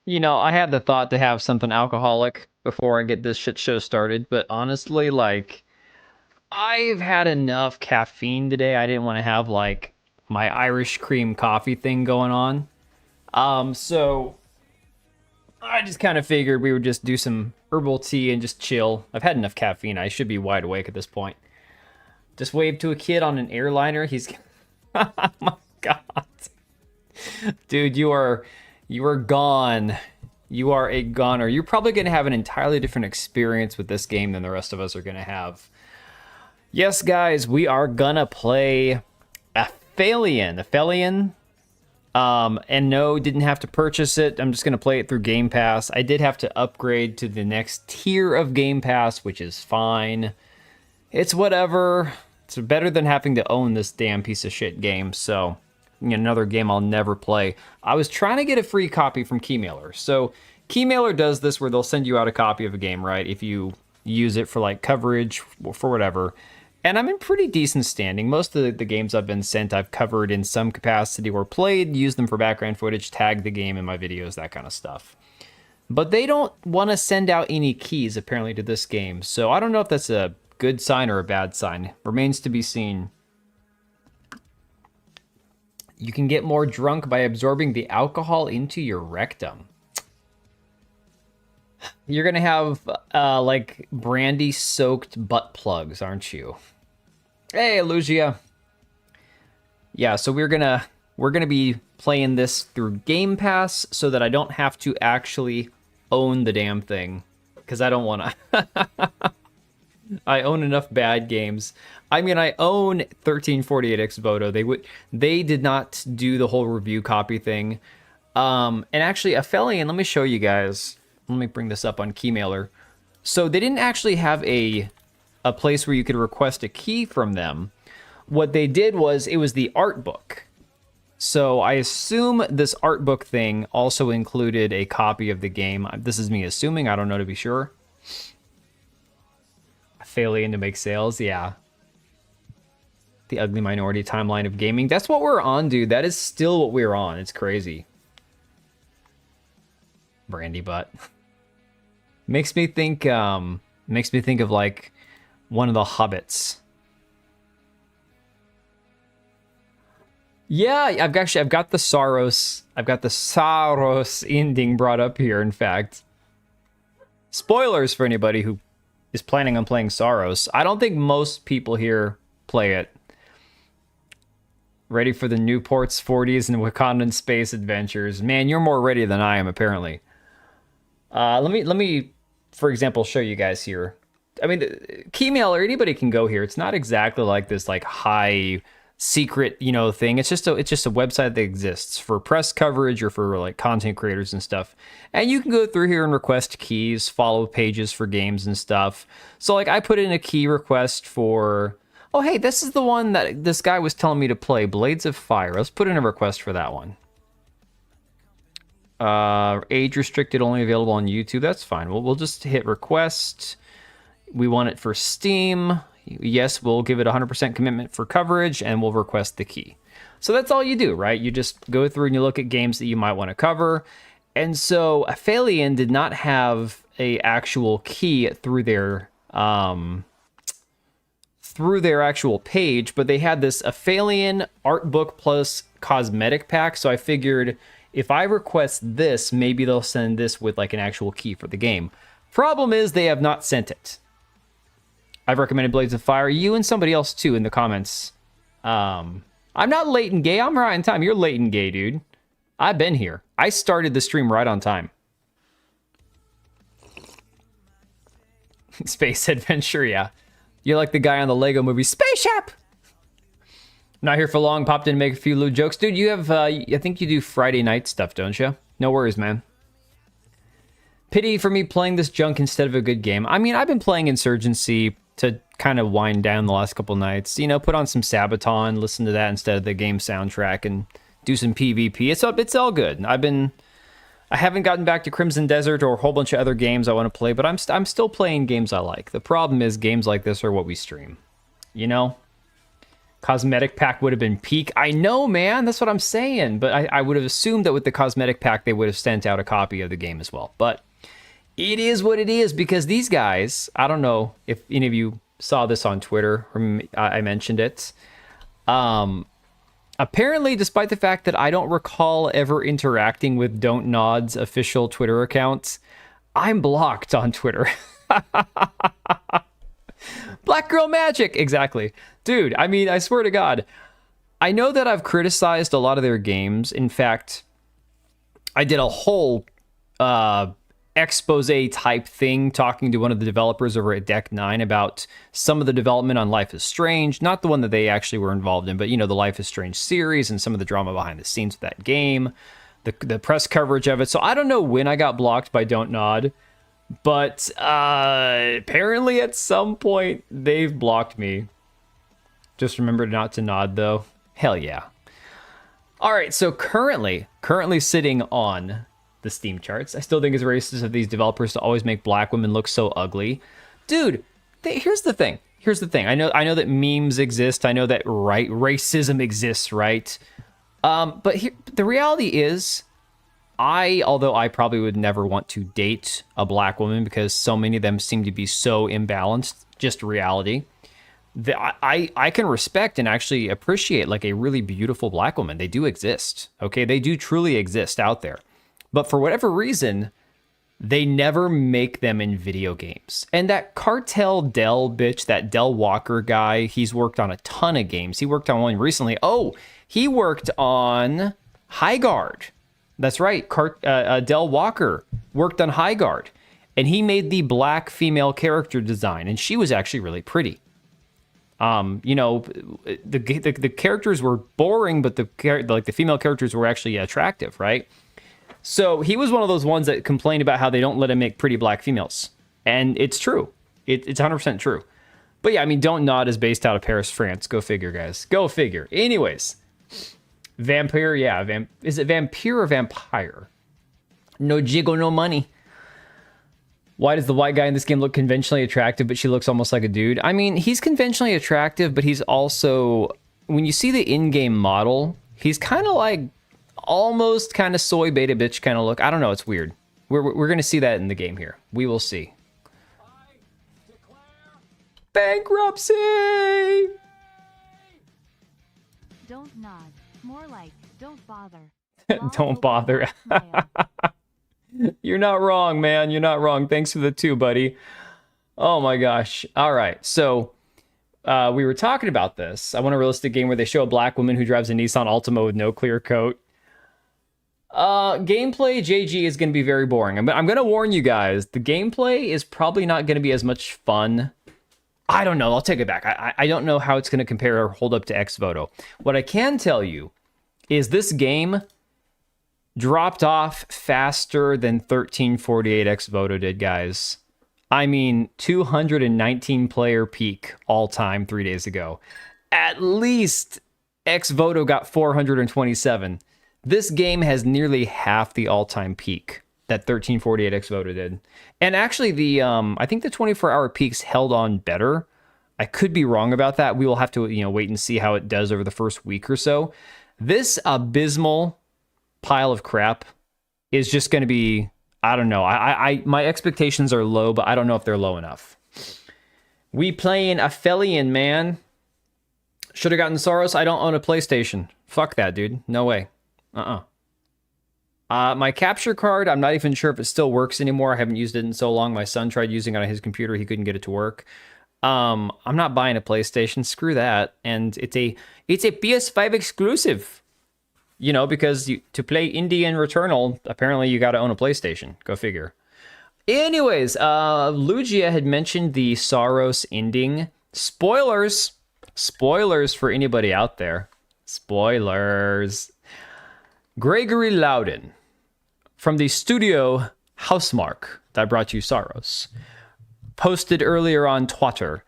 I had the thought to have something alcoholic before I get this shit show started, but honestly, like, I've had enough caffeine today. I didn't want to have, like, my Irish cream coffee thing going on. So I just kind of figured we would just do some herbal tea and just chill. I've had enough caffeine. I should be wide awake at this point. Just wave to a kid on an airliner. He's, oh my god, dude, you are gone. You are a goner. You're probably gonna have an entirely different experience with this game than the rest of us are gonna have. Yes, guys, we are gonna play Aphelion. Aphelion. And no, didn't have to purchase it. I'm just gonna play it through Game Pass. I did have to upgrade to the next tier of Game Pass, which is fine. It's whatever. It's better than having to own this damn piece of shit game. So, another game I'll never play. I was trying to get a free copy from Keymailer. So, Keymailer does this where they'll send you out a copy of a game, right? If you use it for like coverage or for whatever. And I'm in pretty decent standing. Most of the games I've been sent, I've covered in some capacity or played, used them for background footage, tagged the game in my videos, that kind of stuff. But they don't want to send out any keys, apparently, to this game. So I don't know if that's a good sign or a bad sign. Remains to be seen. You can get more drunk by absorbing the alcohol into your rectum. You're going to have, like, brandy-soaked butt plugs, aren't you? Hey, Lugia. Yeah, so we're gonna be playing this through Game Pass so that I don't have to actually own the damn thing. Because I don't want to. I own enough bad games. I mean, I own 1348X Voto. They did not do the whole review copy thing. And actually, Aphelion, let me show you guys. Let me bring this up on Keymailer. So they didn't actually have a place where you could request a key from them. What they did was, it was the art book. So I assume this art book thing also included a copy of the game. This is me assuming, I don't know to be sure. Failing to make sales, yeah. The ugly minority timeline of gaming. That's what we're on, dude. That is still what we're on. It's crazy. Brandy butt. Makes me think of like one of the Hobbits. Yeah, I've got the Saros ending brought up here, in fact. Spoilers for anybody who is planning on playing Saros. I don't think most people here play it. Ready for the Newport's 40s and Wakandan space adventures. Man, you're more ready than I am, apparently. Let me, for example, show you guys here. I mean, Keymailer, anybody can go here. It's not exactly like this like high secret, thing. It's just a website that exists for press coverage or for like content creators and stuff. And you can go through here and request keys, follow pages for games and stuff. So like I put in a key request for, oh hey, this is the one that this guy was telling me to play, Blades of Fire. Let's put in a request for that one. Age restricted, only available on YouTube. That's fine. We'll just hit request. We want it for Steam. Yes, we'll give it 100% commitment for coverage, and we'll request the key. So that's all you do, right? You just go through and you look at games that you might want to cover. And so Aphelion did not have a actual key through their actual page, but they had this Aphelion art book plus cosmetic pack. So I figured if I request this, maybe they'll send this with like an actual key for the game. Problem is they have not sent it. I've recommended Blades of Fire. You and somebody else, too, in the comments. I'm not late and gay. I'm right in time. You're late and gay, dude. I've been here. I started the stream right on time. Space adventure, yeah. You're like the guy on the Lego movie, Spaceship! Not here for long. Popped in to make a few lewd jokes. Dude, you have, I think you do Friday night stuff, don't you? No worries, man. Pity for me playing this junk instead of a good game. I mean, I've been playing Insurgency to kind of wind down the last couple nights. Put on some Sabaton, listen to that instead of the game soundtrack, and do some PvP. It's all good. I haven't gotten back to Crimson Desert or a whole bunch of other games I want to play, but I'm still playing games I like. The problem is games like this are what we stream. Cosmetic pack would have been peak. I know, man. That's what I'm saying. But I would have assumed that with the cosmetic pack, they would have sent out a copy of the game as well. But it is what it is, because these guys, I don't know if any of you saw this on Twitter, or I mentioned it. Apparently, despite the fact that I don't recall ever interacting with DontNod's official Twitter account, I'm blocked on Twitter. Black Girl Magic, exactly. Dude, I mean, I swear to God, I know that I've criticized a lot of their games. In fact, I did a whole expose type thing talking to one of the developers over at Deck 9 about some of the development on Life is Strange. Not the one that they actually were involved in, but, you know, the Life is Strange series and some of the drama behind the scenes of that game, the press coverage of it. So I don't know when I got blocked by DontNod, but apparently at some point they've blocked me. Just remember not to nod, though. Hell yeah. All right, so currently sitting on the Steam charts, I still think it's racist of these developers to always make black women look so ugly. Dude, here's the thing. I know that memes exist. I know that racism exists, right? But the reality is, although I probably would never want to date a black woman because so many of them seem to be so imbalanced, just reality. I can respect and actually appreciate like a really beautiful black woman. They do exist, okay? They do truly exist out there. But for whatever reason, they never make them in video games. And that Cartel Del bitch, that Del Walker guy, he's worked on a ton of games. He worked on one recently. Oh, he worked on High Guard. That's right. Del Walker worked on High Guard. And he made the black female character design. And she was actually really pretty. You know, the characters were boring, but the female characters were actually attractive, right? So he was one of those ones that complained about how they don't let him make pretty black females. And it's true. It's 100% true. But yeah, I mean, DontNod is based out of Paris, France. Go figure, guys. Go figure. Anyways, Vampire, yeah. Is it Vampire or Vampire? No jiggle, no money. Why does the white guy in this game look conventionally attractive, but she looks almost like a dude? I mean, he's conventionally attractive, but he's also... When you see the in-game model, he's kind of like... almost kind of soy beta bitch kind of look. I don't know. It's weird. We're going to see that in the game here. We will see. Bankruptcy! Don't nod. More like, don't bother. Don't bother. You're not wrong, man. You're not wrong. Thanks for the 2, buddy. Oh my gosh. All right. So we were talking about this. I want a realistic game where they show a black woman who drives a Nissan Altima with no clear coat. Gameplay, JG, is going to be very boring. I'm going to warn you guys. The gameplay is probably not going to be as much fun. I don't know. I'll take it back. I don't know how it's going to compare or hold up to Xvoto. What I can tell you is this game dropped off faster than 1348 Xvoto did, guys. I mean, 219 player peak all time 3 days ago. At least Xvoto got 427. This game has nearly half the all-time peak that 1348 Xvoto did. And actually, I think the 24-hour peaks held on better. I could be wrong about that. We will have to, wait and see how it does over the first week or so. This abysmal pile of crap is just going to be, I don't know. My expectations are low, but I don't know if they're low enough. We playing Aphelion, man. Should have gotten Soros. I don't own a PlayStation. Fuck that, dude. No way. My capture card, I'm not even sure if it still works anymore. I haven't used it in so long. My son tried using it on his computer. He couldn't get it to work. I'm not buying a PlayStation. Screw that. And it's a PS5 exclusive. Because to play Indian Returnal, apparently you got to own a PlayStation. Go figure. Anyways, Lugia had mentioned the Saros ending. Spoilers for anybody out there. Spoilers. Gregory Loudon from the studio Housemarque that brought you Saros posted earlier on Twitter,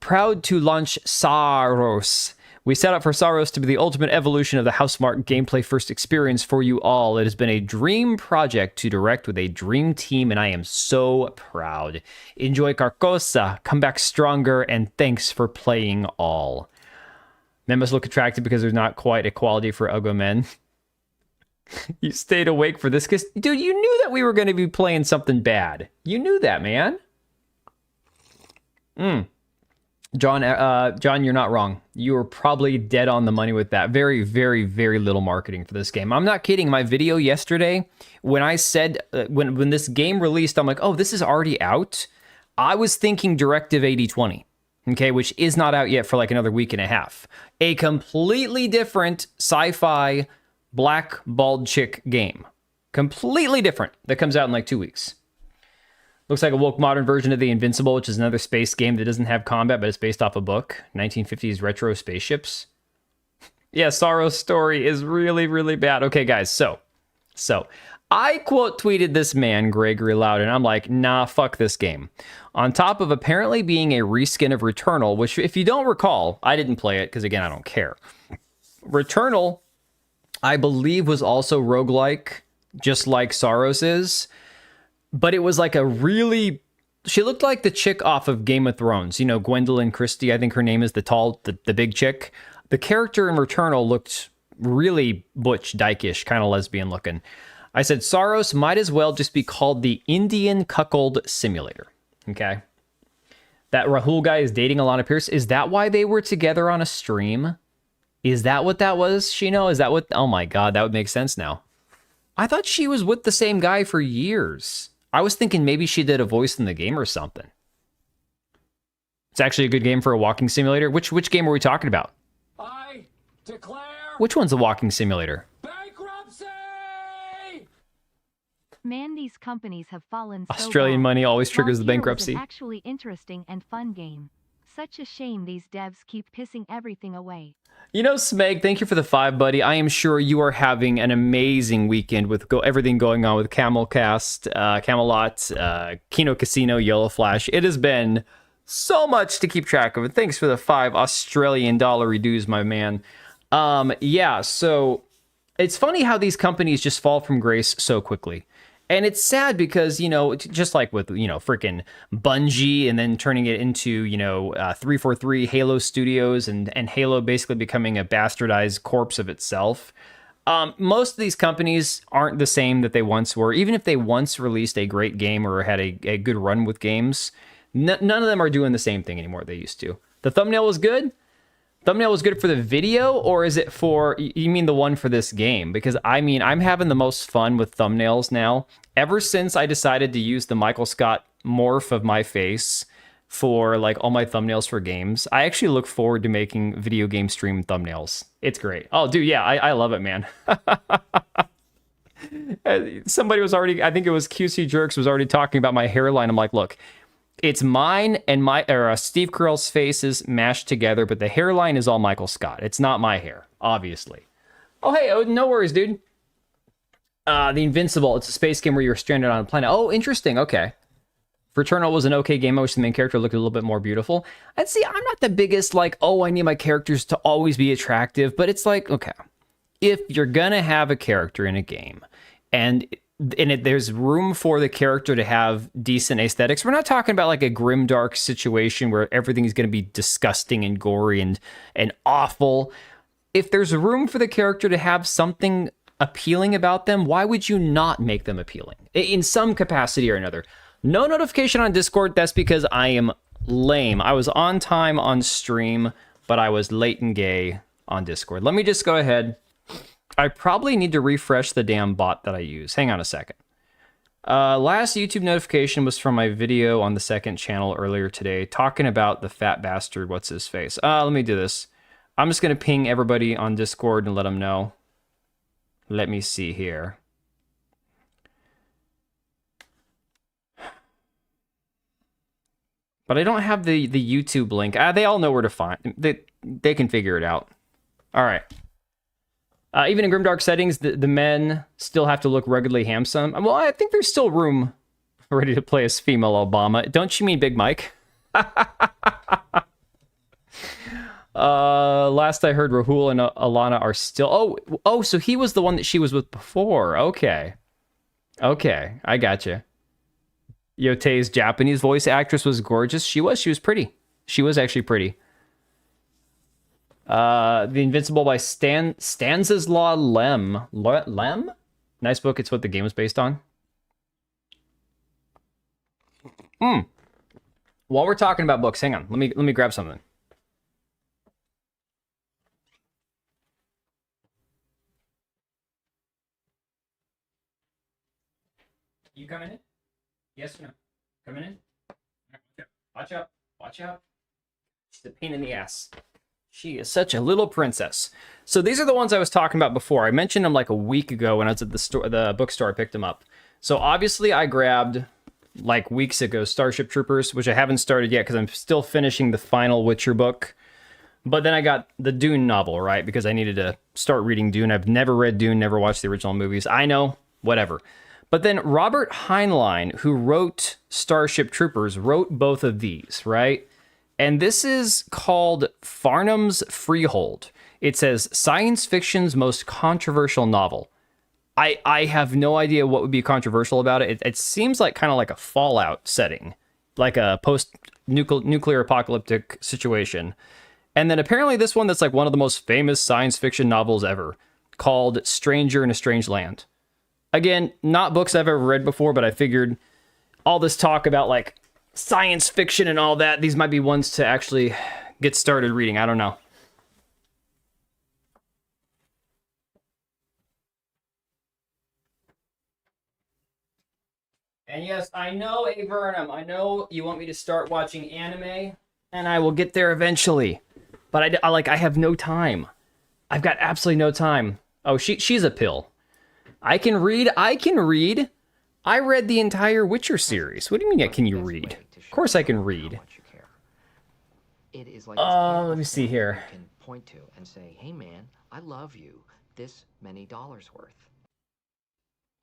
proud to launch Saros. We set out for Saros to be the ultimate evolution of the Housemarque gameplay first experience for you all. It has been a dream project to direct with a dream team, and I am so proud. Enjoy Carcosa, come back stronger, and thanks for playing all. Men must look attractive because there's not quite equality for ugly men. You stayed awake for this because, dude, you knew that we were going to be playing something bad. You knew that, man. John, you're not wrong. You were probably dead on the money with that. Very, very, very little marketing for this game. I'm not kidding. My video yesterday, when I said, when this game released, I'm like, oh, this is already out. I was thinking Directive 8020, okay, which is not out yet for like another week and a half. A completely different sci-fi black bald chick game. Completely different. That comes out in like 2 weeks. Looks like a woke modern version of The Invincible, which is another space game that doesn't have combat, but it's based off a book. 1950s retro spaceships. Yeah, Sorrow's story is really, really bad. Okay, guys, so I quote tweeted this man, Gregory Loudon. I'm like, nah, fuck this game. On top of apparently being a reskin of Returnal, which if you don't recall, I didn't play it because again, I don't care. Returnal, I believe, was also roguelike, just like Sorrow's is. But it was like a really... She looked like the chick off of Game of Thrones. You know, Gwendolyn Christie, I think her name is, the big chick. The character in Returnal looked really butch, dyke-ish, kind of lesbian looking. I said, Saros might as well just be called the Indian Cuckold Simulator. Okay? That Rahul guy is dating Alana Pierce. Is that why they were together on a stream? Is that what that was, Shino? Is that what... Oh my god, that would make sense now. I thought she was with the same guy for years. I was thinking maybe she did a voice in the game or something. It's actually a good game for a walking simulator. Which game are we talking about? I declare... Which one's a walking simulator? bankruptcy! Man, these companies have fallen so Australian low. money always triggers the Volunteer was bankruptcy. an actually interesting and fun game. Such a shame these devs keep pissing everything away. You know, Smeg, thank you for the 5, buddy. I am sure you are having an amazing weekend with everything going on with Camelcast, Camelot, Kino Casino, Yellow Flash. It has been so much to keep track of. And thanks for the 5 Australian dollar dues, my man. Yeah, so it's funny how these companies just fall from grace so quickly. And it's sad because, you know, just like with, you know, freaking Bungie and then turning it into, you know, 343 Halo Studios and Halo basically becoming a bastardized corpse of itself. Most of these companies aren't the same that they once were. Even if they once released a great game or had a good run with games, none of them are doing the same thing anymore they used to. The thumbnail was good. Thumbnail was good for the video, or is it for, you mean the one for this game? Because, I mean, I'm having the most fun with thumbnails now. Ever since I decided to use the Michael Scott morph of my face for, like, all my thumbnails for games, I actually look forward to making video game stream thumbnails. It's great. Oh, dude, yeah, I love it, man. Somebody was already, I think it was QC Jerks, was already talking about my hairline. I'm like, look, it's mine and Steve Carell's faces mashed together, but the hairline is all Michael Scott. It's not my hair, obviously. Oh, hey, no worries, dude. The Invincible. It's a space game where you're stranded on a planet. Oh, interesting. Okay. Returnal was an okay game. I wish the main character looked a little bit more beautiful. And see, I'm not the biggest, like, oh, I need my characters to always be attractive, but it's like, okay, if you're gonna have a character in a game and there's room for the character to have decent aesthetics. We're not talking about like a grimdark situation where everything is going to be disgusting and gory and awful. If there's room for the character to have something appealing about them, why would you not make them appealing in some capacity or another? No notification on Discord. That's because I am lame. I was on time on stream, but I was late and gay on Discord. Let me just go ahead. I probably need to refresh the damn bot that I use. Hang on a second. Last YouTube notification was from my video on the second channel earlier today, talking about the fat bastard, what's his face. Let me do this. I'm just going to ping everybody on Discord and let them know. Let me see here. But I don't have the YouTube link. They all know where to find. They can figure it out. All right. Even in grimdark settings, the men still have to look ruggedly handsome. Well, I think there's still room ready to play as female Obama. Don't you mean Big Mike? Last I heard, Rahul and Alana are still... Oh, so he was the one that she was with before. Okay, I gotcha. Yotei's Japanese voice actress was gorgeous. She was pretty. She was actually pretty. The Invincible by Stanislaw Lem. Lem? Nice book. It's what the game is based on. While we're talking about books, hang on. Let me grab something. You coming in? Yes or no? Coming in? Watch out. Watch out. She's a pain in the ass. She is such a little princess. So these are the ones I was talking about before. I mentioned them like a week ago when I was at the bookstore. I picked them up. So obviously I grabbed, like weeks ago, Starship Troopers, which I haven't started yet because I'm still finishing the final Witcher book. But then I got the Dune novel, right? Because I needed to start reading Dune. I've never read Dune, never watched the original movies. I know, whatever. But then Robert Heinlein, who wrote Starship Troopers, wrote both of these, right? And this is called Farnham's Freehold. It says, science fiction's most controversial novel. I have no idea what would be controversial about it. It seems like kind of like a Fallout setting, like a post-nuclear apocalyptic situation. And then apparently this one that's like one of the most famous science fiction novels ever, called Stranger in a Strange Land. Again, not books I've ever read before, but I figured all this talk about like science fiction and all that, these might be ones to actually get started reading. I don't know. And yes, I know, Avernum, I know you want me to start watching anime, and I will get there eventually. But I have no time. I've got absolutely no time. Oh, she's a pill. I can read. I read the entire Witcher series. What do you mean, can you read? Of course I can read. Let me see here. Can point to and say, "Hey man, I love you. This many dollars worth."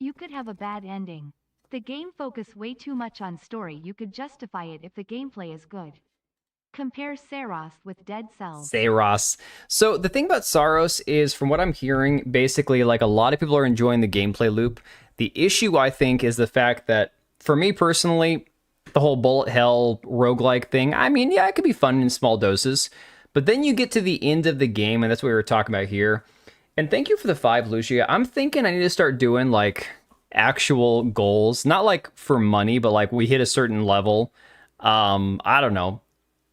You could have a bad ending. The game focus way too much on story. You could justify it if the gameplay is good. Compare Saros with Dead Cells. Saros. So the thing about Saros is, from what I'm hearing, basically like a lot of people are enjoying the gameplay loop. The issue, I think, is the fact that, for me personally, the whole bullet hell roguelike thing, I mean, yeah, it could be fun in small doses. But then you get to the end of the game, and that's what we were talking about here. And thank you for the 5, Lucia. I'm thinking I need to start doing like actual goals. Not like for money, but like we hit a certain level. I don't know.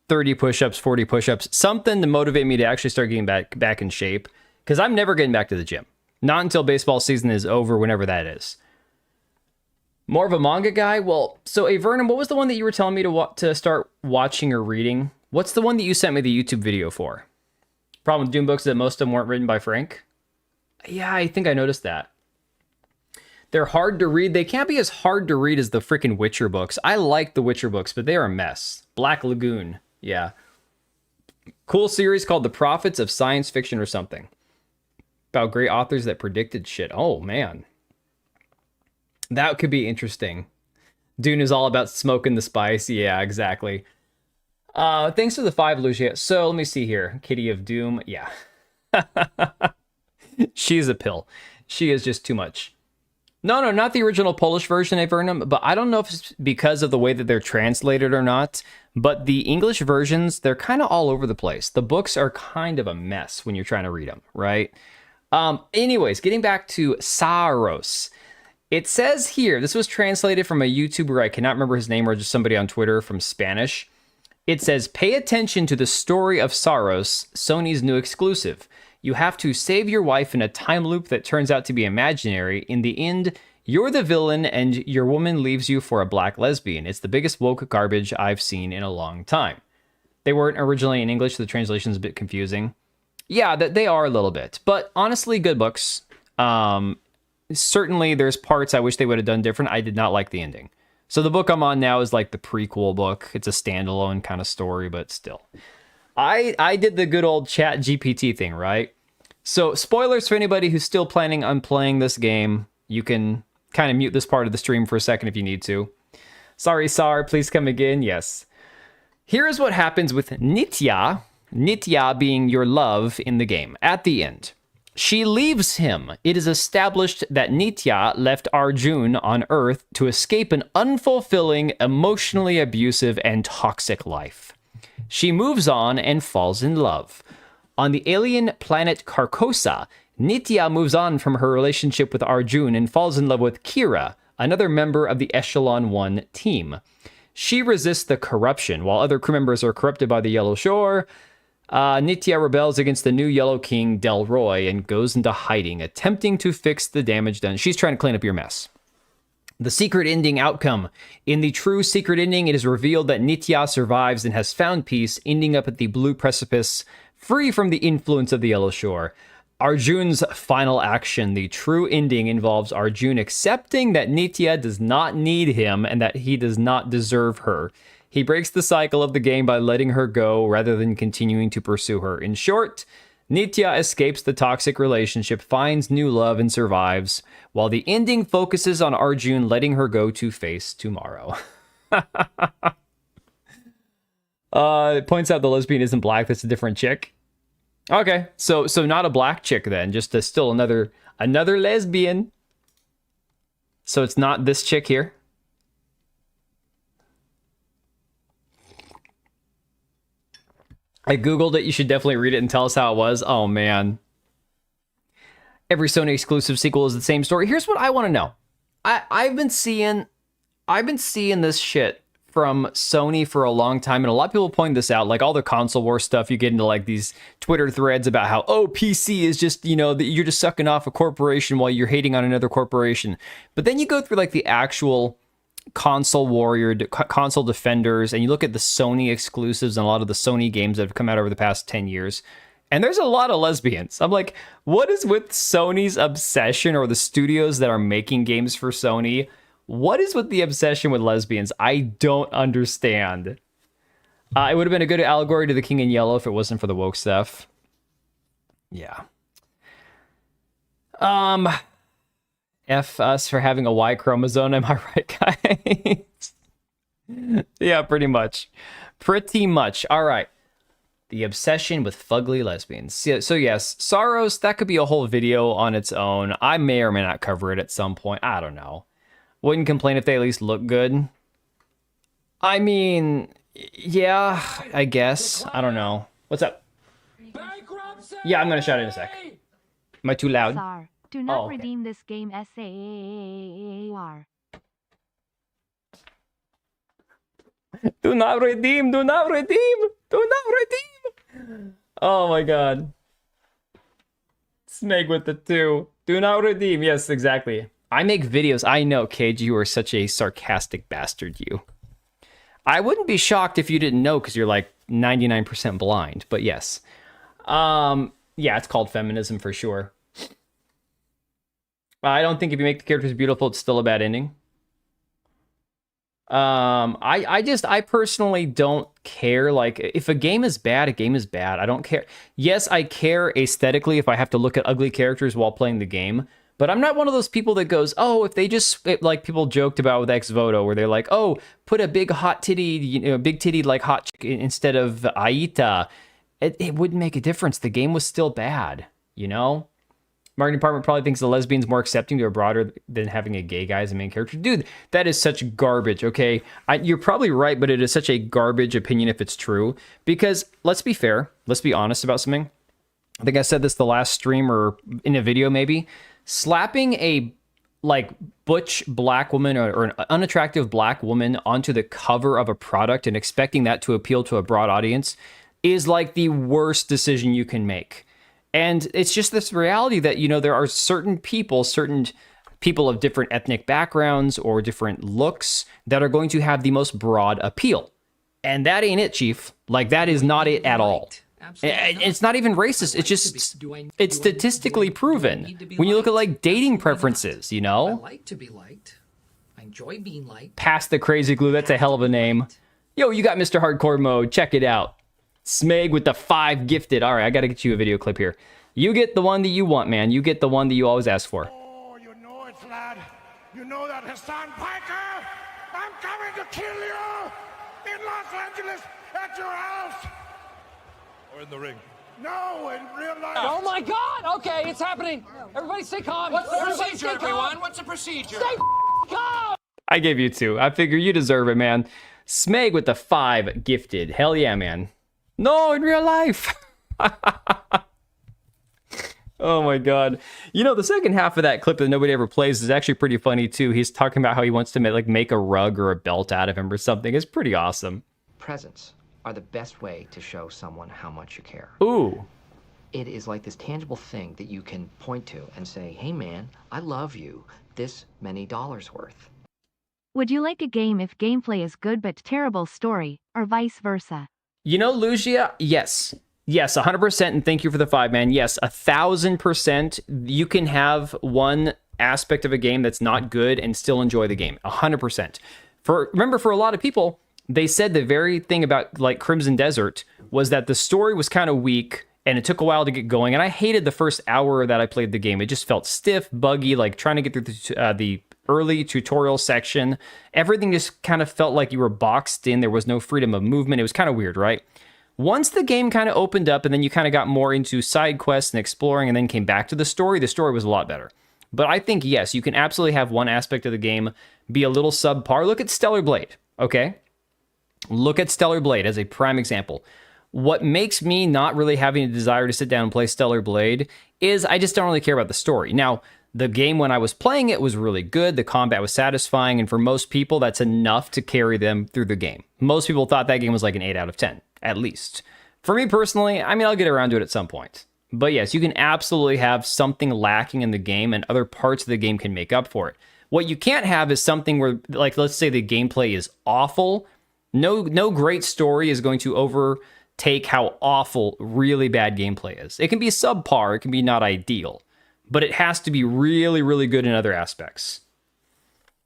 30 push-ups, 40 push-ups, something to motivate me to actually start getting back in shape. Because I'm never getting back to the gym. Not until baseball season is over, whenever that is. More of a manga guy? Well, so Avernum, what was the one that you were telling me to start watching or reading? What's the one that you sent me the YouTube video for? Problem with Doom books is that most of them weren't written by Frank. Yeah, I think I noticed that. They're hard to read. They can't be as hard to read as the freaking Witcher books. I like the Witcher books, but they are a mess. Black Lagoon. Yeah. Cool series called The Prophets of Science Fiction or something. About great authors that predicted shit. Oh, man. That could be interesting. Dune is all about smoking the spice. Yeah, exactly. Thanks for the 5, Lucia. So, let me see here. Kitty of Doom. Yeah. She's a pill. She is just too much. No, not the original Polish version, Avernum, but I don't know if it's because of the way that they're translated or not, but the English versions, they're kind of all over the place. The books are kind of a mess when you're trying to read them, right? Anyways, getting back to Saros. It says here, this was translated from a YouTuber, I cannot remember his name, or just somebody on Twitter from Spanish. It says, pay attention to the story of Saros, Sony's new exclusive. You have to save your wife in a time loop that turns out to be imaginary. In the end, you're the villain and your woman leaves you for a black lesbian. It's the biggest woke garbage I've seen in a long time. They weren't originally in English, so the translation's a bit confusing. Yeah, they are a little bit, but honestly, good books. Certainly, there's parts I wish they would have done different. I did not like the ending. So the book I'm on now is like the prequel book. It's a standalone kind of story, but still. I did the good old chat GPT thing, right? So spoilers for anybody who's still planning on playing this game. You can kind of mute this part of the stream for a second if you need to. Sorry, Sar, please come again. Yes. Here is what happens with Nitya. Nitya being your love in the game. At the end, she leaves him. It is established that Nitya left Arjun on Earth to escape an unfulfilling, emotionally abusive, and toxic life. She moves on and falls in love. On the alien planet Carcosa, Nitya moves on from her relationship with Arjun and falls in love with Kira, another member of the Echelon 1 team. She resists the corruption. While other crew members are corrupted by the Yellow Shore, Nitya rebels against the new Yellow King, Delroy, and goes into hiding, attempting to fix the damage done. She's trying to clean up your mess. The secret ending outcome. In the true secret ending, it is revealed that Nitya survives and has found peace, ending up at the Blue Precipice, free from the influence of the Yellow Shore. Arjun's final action. The true ending involves Arjun accepting that Nitya does not need him and that he does not deserve her. He breaks the cycle of the game by letting her go rather than continuing to pursue her. In short, Nitya escapes the toxic relationship, finds new love, and survives, while the ending focuses on Arjun letting her go to face tomorrow. It points out the lesbian isn't black, that's a different chick. Okay, so not a black chick then, just still another lesbian. So it's not this chick here. I googled it. You should definitely read it and tell us how it was. Oh man. Every Sony exclusive sequel is the same story. Here's what I want to know. I've been seeing this shit from Sony for a long time, and a lot of people point this out, like all the console war stuff. You get into like these Twitter threads about how, oh, PC is just, you know, you're just sucking off a corporation while you're hating on another corporation. But then you go through like the actual console warrior, console defenders, and you look at the Sony exclusives and a lot of the Sony games that have come out over the past 10 years. And there's a lot of lesbians. I'm like, what is with Sony's obsession, or the studios that are making games for Sony? What is with the obsession with lesbians? I don't understand. It would have been a good allegory to the King in Yellow if it wasn't for the woke stuff. Yeah. F us for having a Y chromosome, am I right, guys? Yeah, pretty much. Pretty much. All right. The obsession with fugly lesbians. So yes, Saros, that could be a whole video on its own. I may or may not cover it at some point. I don't know. Wouldn't complain if they at least look good. I mean, yeah, I guess. I don't know. What's up? Bankruptcy! Yeah, I'm gonna shout in a sec. Am I too loud? Sar, do not Oh, okay. redeem this game SAR. Do not redeem, do not redeem, do not redeem. Oh my god. Snake with the 2. Do not redeem. Yes, exactly. I make videos. I know, Cage, you are such a sarcastic bastard, you. I wouldn't be shocked if you didn't know, because you're like 99% blind, but yes. Yeah, it's called feminism for sure. I don't think if you make the characters beautiful, it's still a bad ending. I personally don't care. Like, if a game is bad, a game is bad. I don't care. Yes, I care aesthetically if I have to look at ugly characters while playing the game. But I'm not one of those people that goes, oh, if they just, like people joked about with Ex Voto, where they're like, oh, put a big hot titty, you know, big titty like hot chick instead of Aita. It wouldn't make a difference. The game was still bad, you know? Marketing department probably thinks the lesbian's more accepting to a broader than having a gay guy as a main character. Dude, that is such garbage, okay? You're probably right, but it is such a garbage opinion if it's true. Because, let's be fair, let's be honest about something. I think I said this the last stream or in a video maybe. Slapping a like butch black woman or an unattractive black woman onto the cover of a product and expecting that to appeal to a broad audience is like the worst decision you can make. And it's just this reality that, you know, there are certain people of different ethnic backgrounds or different looks that are going to have the most broad appeal. And that ain't it, Chief. Like, that is not it at all. It's not even racist. It's just, it's statistically proven. When you look at like dating preferences, you know? I like to be liked. I enjoy being liked. Pass the crazy glue. That's a hell of a name. Yo, you got Mr. Hardcore mode. Check it out. Smeg with the 5 gifted. All right, I got to get you a video clip here. You get the one that you want, man. You get the one that you always ask for. Oh, you know it, lad. You know that Hassan Piker? I'm coming to kill you in Los Angeles at your house. Or in the ring. No, in real life. Oh my God! Okay, it's happening. Everybody stay calm. What's the Everybody procedure, stay calm. everyone? What's the procedure? Stay calm. I gave you 2. I figure you deserve it, man. Smeg with the 5 gifted. Hell yeah, man. No, in real life. Oh my god. You know, the second half of that clip that nobody ever plays is actually pretty funny too. He's talking about how he wants to make a rug or a belt out of him or something. It's pretty awesome. Presents are the best way to show someone how much you care. Ooh. It is like this tangible thing that you can point to and say, hey man, I love you, this many dollars worth. Would you like a game if gameplay is good but terrible story, or vice versa? You know, Lugia, yes. Yes, 100%, and thank you for the 5, man. Yes, 1,000%. You can have one aspect of a game that's not good and still enjoy the game. 100%. Remember, for a lot of people, they said the very thing about like Crimson Desert was that the story was kind of weak and it took a while to get going. And I hated the first hour that I played the game. It just felt stiff, buggy, like trying to get through the early tutorial section. Everything just kind of felt like you were boxed in. There was no freedom of movement. It was kind of weird, right? Once the game kind of opened up and then you kind of got more into side quests and exploring and then came back to the story was a lot better. But I think, yes, you can absolutely have one aspect of the game be a little subpar. Look at Stellar Blade, okay? Look at Stellar Blade as a prime example. What makes me not really having a desire to sit down and play Stellar Blade is I just don't really care about the story. Now, the game when I was playing it was really good. The combat was satisfying. And for most people, that's enough to carry them through the game. Most people thought that game was like an 8 out of 10, at least. For me personally, I mean, I'll get around to it at some point. But yes, you can absolutely have something lacking in the game and other parts of the game can make up for it. What you can't have is something where, like, let's say the gameplay is awful. No great story is going to overtake how awful really bad gameplay is. It can be subpar, it can be not ideal, but it has to be really, really good in other aspects.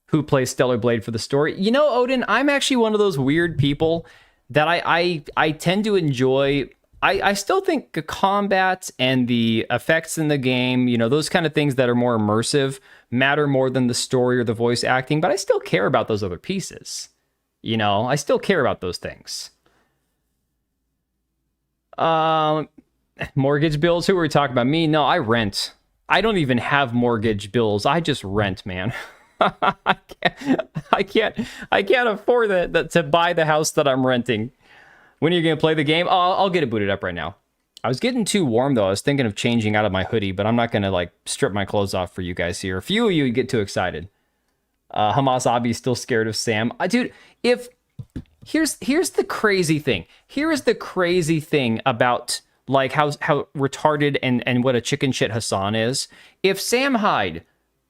Who plays Stellar Blade for the story? You know, Odin, I'm actually one of those weird people that I tend to enjoy. I still think the combat and the effects in the game, you know, those kind of things that are more immersive matter more than the story or the voice acting, but I still care about those other pieces. You know, I still care about those things. Mortgage bills? Who were we talking about? Me? No, I rent. I don't even have mortgage bills. I just rent, man. I can't afford to buy the house that I'm renting. When are you gonna play the game? Oh, I'll get it booted up right now. I was getting too warm though. I was thinking of changing out of my hoodie, but I'm not gonna like strip my clothes off for you guys here. A few of you get too excited. Hamas Abi still scared of Sam. Dude, here's the crazy thing. Here is the crazy thing about like how retarded and what a chicken shit Hassan is. If Sam Hyde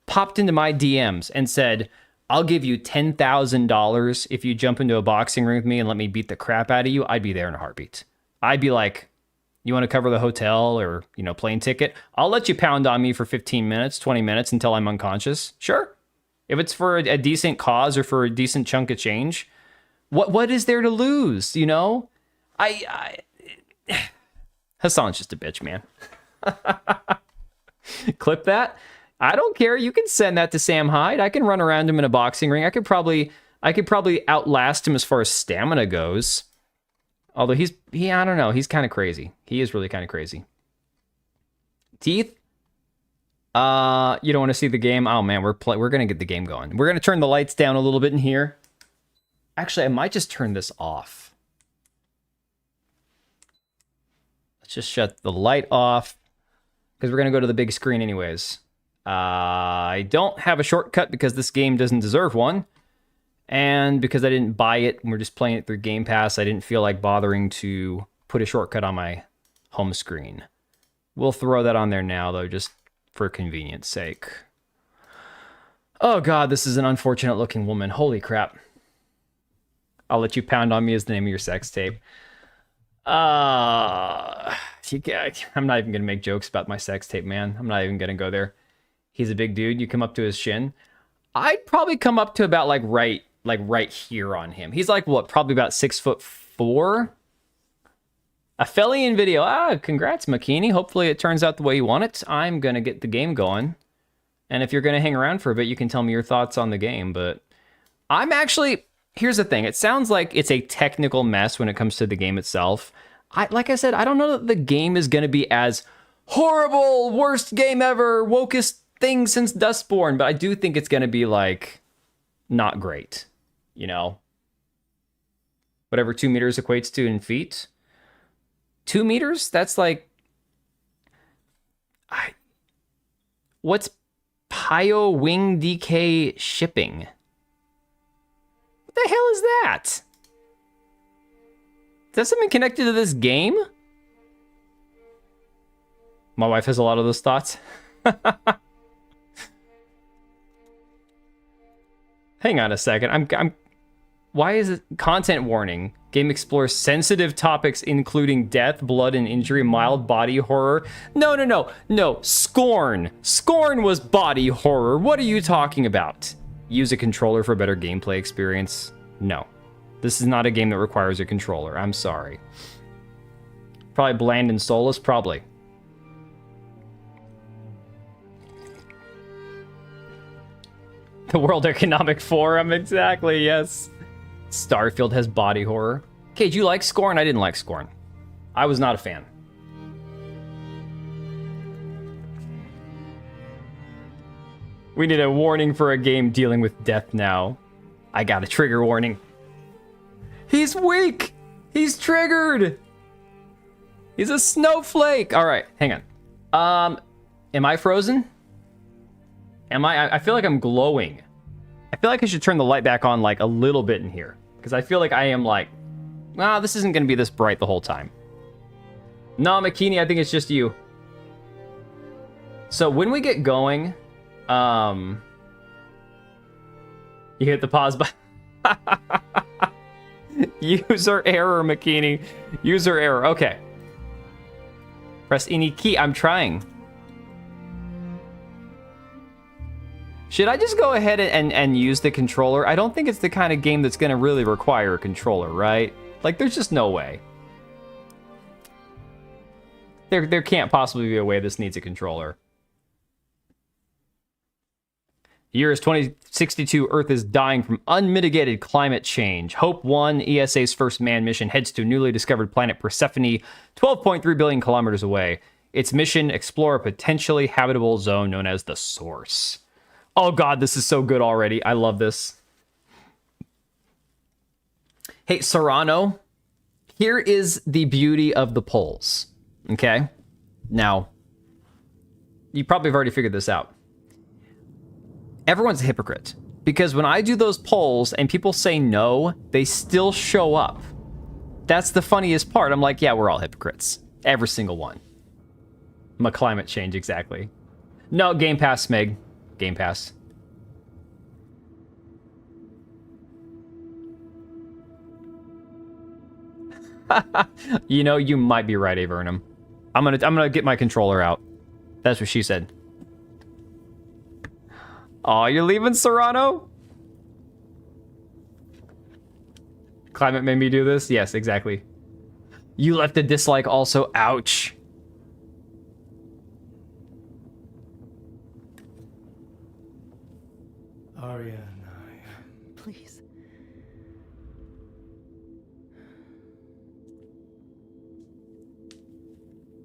popped into my DMs and said, I'll give you $10,000 if you jump into a boxing ring with me and let me beat the crap out of you, I'd be there in a heartbeat. I'd be like, you want to cover the hotel or, you know, plane ticket? I'll let you pound on me for 15 minutes, 20 minutes until I'm unconscious. Sure. If it's for a decent cause or for a decent chunk of change, what is there to lose, you know? Hassan's just a bitch, man. Clip that. I don't care. You can send that to Sam Hyde. I can run around him in a boxing ring. I could probably outlast him as far as stamina goes. Although I don't know. He's kind of crazy. He is really kind of crazy. Teeth? You don't want to see the game? Oh man, we're gonna get the game going. We're gonna turn the lights down a little bit in here. Actually, I might just turn this off. Let's just shut the light off because we're gonna go to the big screen anyways. I don't have a shortcut because this game doesn't deserve one. And because I didn't buy it, and we're just playing it through Game Pass, I didn't feel like bothering to put a shortcut on my home screen. We'll throw that on there now, though, just for convenience sake. Oh, God, this is an unfortunate-looking woman. Holy crap. I'll let you pound on me as the name of your sex tape. I'm not even going to make jokes about my sex tape, man. I'm not even going to go there. He's a big dude. You come up to his shin. I'd probably come up to about like right here on him. He's like what? Probably about 6'4". Aphelion video. Congrats, Makini. Hopefully it turns out the way you want it. I'm gonna get the game going. And if you're gonna hang around for a bit, you can tell me your thoughts on the game. But I'm actually, here's the thing. It sounds like it's a technical mess when it comes to the game itself. Like I said, I don't know that the game is gonna be as horrible, worst game ever, wokest thing since Dustborn, but I do think it's going to be like not great, you know, whatever 2 meters equates to in feet. 2 meters? That's like... What's Pio Wing DK shipping? What the hell is that? Is that something connected to this game? My wife has a lot of those thoughts. Hang on a second. Why is it content warning? Game explores sensitive topics including death, blood, and injury, mild body horror. No. Scorn. Scorn was body horror. What are you talking about? Use a controller for a better gameplay experience. No. This is not a game that requires a controller. I'm sorry. Probably bland and soulless? Probably. The World Economic Forum, exactly, yes. Starfield has body horror. Okay, did you like Scorn? I didn't like Scorn. I was not a fan. We need a warning for a game dealing with death now. I got a trigger warning. He's weak! He's triggered! He's a snowflake! Alright, hang on. Am I frozen? I feel like I'm glowing. I feel like I should turn the light back on like a little bit in here. Because I feel like I am like, this isn't going to be this bright the whole time. No, Makini, I think it's just you. So when we get going, you hit the pause button. User error, Makini. User error, okay. Press any key, I'm trying. Should I just go ahead and use the controller? I don't think it's the kind of game that's going to really require a controller, right? Like, there's just no way. There can't possibly be a way this needs a controller. The year is 2062. Earth is dying from unmitigated climate change. Hope 1, ESA's first manned mission, heads to a newly discovered planet Persephone, 12.3 billion kilometers away. Its mission, explore a potentially habitable zone known as the Source. Oh god, this is so good already. I love this. Hey, Serrano, here is the beauty of the polls. Okay? Now, you probably have already figured this out. Everyone's a hypocrite. Because when I do those polls and people say no, they still show up. That's the funniest part. I'm like, yeah, we're all hypocrites. Every single one. My climate change, exactly. No, Game Pass, Smeg. Game Pass. You know, you might be right, Avernum. I'm gonna get my controller out. That's what she said. Oh, you're leaving, Serrano? Climate made me do this? Yes, exactly. You left a dislike also. Ouch. Arya and Please.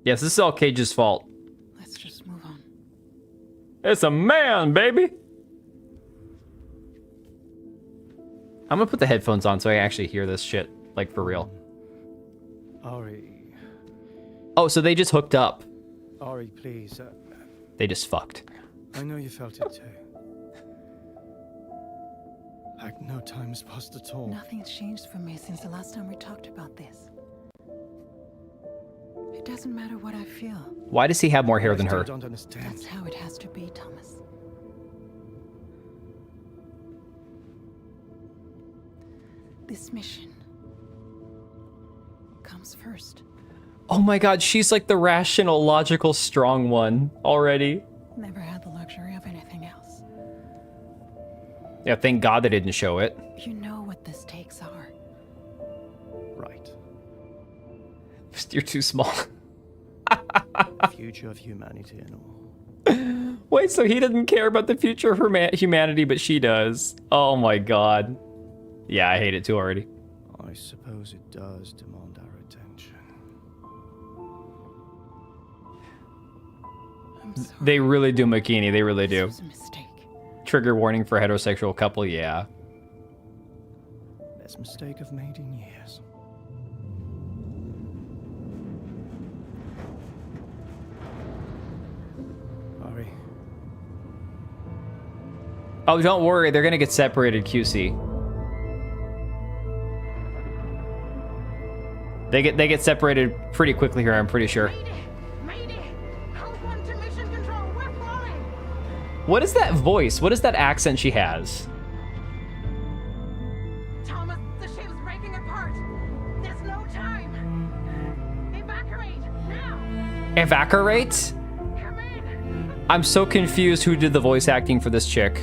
Yes, this is all Cage's fault. Let's just move on. It's a man, baby. I'm gonna put the headphones on so I actually hear this shit, like, for real. Ari. Oh, so they just hooked up. Ari, please. They just fucked. I know you felt it too. Like no time has passed at all. Nothing's changed for me since the last time we talked about this. It doesn't matter what I feel. Why does he have more hair than I still her? don't understand. That's how it has to be, Thomas. This mission comes first. Oh my god, she's like the rational, logical, strong one already. Never had the luxury of anything else. Yeah, thank God they didn't show it. You know what the stakes are. Right. You're too small. Future of humanity and all. Wait, so he doesn't care about the future of humanity, but she does. Oh my god. Yeah, I hate it too already. I suppose it does demand our attention. I'm sorry. They really do, Makini. They really This do. was a mistake. Trigger warning for heterosexual couple, yeah. Best mistake I've made in years. Oh, don't worry, they're gonna get separated, QC. They get separated pretty quickly here, I'm pretty sure. What is that voice? What is that accent she has? Thomas, the ship's breaking apart. There's no time. Evacuate now. Evacuate? Come in. I'm so confused who did the voice acting for this chick.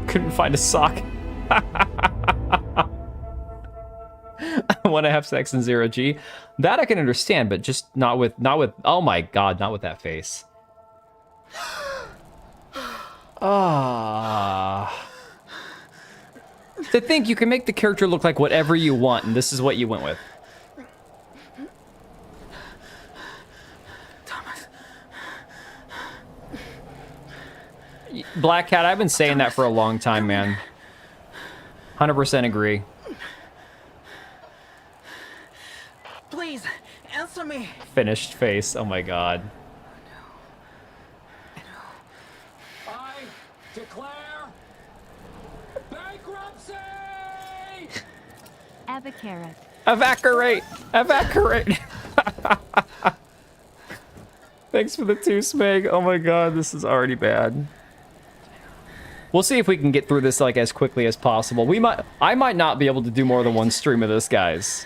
Couldn't find a sock. I want to have sex in 0G. That I can understand, but just not with, oh my god, not with that face. Ah. To think you can make the character look like whatever you want, and this is what you went with. Thomas. Black Cat, I've been saying that for a long time, man. 100% agree. Please, answer me. Finished face, oh my god. I declare bankruptcy! Evacarate. Evacuate! Evacuate! Thanks for the 2, Smeg. Oh my god, this is already bad. We'll see if we can get through this like as quickly as possible. I might not be able to do more than one stream of this, guys.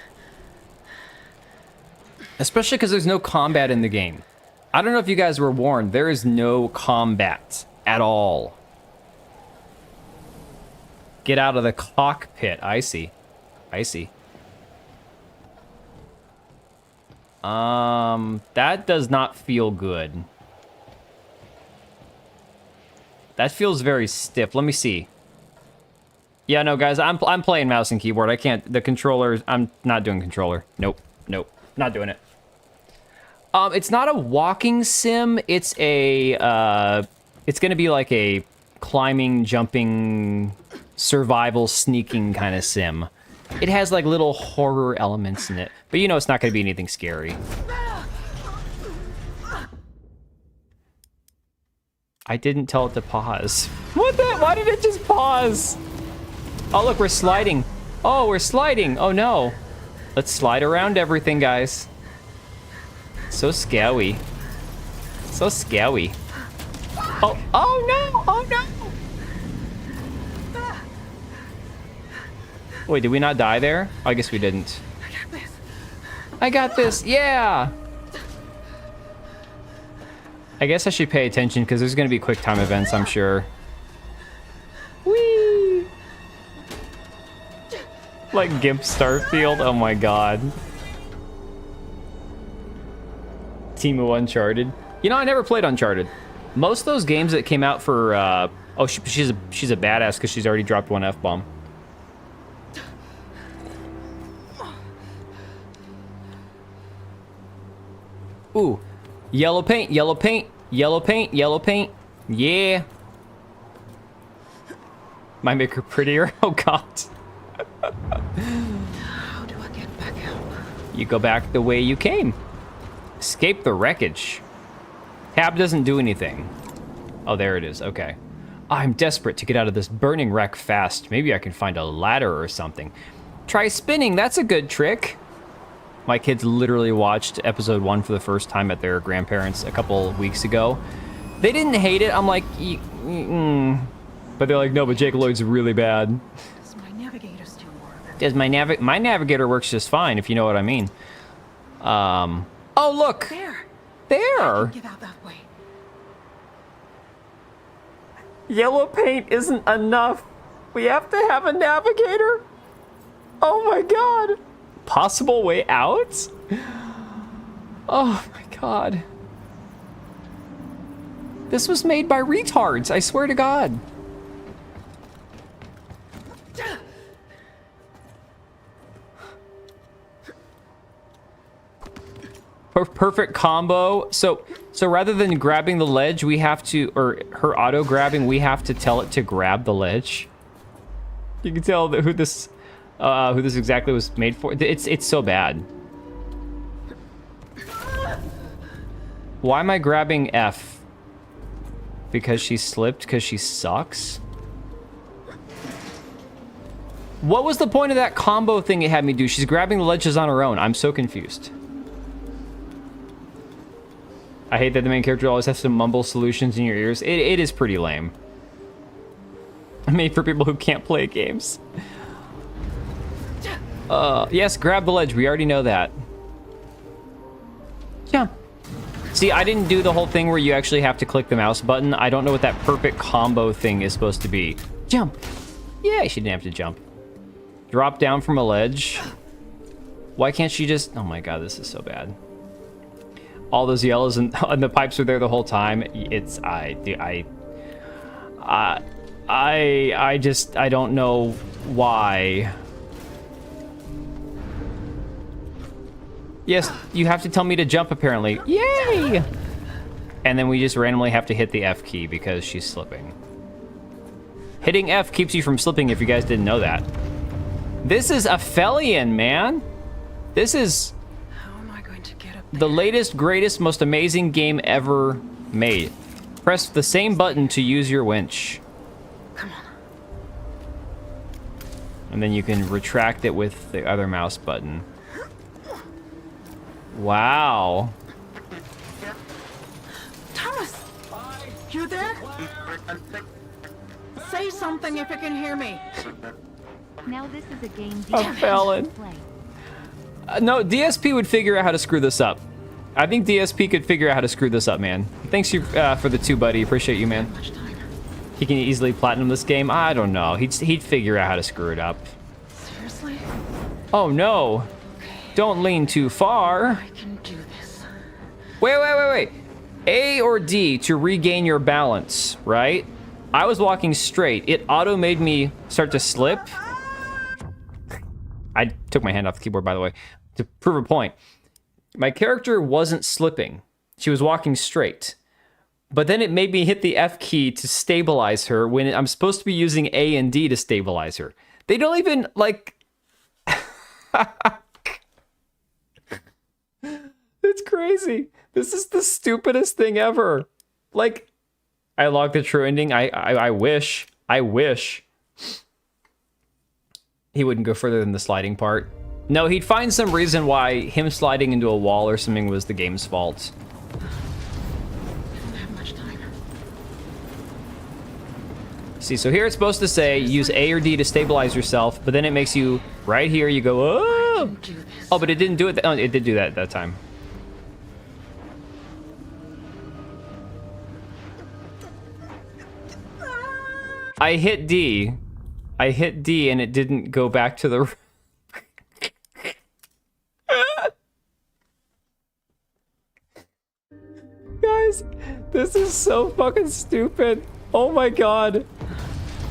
Especially because there's no combat in the game. I don't know if you guys were warned, there is no combat at all. Get out of the cockpit. I see. I see. That does not feel good. That feels very stiff. Let me see. Yeah, no, guys, I'm playing mouse and keyboard. I can't. The controller. I'm not doing controller. Nope. Nope. Not doing it. It's not a walking sim. It's a. It's gonna be like a climbing, jumping, survival, sneaking kind of sim. It has like little horror elements in it, but you know it's not gonna be anything scary. I didn't tell it to pause. What the? Why did it just pause? Oh, look, we're sliding. Oh, we're sliding. Oh, no. Let's slide around everything, guys. So scary. So scary. Oh, oh, no. Oh, no. Wait, did we not die there? I guess we didn't. I got this. I got this. Yeah. I guess I should pay attention because there's going to be quick time events, I'm sure. Whee! Like Gimp Starfield? Oh my god. Timu Uncharted. You know, I never played Uncharted. Most of those games that came out for, oh, she's a badass because she's already dropped one F-bomb. Ooh. Yellow paint, yellow paint, yellow paint, yellow paint. Yeah. Might make her prettier. Oh, God. How do I get back out? You go back the way you came. Escape the wreckage. Tab doesn't do anything. Oh, there it is. Okay. I'm desperate to get out of this burning wreck fast. Maybe I can find a ladder or something. Try spinning. That's a good trick. My kids literally watched episode 1 for the first time at their grandparents a couple weeks ago. They didn't hate it. I'm like, but they're like, no, but Jake Lloyd's really bad. Does my navigator still work? Does my navigator works just fine, if you know what I mean. Oh, look. There. There. Get out that way. Yellow paint isn't enough. We have to have a navigator. Oh my god. Possible way out? Oh my god. This was made by retards, I swear to God. Perfect combo. So rather than grabbing the ledge, we have to, or her auto grabbing, we have to tell it to grab the ledge. You can tell who this exactly was made for. It's so bad. Why am I grabbing F? Because she slipped? Because she sucks? What was the point of that combo thing it had me do? She's grabbing the ledges on her own. I'm so confused. I hate that the main character always has to mumble solutions in your ears. It is pretty lame. Made for people who can't play games. Yes, grab the ledge. We already know that. Jump. See, I didn't do the whole thing where you actually have to click the mouse button. I don't know what that perfect combo thing is supposed to be. Jump. Yeah, she didn't have to jump. Drop down from a ledge. Why can't she just... Oh my god, this is so bad. All those yellows and the pipes are there the whole time. It's... I don't know why. Yes, you have to tell me to jump, apparently. Yay! And then we just randomly have to hit the F key because she's slipping. Hitting F keeps you from slipping if you guys didn't know that. This is Aphelion, man. This is How am I going to get up there? the latest, greatest, most amazing game ever made. Press the same button to use your winch. Come on. And then you can retract it with the other mouse button. Wow. Thomas! You there? Say something if you can hear me. Now this is a game Felon. play. No, DSP would figure out how to screw this up. I think DSP could figure out how to screw this up, man. Thanks you for the 2, buddy. Appreciate you, man. Much time. He can easily platinum this game. I don't know. He'd figure out how to screw it up. Seriously? Oh no! Don't lean too far. I can do this. Wait. A or D to regain your balance, right? I was walking straight. It auto made me start to slip. I took my hand off the keyboard, by the way, to prove a point. My character wasn't slipping. She was walking straight. But then it made me hit the F key to stabilize her when I'm supposed to be using A and D to stabilize her. They don't even, like... It's crazy. This is the stupidest thing ever. Like, I logged the true ending. I wish he wouldn't go further than the sliding part. No, he'd find some reason why him sliding into a wall or something was the game's fault. Don't have much time. See, so here it's supposed to say use A or D to stabilize yourself, but then it makes you right here. You go, oh, Do this. oh, but it didn't do it. Oh, it did do that time. I hit D and it didn't go back to the... Guys, this is so fucking stupid. Oh my god.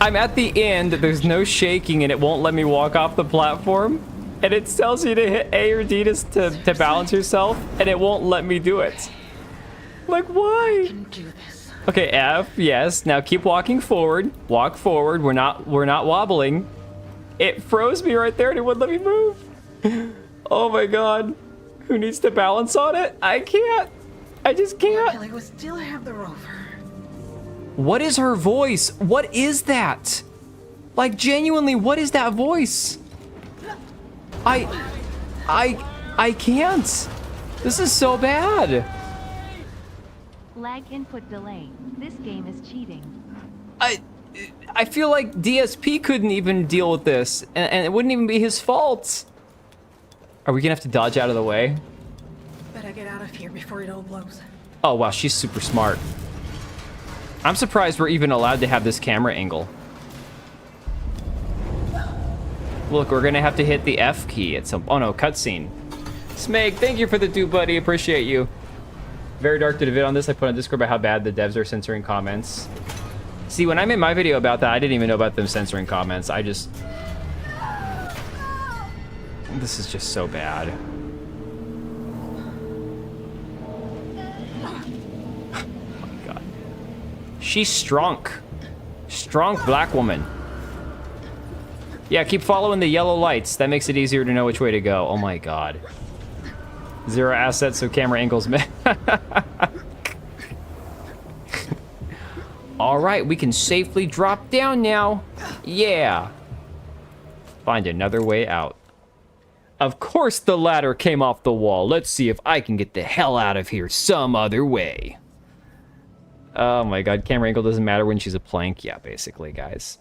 I'm at the end, there's no shaking and it won't let me walk off the platform. And it tells you to hit A or D to balance yourself and it won't let me do it. Like, why? I can do this. Okay, F, yes. Now keep walking forward. Walk forward. We're not wobbling. It froze me right there and it wouldn't let me move. Oh my god. Who needs to balance on it? I can't. I just can't. Kelly will still have the rover. What is her voice? What is that? Like, genuinely, what is that voice? I can't. This is so bad. Lag input delay. This game is cheating. I feel like DSP couldn't even deal with this, and it wouldn't even be his fault. Are we gonna have to dodge out of the way? Better get out of here before it all blows. Oh wow, she's super smart. I'm surprised we're even allowed to have this camera angle. Look, we're gonna have to hit the F key at some... Oh no, cutscene. Smeg, thank you for the 2, buddy. Appreciate you. Very Dark did a vid on this. I put on Discord about how bad the devs are censoring comments. See, when I made my video about that, I didn't even know about them censoring comments. I just... This is just so bad. Oh my god. She's strong. Strong black woman. Yeah, keep following the yellow lights. That makes it easier to know which way to go. Oh my god. 0 assets, so camera angles. All right, we can safely drop down now. Yeah. Find another way out. Of course the ladder came off the wall. Let's see if I can get the hell out of here some other way. Oh my god, camera angle doesn't matter when she's a plank. Yeah, basically, guys.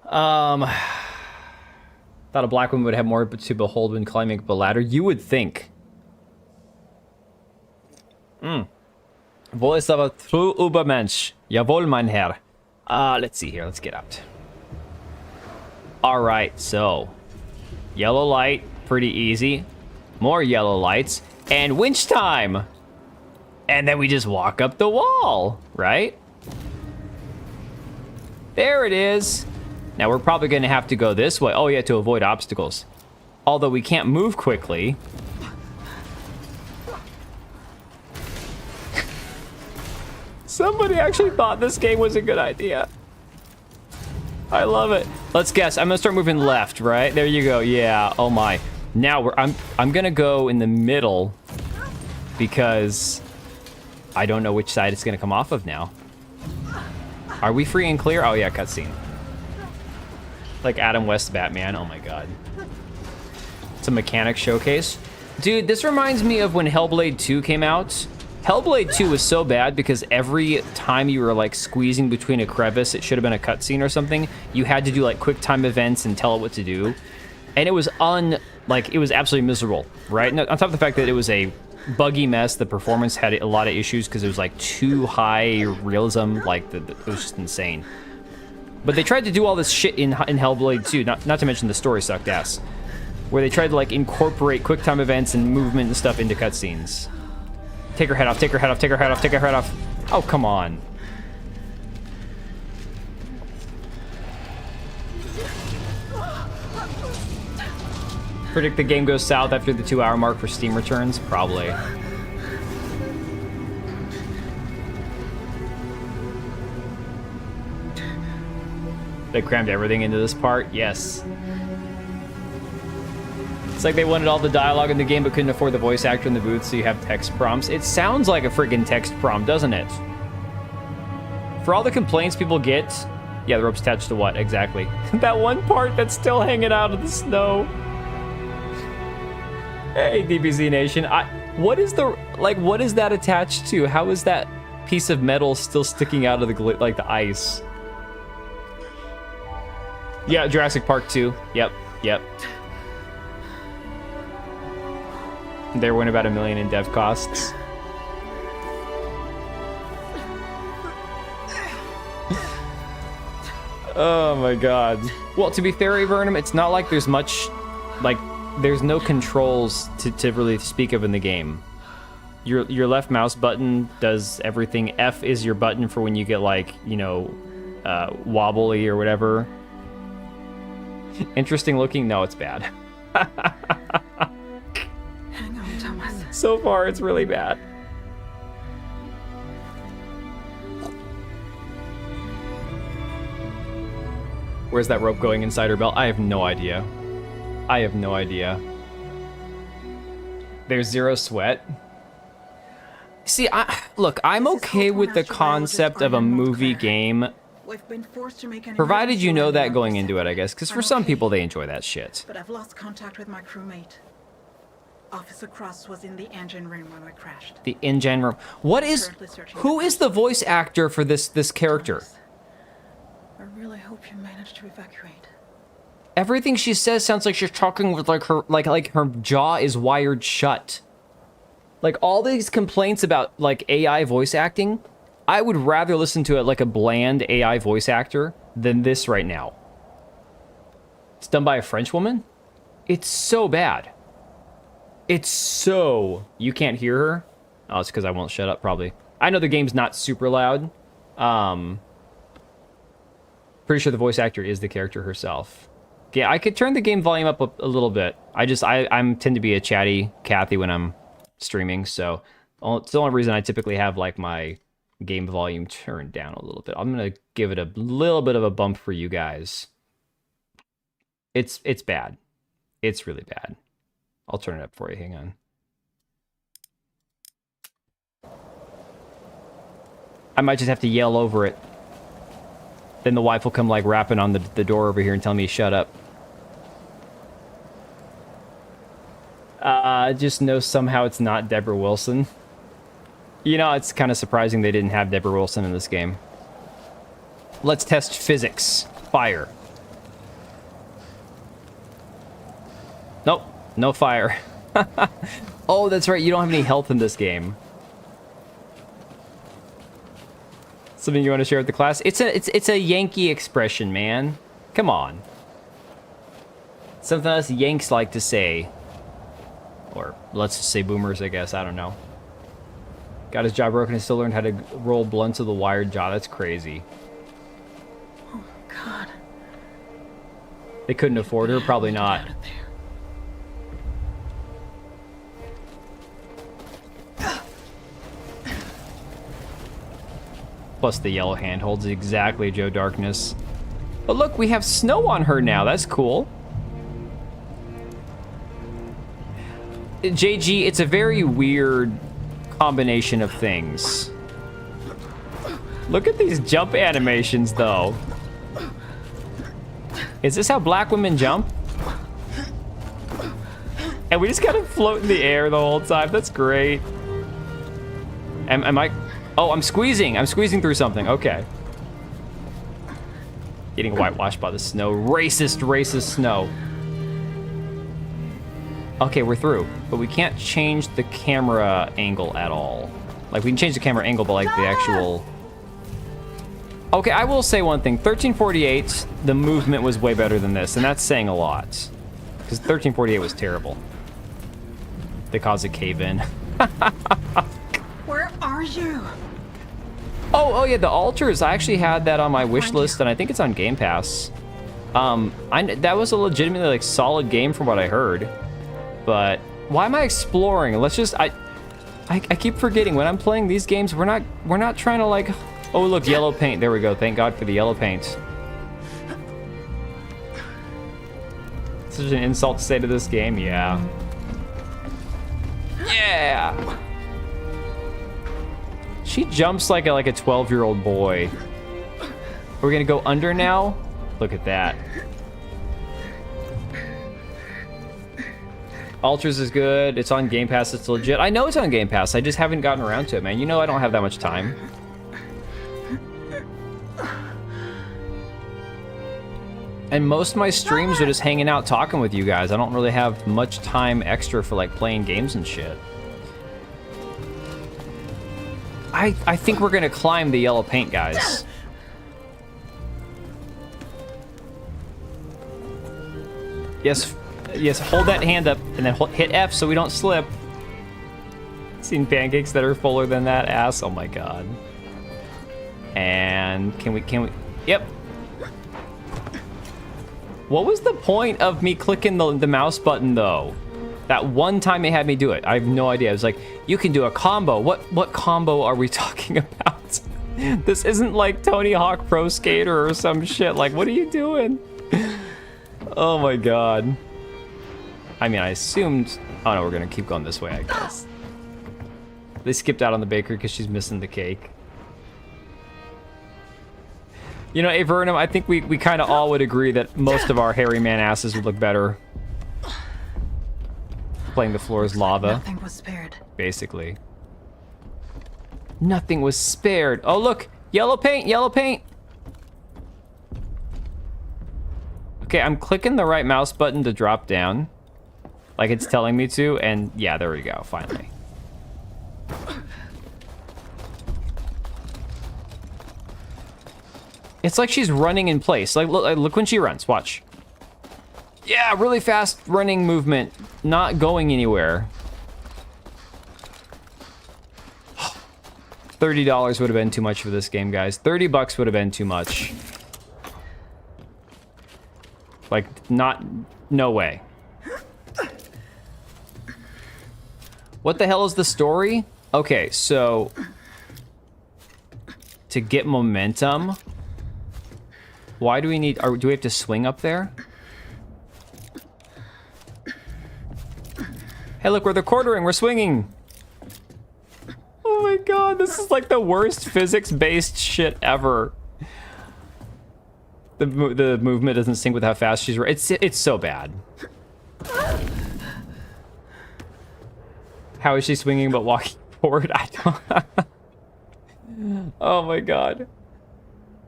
Thought a black woman would have more to behold when climbing up a ladder. You would think. Wo ist aber true Übermensch? Jawohl, mein Herr. Let's see here. Let's get out. Alright, so. Yellow light. Pretty easy. More yellow lights. And winch time! And then we just walk up the wall, right? There it is. Now we're probably going to have to go this way. Oh yeah, to avoid obstacles. Although we can't move quickly. Somebody actually thought this game was a good idea. I love it. Let's guess. I'm gonna start moving left, right? There you go. Yeah. Oh my. Now I'm gonna go in the middle because I don't know which side it's gonna come off of now. Are we free and clear? Oh yeah, cutscene. Like Adam West Batman. Oh my god. It's a mechanic showcase. Dude, this reminds me of when Hellblade 2 came out. Hellblade 2 was so bad because every time you were like squeezing between a crevice, it should have been a cutscene or something. You had to do like quick time events and tell it what to do. And it was it was absolutely miserable, right? And on top of the fact that it was a buggy mess, the performance had a lot of issues because it was like too high realism, like it was just insane. But they tried to do all this shit in Hellblade 2, not to mention the story sucked ass, where they tried to like incorporate quick time events and movement and stuff into cutscenes. Take her head off, take her head off, take her head off, take her head off. Oh, come on. Predict the game goes south after the 2-hour mark for Steam returns? Probably. They crammed everything into this part? Yes. It's like they wanted all the dialogue in the game but couldn't afford the voice actor in the booth, so you have text prompts. It sounds like a friggin' text prompt, doesn't it? For all the complaints people get... Yeah, the rope's attached to what? Exactly. That one part that's still hanging out of the snow. Hey, DBZ Nation. What is that attached to? How is that piece of metal still sticking out of the ice? Yeah, Jurassic Park 2. Yep. There went about $1 million in dev costs. Oh my god. Well, to be fair, Avernum, it's not like there's much, there's no controls to really speak of in the game. Your left mouse button does everything. F is your button for when you get wobbly or whatever. Interesting looking? No, it's bad. Hang on, Thomas. So far, it's really bad. Where's that rope going inside her belt? I have no idea. There's zero sweat. See, look, I'm okay with the concept of a movie game, We've been forced to make an provided you know that emergency going landing. into it, I guess, because for I'm some okay, people, they enjoy that shit. But I've lost contact with my crewmate. Officer Cross was in the engine room when we crashed. The engine room. Who is the voice actor for this character? Thomas, I really hope you managed to evacuate. Everything she says sounds like she's talking with her jaw is wired shut. Like all these complaints about AI voice acting, I would rather listen to it like a bland AI voice actor than this right now. It's done by a French woman? It's so bad. You can't hear her? Oh, it's because I won't shut up, probably. I know the game's not super loud. Pretty sure the voice actor is the character herself. Yeah, I could turn the game volume up a little bit. I tend to be a chatty Kathy when I'm streaming, so it's the only reason I typically have my game volume turned down a little bit. I'm gonna give it a little bit of a bump for you guys. It's bad. It's really bad. I'll turn it up for you. Hang on. I might just have to yell over it. Then the wife will come like rapping on the door over here and tell me to shut up. Just know somehow it's not Deborah Wilson. You know, it's kind of surprising they didn't have Deborah Wilson in this game. Let's test physics. Fire. Nope, no fire. Oh, that's right, you don't have any health in this game. Something you want to share with the class? It's a Yankee expression, man. Come on. Something us Yanks like to say. Or let's just say boomers, I guess. I don't know. Got his jaw broken and still learned how to roll blunts with a wired jaw. That's crazy. Oh, God. They couldn't afford her? Probably not. Plus the yellow handholds. Exactly, Joe Darkness. But look, we have snow on her now. That's cool. JG, it's a very weird combination of things. Look at these jump animations, though. Is this how black women jump? And we just gotta float in the air the whole time. That's great. Am I... Oh, I'm squeezing. I'm squeezing through something. Okay. Getting whitewashed by the snow. Racist, racist snow. Okay, we're through. But we can't change the camera angle at all. Like, we can change the camera angle, but like the actual... Okay, I will say one thing. 1348, the movement was way better than this, and that's saying a lot. Because 1348 was terrible. They caused a cave-in. Where are you? Oh yeah, the altars. I actually had that on my wish list, and I think it's on Game Pass. That was a legitimately like solid game from what I heard. But why am I exploring? Let's just I keep forgetting when I'm playing these games. We're not trying to like. Oh look, yellow paint. There we go. Thank God for the yellow paint. Such an insult to say to this game. Yeah. Yeah. She jumps like a 12-year-old boy. We're gonna go under now? Look at that. Ultras is good. It's on Game Pass. It's legit. I know it's on Game Pass. I just haven't gotten around to it, man. You know I don't have that much time. And most of my streams are just hanging out talking with you guys. I don't really have much time extra for like playing games and shit. I think we're gonna climb the yellow paint, guys. Yes, hold that hand up and then hit F so we don't slip. Seen pancakes that are fuller than that ass. Oh my God. And can we, yep. What was the point of me clicking the mouse button though? That one time they had me do it. I have no idea. I was like, you can do a combo. What combo are we talking about? This isn't like Tony Hawk Pro Skater or some shit. Like, what are you doing? Oh my God. I mean, I assumed... Oh no, we're gonna keep going this way, I guess. They skipped out on the bakery because she's missing the cake. You know, Avernum, I think we kind of all would agree that most of our hairy man asses would look better playing the floor is lava. Nothing was spared. Basically. Nothing was spared. Oh, look! Yellow paint! Yellow paint! Okay, I'm clicking the right mouse button to drop down. Like it's telling me to, and yeah, there we go, finally. It's like she's running in place. Like, look when she runs, watch. Yeah, really fast running movement, not going anywhere. $30 would have been too much for this game, guys. 30 bucks would have been too much. Like, no way. What the hell is the story? Okay, so to get momentum, why do we need, do we have to swing up there? Hey, look, we're the quartering. We're swinging. Oh my God. god, this is like the worst physics-based shit ever. The movement doesn't sync with how fast she's... It's so bad. How is she swinging but walking forward? I don't... Oh my god.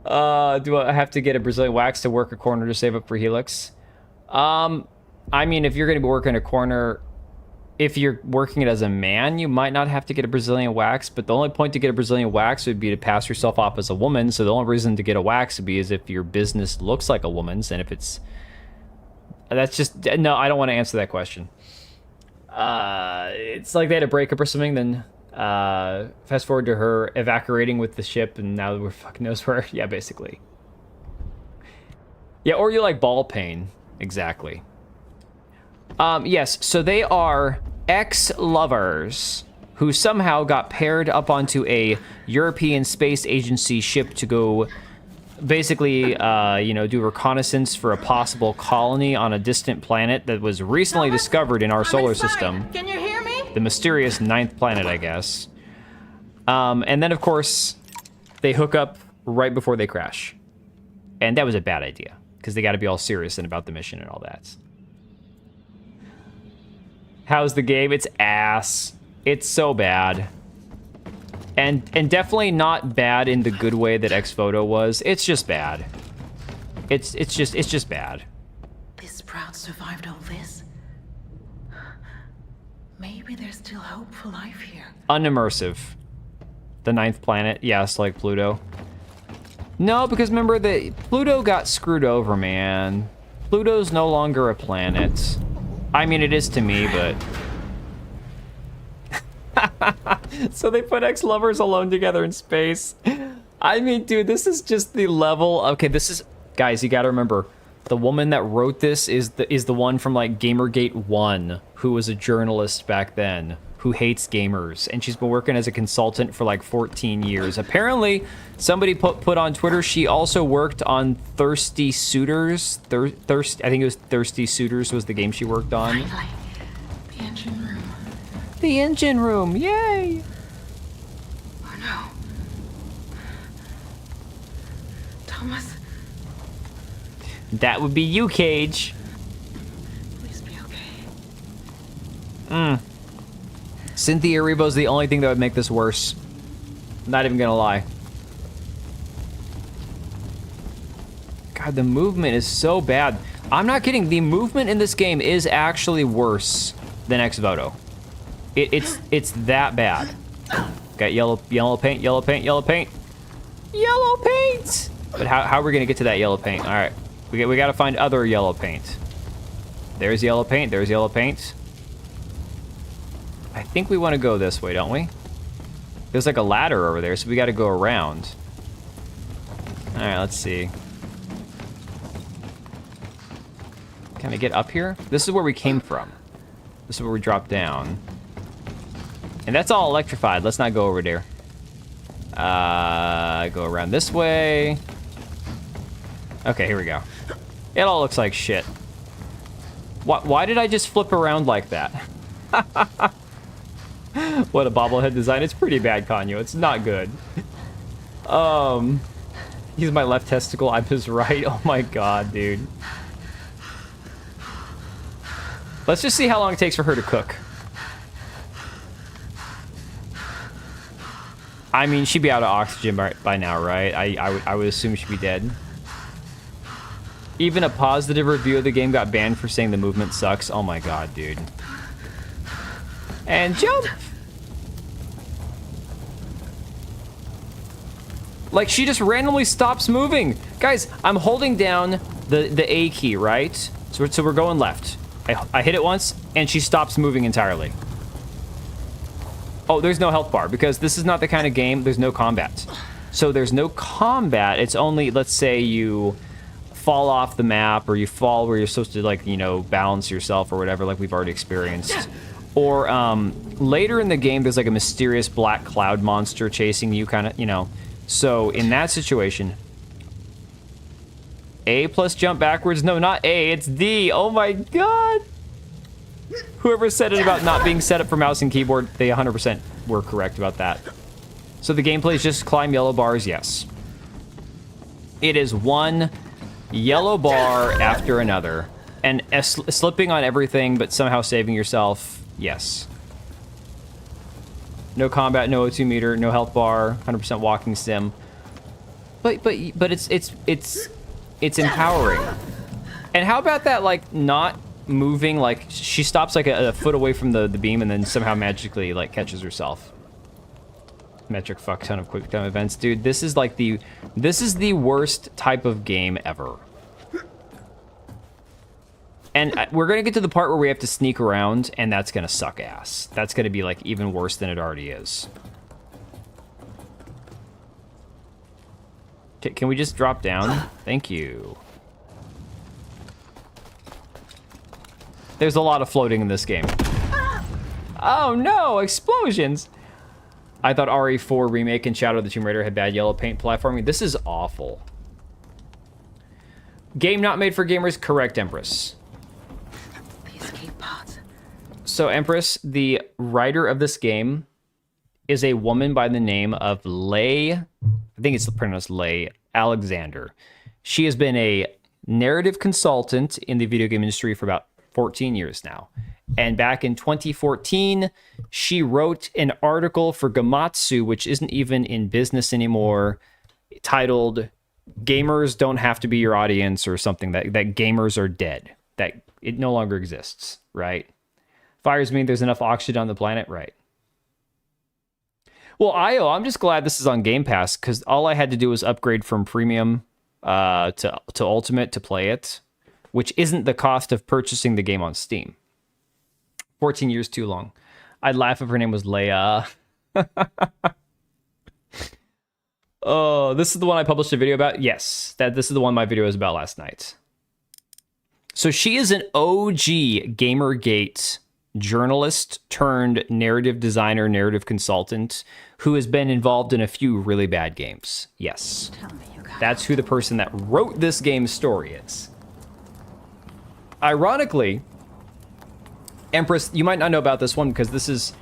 Do I have to get a Brazilian wax to work a corner to save up for Helix? I mean, if you're going to be working a corner... If you're working it as a man, you might not have to get a Brazilian wax, but the only point to get a Brazilian wax would be to pass yourself off as a woman, so the only reason to get a wax would be is if your business looks like a woman's, and if it's... That's just... No, I don't want to answer that question. It's like they had a breakup or something, then fast forward to her evacuating with the ship, and now we're fucking knows where. Yeah, basically. Yeah, or you like ball pain. Exactly. Yes, so they are ex-lovers who somehow got paired up onto a European Space Agency ship to go basically, do reconnaissance for a possible colony on a distant planet that was recently discovered in our solar system. Can you hear me? The mysterious 9th planet, I guess. And then, of course, they hook up right before they crash. And that was a bad idea, because they got to be all serious and about the mission and all that. How's the game? It's ass. It's so bad. And definitely not bad in the good way that X-Photo was. It's just bad. It's just bad. This Sprout survived all this. Maybe there's still hope for life here. Unimmersive. The 9th planet. Yes, like Pluto. No, because remember that Pluto got screwed over, man. Pluto's no longer a planet. I mean, it is to me, but... So they put ex-lovers alone together in space. I mean, dude, this is just the level... Okay, this is... Guys, you gotta remember, the woman that wrote this is the one from, like, Gamergate 1, who was a journalist back then, who hates gamers, and she's been working as a consultant for, like, 14 years. Apparently, somebody put on Twitter, she also worked on Thirsty Suitors. I think it was Thirsty Suitors was the game she worked on. Finally, the engine room. The engine room, yay! Oh no. Thomas, That would be you, Cage. please be okay. Cynthia Erivo's the only thing that would make this worse. Not even gonna lie. God, the movement is so bad. I'm not kidding. The movement in this game is actually worse than X-Voto. It's that bad. Got yellow paint, yellow paint, yellow paint. Yellow paint! But how are we gonna get to that yellow paint? All right, we gotta find other yellow paint. There's yellow paint, there's yellow paint. I think we want to go this way, don't we? There's like a ladder over there, so we got to go around. All right, let's see. Can I get up here? This is where we came from. This is where we dropped down. And that's all electrified. Let's not go over there. Go around this way. Okay, here we go. It all looks like shit. Why did I just flip around like that? What a bobblehead design. It's pretty bad, Kanyo. It's not good. He's my left testicle. I'm his right. Oh my god, dude. Let's just see how long it takes for her to cook. I mean, she'd be out of oxygen by now, right? I would assume she'd be dead. Even a positive review of the game got banned for saying the movement sucks. Oh my god, dude. And jump! Like, she just randomly stops moving. Guys, I'm holding down the A key, right? So we're going left. I hit it once, and she stops moving entirely. Oh, there's no health bar, because this is not the kind of game, there's no combat. So there's no combat, it's only, let's say you fall off the map, or you fall where you're supposed to, like, you know, balance yourself or whatever, like we've already experienced. Or later in the game, there's like a mysterious black cloud monster chasing you, kind of, you know. So in that situation, A plus jump backwards. No, not A, it's D. Oh my god. Whoever said it about not being set up for mouse and keyboard, they 100% were correct about that. So the gameplay is just climb yellow bars, yes. It is one yellow bar after another. And slipping on everything, but somehow saving yourself, yes. No combat, no O2 meter, no health bar, 100% walking sim. But it's empowering. And how about that, like, not moving, like, she stops like a foot away from the beam and then somehow magically, like, catches herself. Metric fuck ton of quick time events. Dude, this is like this is the worst type of game ever. And we're gonna get to the part where we have to sneak around, and that's gonna suck ass. That's gonna be like even worse than it already is. Can we just drop down? Thank you. There's a lot of floating in this game. Oh no, explosions! I thought RE4 Remake and Shadow of the Tomb Raider had bad yellow paint platforming. This is awful. Game not made for gamers, correct, Empress. The escape pods. So, Empress, the writer of this game is a woman by the name of Leigh, I think it's pronounced Leigh Alexander. She has been a narrative consultant in the video game industry for about 14 years now. And back in 2014, she wrote an article for Gamatsu, which isn't even in business anymore, titled "Gamers Don't Have to Be Your Audience," or something, that gamers are dead, that it no longer exists, right? Fires mean there's enough oxygen on the planet, right? Well, I'm just glad this is on Game Pass, because all I had to do was upgrade from Premium to Ultimate to play it, which isn't the cost of purchasing the game on Steam. 14 years too long. I'd laugh if her name was Leia. Oh, this is the one I published a video about? Yes, this is the one my video was about last night. So she is an OG Gamergate journalist turned narrative designer, narrative consultant, who has been involved in a few really bad games. Yes. That's who the person that wrote this game's story is. Ironically, Empress, you might not know about this one because this is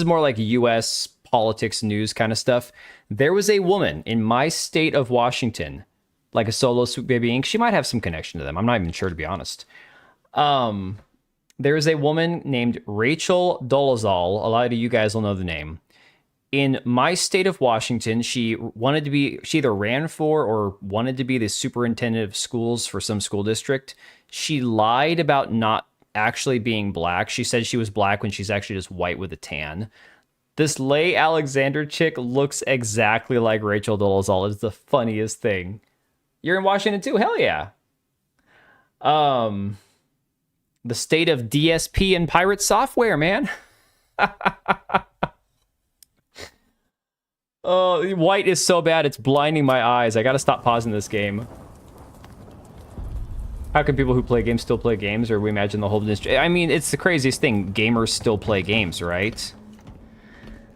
more like US politics news kind of stuff. There was a woman in my state of Washington, like a solo Sweet Baby Inc. She might have some connection to them. I'm not even sure, to be honest. There is a woman named Rachel Dolezal. A lot of you guys will know the name. In my state of Washington, she either ran for or wanted to be the superintendent of schools for some school district. She lied about not actually being black. She said she was black when she's actually just white with a tan. This Leigh Alexander chick looks exactly like Rachel Dolezal. It's the funniest thing. You're in Washington too? Hell yeah. The state of DSP and pirate software, man. Oh, white is so bad, it's blinding my eyes. I gotta stop pausing this game. How can people who play games still play games, or we imagine the whole industry? I mean, it's the craziest thing. Gamers still play games, right?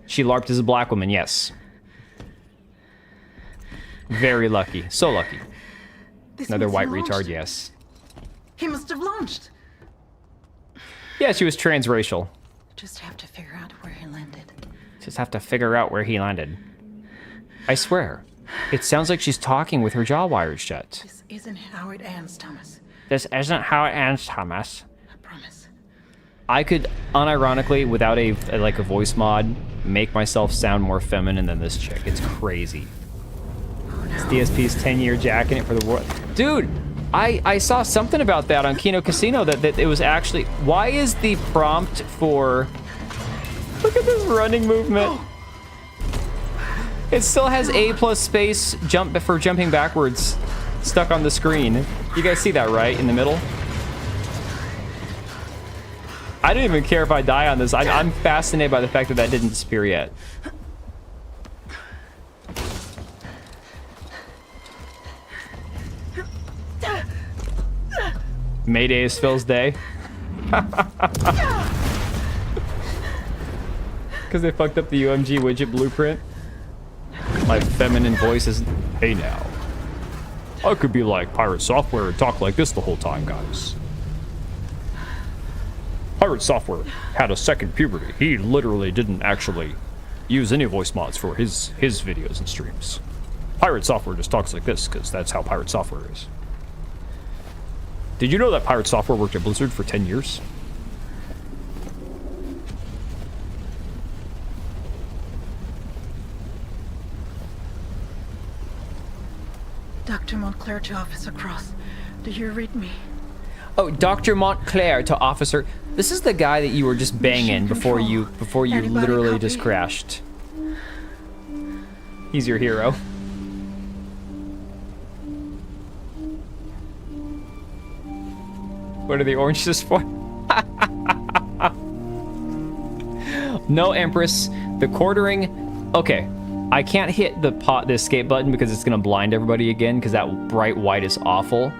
She LARPed as a black woman, yes. Very lucky. So lucky. Another white retard, yes. He must have launched. Yeah, she was transracial. Just have to figure out where he landed. I swear, it sounds like she's talking with her jaw wired shut. This isn't how it ends, Thomas. I promise. I could unironically, without a voice mod, make myself sound more feminine than this chick. It's crazy. Oh, no. It's DSP's 10-year jacking it for the war. Dude, I saw something about that on Kino Casino that it was actually... Why is the prompt for... Look at this running movement. Oh. It still has A plus space jump for jumping backwards stuck on the screen. You guys see that, right? In the middle? I don't even care if I die on this. I'm fascinated by the fact that didn't disappear yet. Mayday is Phil's day. Because they fucked up the UMG widget blueprint. My feminine voice is... Hey now. I could be like Pirate Software and talk like this the whole time, guys. Pirate Software had a second puberty. He literally didn't actually use any voice mods for his videos and streams. Pirate Software just talks like this because that's how Pirate Software is. Did you know that Pirate Software worked at Blizzard for 10 years? Dr. Montclair to Officer Cross. Do you read me? Oh, Dr. Montclair to Officer. This is the guy that you were just banging before you Anybody literally copy? just crashed. He's your hero. What are the oranges for? No, Empress. The quartering. Okay, I can't hit the escape button because it's gonna blind everybody again because that bright white is awful.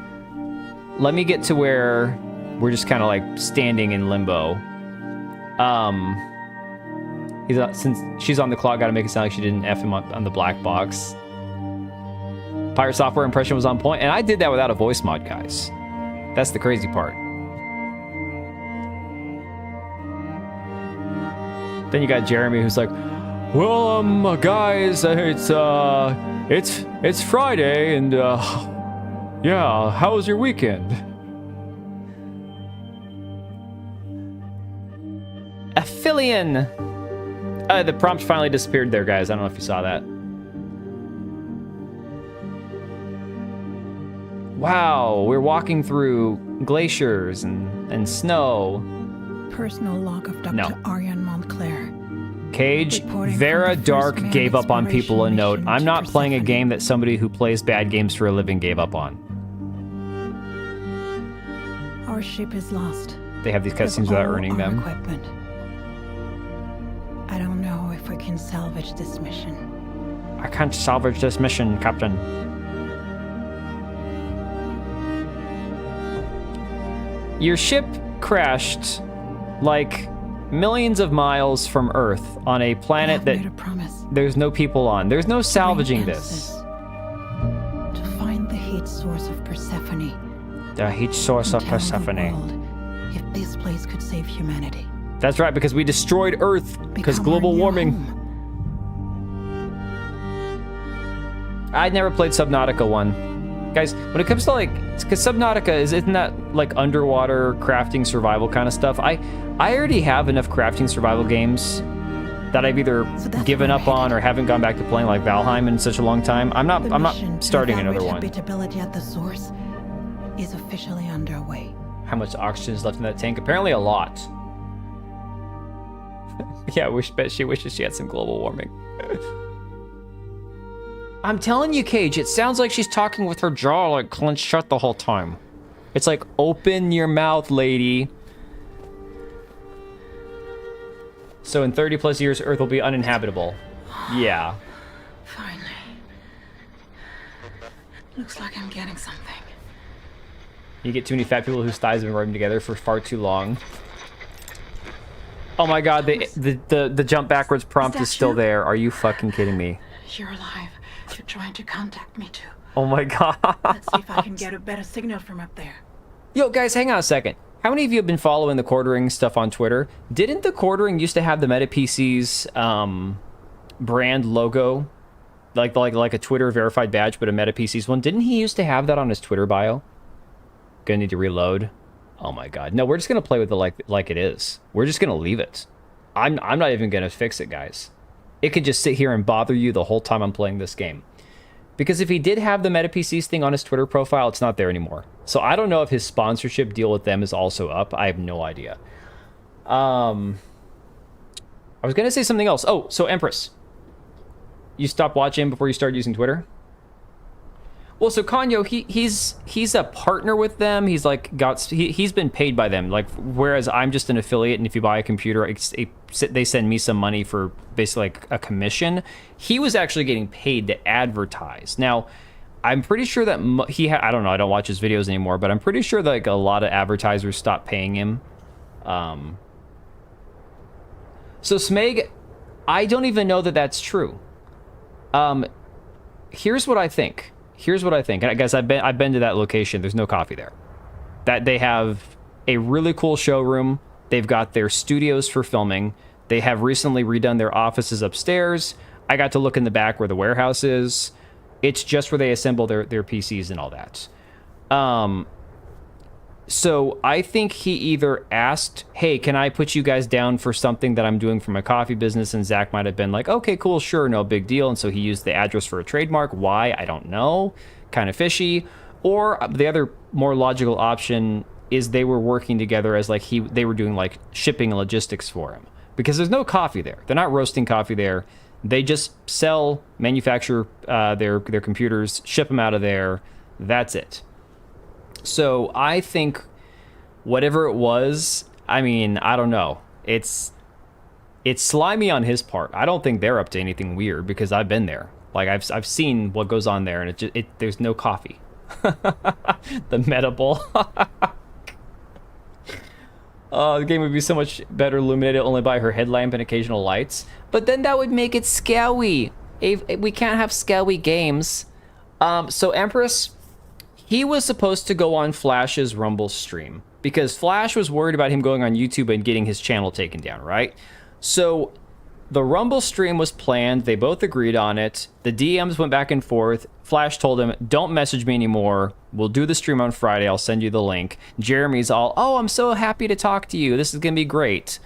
Let me get to where we're just kind of like standing in limbo. Since she's on the clock, gotta make it sound like she didn't F him on the black box. Pirate Software impression was on point, and I did that without a voice mod, guys. That's the crazy part. Then you got Jeremy, who's like, "Well, guys, it's Friday, and yeah, how was your weekend?" Aphelion. The prompt finally disappeared there, guys. I don't know if you saw that. Wow, we're walking through glaciers and snow. Personal log of Dr. Ariane Montclair. Cage, Reporting Vera from the Dark first gave manned up on people a note. exploration I'm to not playing a Persephone. game that somebody who plays bad games for a living gave up on. Our ship is lost. They have these With cutscenes without all earning our them. Equipment. I don't know if we can salvage this mission. I can't salvage this mission, Captain. Your ship crashed like millions of miles from Earth on a planet I that made a promise there's no people on. There's no salvaging bring this. answers. To find the heat source of Persephone. The heat source and of tell the Persephone. world if this place could save humanity. That's right, because we destroyed Earth because Become our global new warming. home. I'd never played Subnautica 1. Guys, when it comes to like, because Subnautica isn't that like underwater crafting survival kind of stuff? I already have enough crafting survival games that I've either So that's given where up we're on or haven't gone back to playing, like Valheim in such a long time. I'm The not mission to starting another evaluate one. habitability at the source is officially underway. How much oxygen is left in that tank? Apparently a lot. Yeah, bet she wishes she had some global warming. I'm telling you, Cage, it sounds like she's talking with her jaw like clenched shut the whole time. It's like, open your mouth, lady. So in 30 plus years, Earth will be uninhabitable. Yeah. Finally. Looks like I'm getting something. You get too many fat people whose thighs have been rubbing together for far too long. Oh my god, the jump backwards prompt is still there. Are you fucking kidding me? You're alive. You're trying to contact me too. Oh my god. Let's see if I can get a better signal from up there. Yo, guys, hang on a second. How many of you have been following the quartering stuff on Twitter? Didn't the quartering used to have the Meta PC's brand logo? Like a Twitter verified badge, but a Meta PC's one? Didn't he used to have that on his Twitter bio? Gonna need to reload. Oh my god. No, we're just gonna play with it like it is. We're just gonna leave it. I'm not even gonna fix it, guys. It could just sit here and bother you the whole time I'm playing this game. Because if he did have the Meta PCs thing on his Twitter profile, it's not there anymore. So I don't know if his sponsorship deal with them is also up. I have no idea. I was gonna say something else. Oh, so Empress, you stopped watching before you started using Twitter? Well, so Kanyo, he's a partner with them. He's like he's been paid by them. Like, whereas I'm just an affiliate, and if you buy a computer, they send me some money for basically like a commission. He was actually getting paid to advertise. Now, I'm pretty sure that I don't know. I don't watch his videos anymore, but I'm pretty sure that like a lot of advertisers stopped paying him. So Smeg, I don't even know that that's true. Here's what I think. And guys, I've been to that location. There's no coffee there. That they have a really cool showroom. They've got their studios for filming. They have recently redone their offices upstairs. I got to look in the back where the warehouse is. It's just where they assemble their PCs and all that. So I think he either asked, hey, can I put you guys down for something that I'm doing for my coffee business? And Zach might have been like, okay, cool, sure, no big deal. And so he used the address for a trademark. Why? I don't know. Kind of fishy. Or the other more logical option is they were working together as like they were doing like shipping and logistics for him. Because there's no coffee there. They're not roasting coffee there. They just sell, manufacture their computers, ship them out of there. That's it. So I think whatever it was, I mean, I don't know. It's slimy on his part. I don't think they're up to anything weird because I've been there. Like I've seen what goes on there, and there's no coffee. The meta bowl. The game would be so much better illuminated only by her headlamp and occasional lights. But then that would make it scary. We can't have scary games. So Empress, he was supposed to go on Flash's Rumble stream because Flash was worried about him going on YouTube and getting his channel taken down, right? So the Rumble stream was planned. They both agreed on it. The DMs went back and forth. Flash told him, don't message me anymore. We'll do the stream on Friday. I'll send you the link. Jeremy's all, oh, I'm so happy to talk to you. This is going to be great.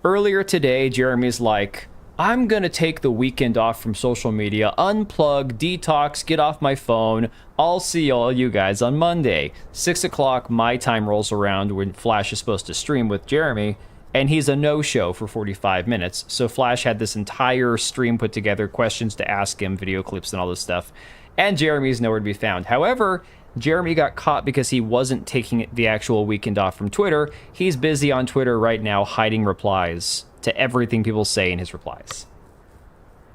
Earlier today, Jeremy's like, I'm going to take the weekend off from social media, unplug, detox, get off my phone. I'll see all you guys on Monday. 6 o'clock my time rolls around when Flash is supposed to stream with Jeremy, and he's a no-show for 45 minutes. So Flash had this entire stream put together, questions to ask him, video clips and all this stuff, and Jeremy's nowhere to be found. However, Jeremy got caught because he wasn't taking the actual weekend off from Twitter. He's busy on Twitter right now hiding replies to everything people say in his replies.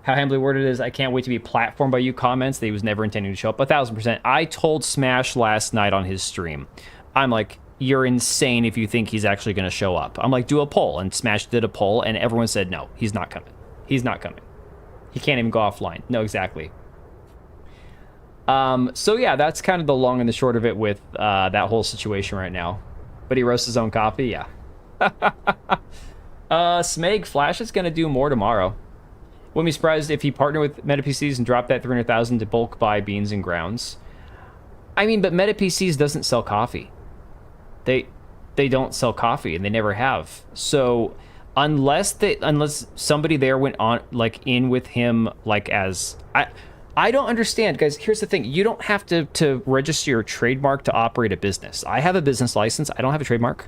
How humbly worded is, I can't wait to be platformed by you comments that he was never intending to show up. 1,000%. I told Smash last night on his stream, I'm like, you're insane if you think he's actually going to show up. I'm like, do a poll. And Smash did a poll, and everyone said, no, he's not coming. He's not coming. He can't even go offline. No, exactly. So yeah, that's kind of the long and the short of it with that whole situation right now. But he roasts his own coffee, yeah. Smeg, Flash is going to do more tomorrow. Wouldn't be surprised if he partnered with MetaPCs and dropped that $300,000 to bulk buy beans and grounds. I mean, but MetaPCs doesn't sell coffee. They don't sell coffee, and they never have. So unless somebody there went on like in with him, like as I don't understand, guys. Here's the thing: you don't have to register your trademark to operate a business. I have a business license. I don't have a trademark.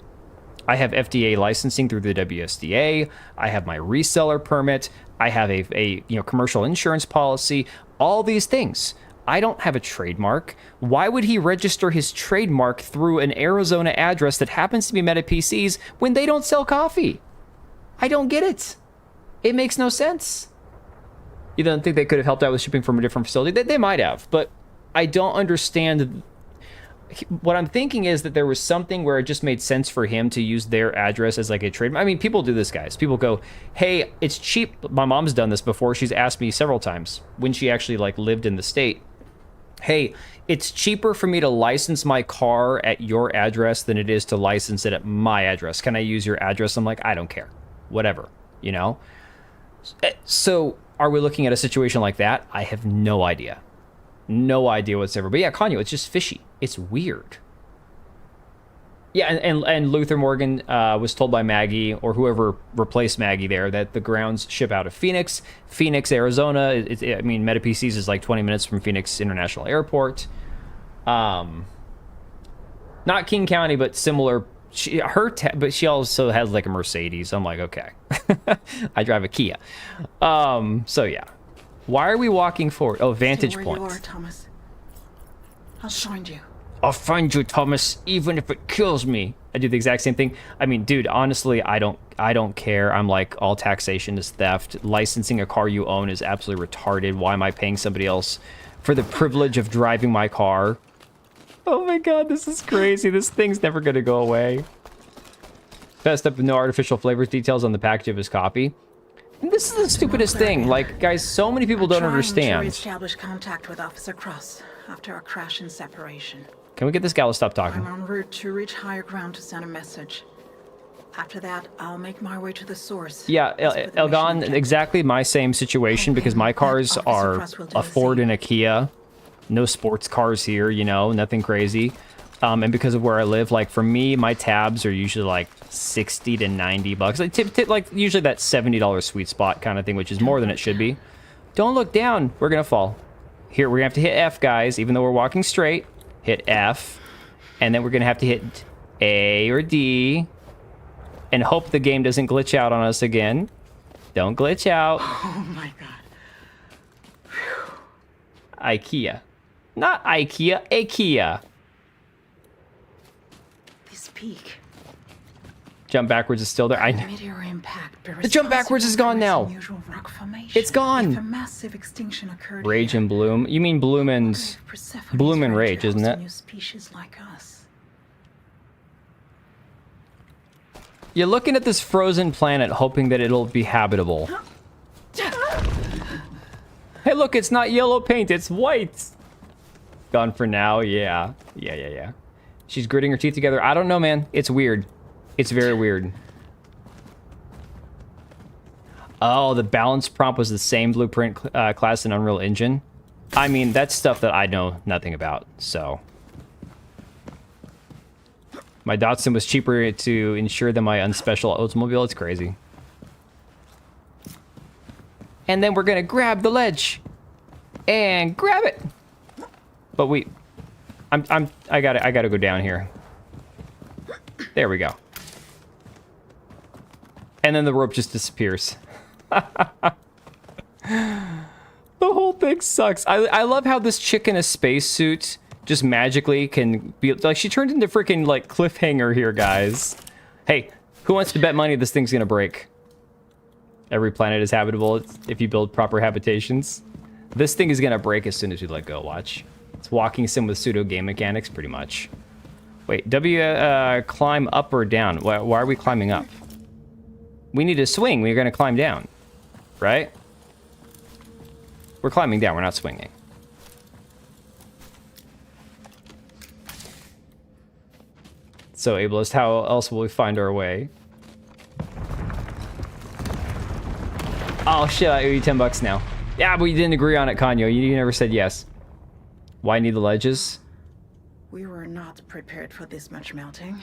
I have FDA licensing through the WSDA. I have my reseller permit. I have a commercial insurance policy. All these things. I don't have a trademark. Why would he register his trademark through an Arizona address that happens to be MetaPCs when they don't sell coffee? I don't get it. It makes no sense. You don't think they could have helped out with shipping from a different facility? They might have, but I don't understand. What I'm thinking is that there was something where it just made sense for him to use their address as like a trademark. I mean, people do this, guys. People go, hey, it's cheap. My mom's done this before. She's asked me several times when she actually like lived in the state. Hey, it's cheaper for me to license my car at your address than it is to license it at my address. Can I use your address? I'm like, I don't care. Whatever, you know? So are we looking at a situation like that? I have no idea. No idea whatsoever. But yeah, Kanyo, it's just fishy. It's weird. Yeah, and Luther Morgan was told by Maggie, or whoever replaced Maggie there, that the grounds ship out of Phoenix, Arizona. I mean, MetaPCs is like 20 minutes from Phoenix International Airport. Not King County, but similar. But she also has like a Mercedes. I'm like, okay. I drive a Kia. So yeah. Why are we walking forward? Oh, vantage Stay point. Where you are, Thomas. I'll find you. I'll find you, Thomas, even if it kills me. I do the exact same thing. I mean, dude, honestly, I don't care. I'm like, all taxation is theft. Licensing a car you own is absolutely retarded. Why am I paying somebody else for the privilege of driving my car? Oh my god, this is crazy. This thing's never gonna go away. Best up with no artificial flavors. Details on the package of his copy. And this is the stupidest thing. Like, guys, so many people don't understand. To reestablish contact with Officer Cross after our crash and separation. Can we get this gal to stop talking? I'm en route to reach higher ground to send a message. After that, I'll make my way to the source. Yeah, As per the mission Elgon, objective. exactly my same situation because my cars Officer are Cross will do a the Ford same. and a Kia. No sports cars here, you know, nothing crazy. And because of where I live, like for me, my tabs are usually like 60 to 90 bucks. Like, like usually that $70 sweet spot kind of thing, which is more than it should be. Don't look down. We're going to fall. Here, we're going to have to hit F, guys, even though we're walking straight. Hit F. And then we're going to have to hit A or D. And hope the game doesn't glitch out on us again. Don't glitch out. Oh my god. IKEA. Not IKEA, IKEA. This peak. Jump backwards is still there. I know. Meteor impact. The jump backwards is gone now. Unusual rock formation. It's gone. If a massive extinction occurred Rage here, and Bloom. You mean Bloom and Persephone's Bloom and ready Rage, to isn't host a it? new species like us. You're looking at this frozen planet hoping that it'll be habitable. Hey, look, it's not yellow paint, it's white. Gone for now, yeah. Yeah. She's gritting her teeth together. I don't know, man. It's weird. It's very weird. Oh, the balance prompt was the same blueprint class in Unreal Engine. I mean, that's stuff that I know nothing about, so. My Datsun was cheaper to insure than my unspecial Oldsmobile. It's crazy. And then we're gonna grab the ledge. And grab it. But I gotta go down here. There we go. And then the rope just disappears. The whole thing sucks. I love how this chick in a spacesuit just magically can be like, she turned into freaking like cliffhanger here, guys. Hey, who wants to bet money this thing's gonna break? Every planet is habitable if you build proper habitations. This thing is gonna break as soon as we let go. Watch. It's walking sim with pseudo game mechanics, pretty much. Wait, climb up or down? Why are we climbing up? We need to swing. We're gonna climb down, right? We're climbing down. We're not swinging. So ableist, how else will we find our way? Oh shit, I owe you 10 bucks now. Yeah, but you didn't agree on it, Kanyo. You never said yes. Why need the ledges? We were not prepared for this much melting.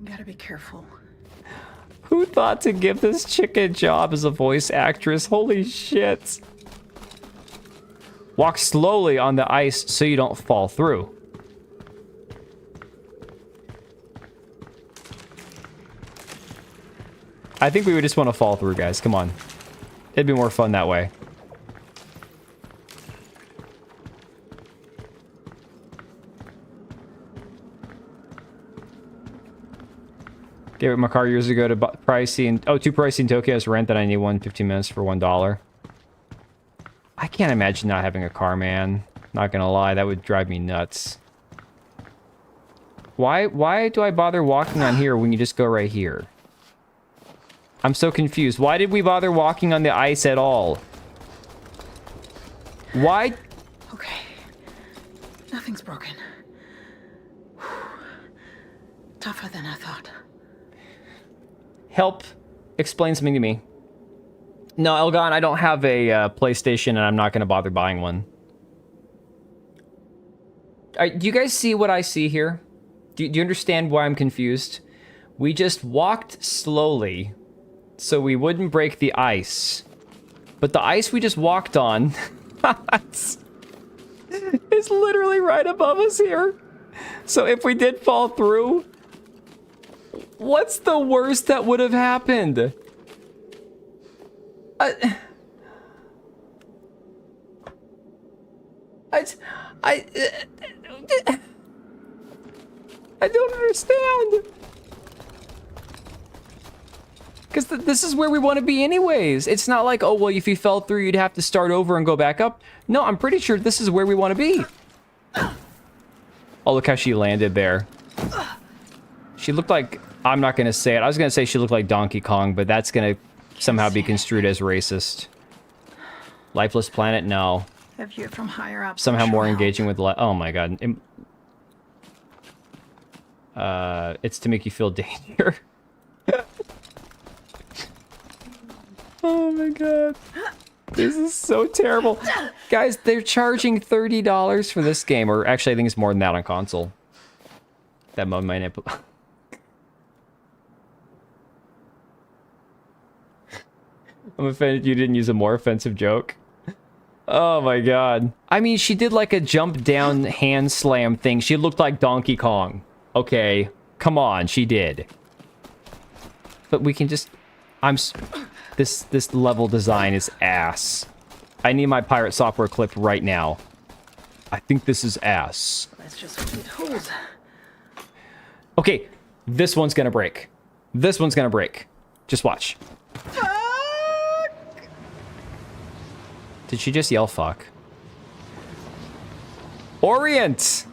Gotta be careful. Who thought to give this chick a job as a voice actress? Holy shit. Walk slowly on the ice so you don't fall through. I think we would just want to fall through, guys. Come on. It'd be more fun that way. Gave it my car years ago to pricey and too pricey in Tokyo as rent that I need 15 minutes for $1. I can't imagine not having a car, man. Not gonna lie, that would drive me nuts. Why do I bother walking on here when you just go right here? I'm so confused. Why did we bother walking on the ice at all? Why? Okay. Nothing's broken. Tougher than I thought. Help explain something to me. No, Elgon, I don't have a PlayStation and I'm not going to bother buying one. Do you guys see what I see here? Do you understand why I'm confused? We just walked slowly so we wouldn't break the ice. But the ice we just walked on is literally right above us here. So if we did fall through, what's the worst that would have happened? I don't understand. Because this is where we want to be anyways. It's not like, oh, well, if you fell through, you'd have to start over and go back up. No, I'm pretty sure this is where we want to be. Oh, look how she landed there. She looked like, I'm not going to say it. I was going to say she looked like Donkey Kong, but that's going to somehow be construed as racist. Lifeless planet? No. A view from higher up. Somehow more engaging with oh my god. It's to make you feel danger. Oh my god. This is so terrible. Guys, they're charging $30 for this game. Or actually, I think it's more than that on console. That mode might not... I'm offended you didn't use a more offensive joke. Oh my god. I mean, she did like a jump down hand slam thing. She looked like Donkey Kong. Okay. Come on, she did. But we can just... This level design is ass. I need my pirate software clip right now. I think this is ass. Let's just hope it holds. Okay, this one's gonna break. This one's gonna break. Just watch. Did she just yell fuck? Orient!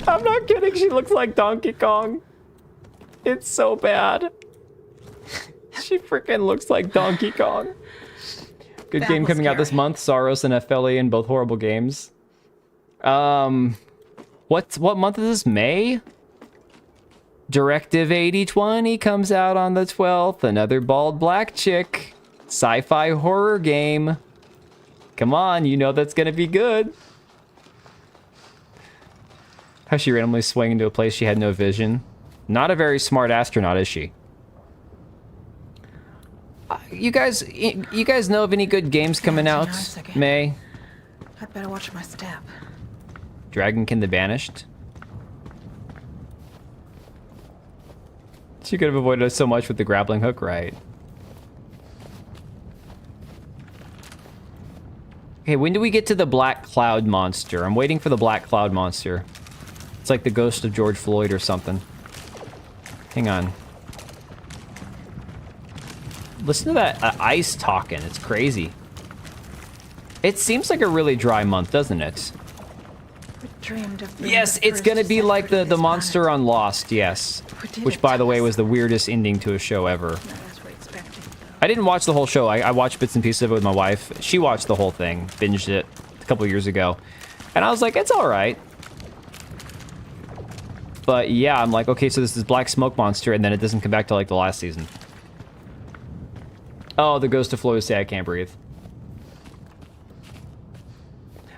I'm not kidding, she looks like Donkey Kong. It's so bad. She freaking looks like Donkey Kong. Good game coming out this month. Saros and Aphelion, both horrible games. What month is this? May? Directive 8020 comes out on the 12th. Another bald black chick. Sci-fi horror game. Come on, you know that's gonna be good. How she randomly swung into a place she had no vision. Not a very smart astronaut, is she? You guys know of any good games coming out? May? I'd better watch my step. Dragonkin the Banished? She could have avoided us so much with the grappling hook, right? Okay, when do we get to the Black Cloud monster? I'm waiting for the Black Cloud monster. It's like the ghost of George Floyd or something. Hang on. Listen to that ice talking. It's crazy. It seems like a really dry month, doesn't it? Yes, it's gonna be like the monster on Lost, yes. Which, by the way, was the weirdest ending to a show ever. I didn't watch the whole show. I watched bits and pieces of it with my wife. She watched the whole thing, binged it a couple years ago. And I was like, it's alright. But yeah, I'm like, okay, so this is Black Smoke Monster, and then it doesn't come back to like the last season. Oh, the ghost of Floyd say I can't breathe.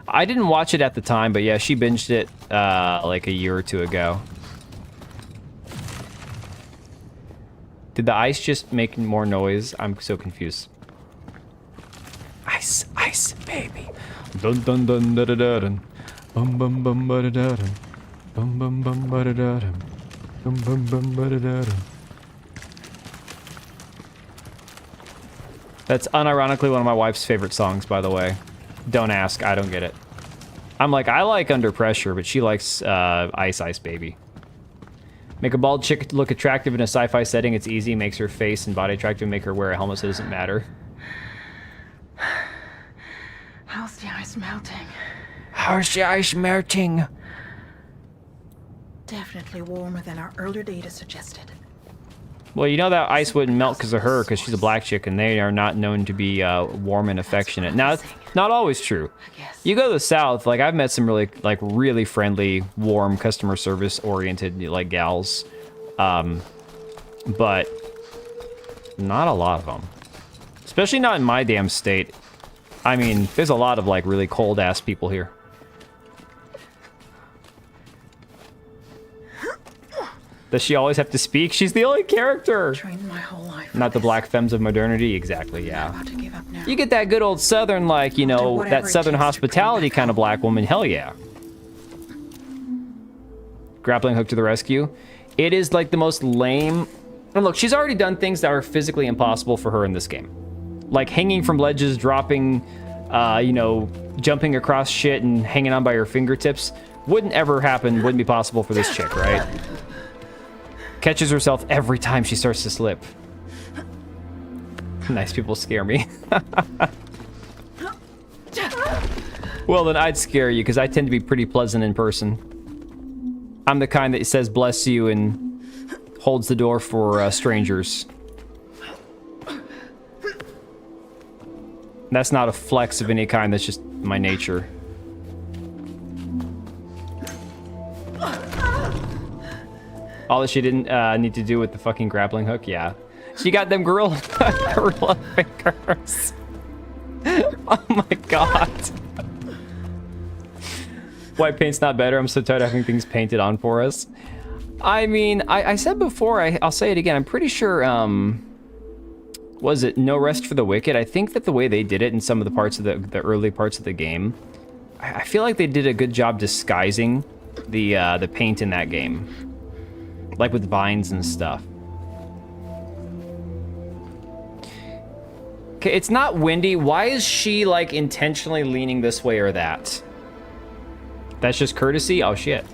I didn't watch it at the time, but yeah, she binged it like a year or two ago. Did the ice just make more noise? I'm so confused. Ice, ice, baby. Dun dun dun da da da dun. Bum bum bum ba da da dun. Bum bum bum ba da da dun. Bum bum bum ba da da dun. That's unironically one of my wife's favorite songs, by the way. Don't ask, I don't get it. I'm like, I like Under Pressure, but she likes Ice Ice Baby. Make a bald chick look attractive in a sci-fi setting. It's easy. Makes her face and body attractive. Make her wear a helmet so it doesn't matter. How's the ice melting? How's the ice melting? Definitely warmer than our earlier data suggested. Well, you know that ice wouldn't melt because of her, because she's a black chick, and they are not known to be warm and affectionate. Now, it's not always true. You go to the South, like, I've met some really friendly, warm, customer service-oriented, like, gals. But not a lot of them. Especially not in my damn state. I mean, there's a lot of, like, really cold-ass people here. Does she always have to speak? She's the only character. Trained my whole life. Not the black femmes of modernity. Exactly, yeah. You get that good old southern, like, you know, that southern hospitality kind of black woman. Hell yeah. Grappling hook to the rescue. It is like the most lame... And look, she's already done things that are physically impossible for her in this game. Like hanging from ledges, dropping, you know, jumping across shit and hanging on by her fingertips. Wouldn't ever happen, wouldn't be possible for this chick, right? Catches herself every time she starts to slip. Nice people scare me. Well, then I'd scare you, because I tend to be pretty pleasant in person. I'm the kind that says bless you and holds the door for strangers. That's not a flex of any kind, that's just my nature. All that she didn't need to do with the fucking grappling hook, yeah. She got them gorilla, gorilla fingers. Oh my god. White paint's not better. I'm so tired of having things painted on for us. I mean, I said before, I'll say it again. I'm pretty sure, was it No Rest for the Wicked? I think that the way they did it in some of the parts of the early parts of the game, I feel like they did a good job disguising the paint in that game. Like with vines and stuff. Okay, it's not windy. Why is she, like, intentionally leaning this way or that? That's just courtesy? Oh, shit.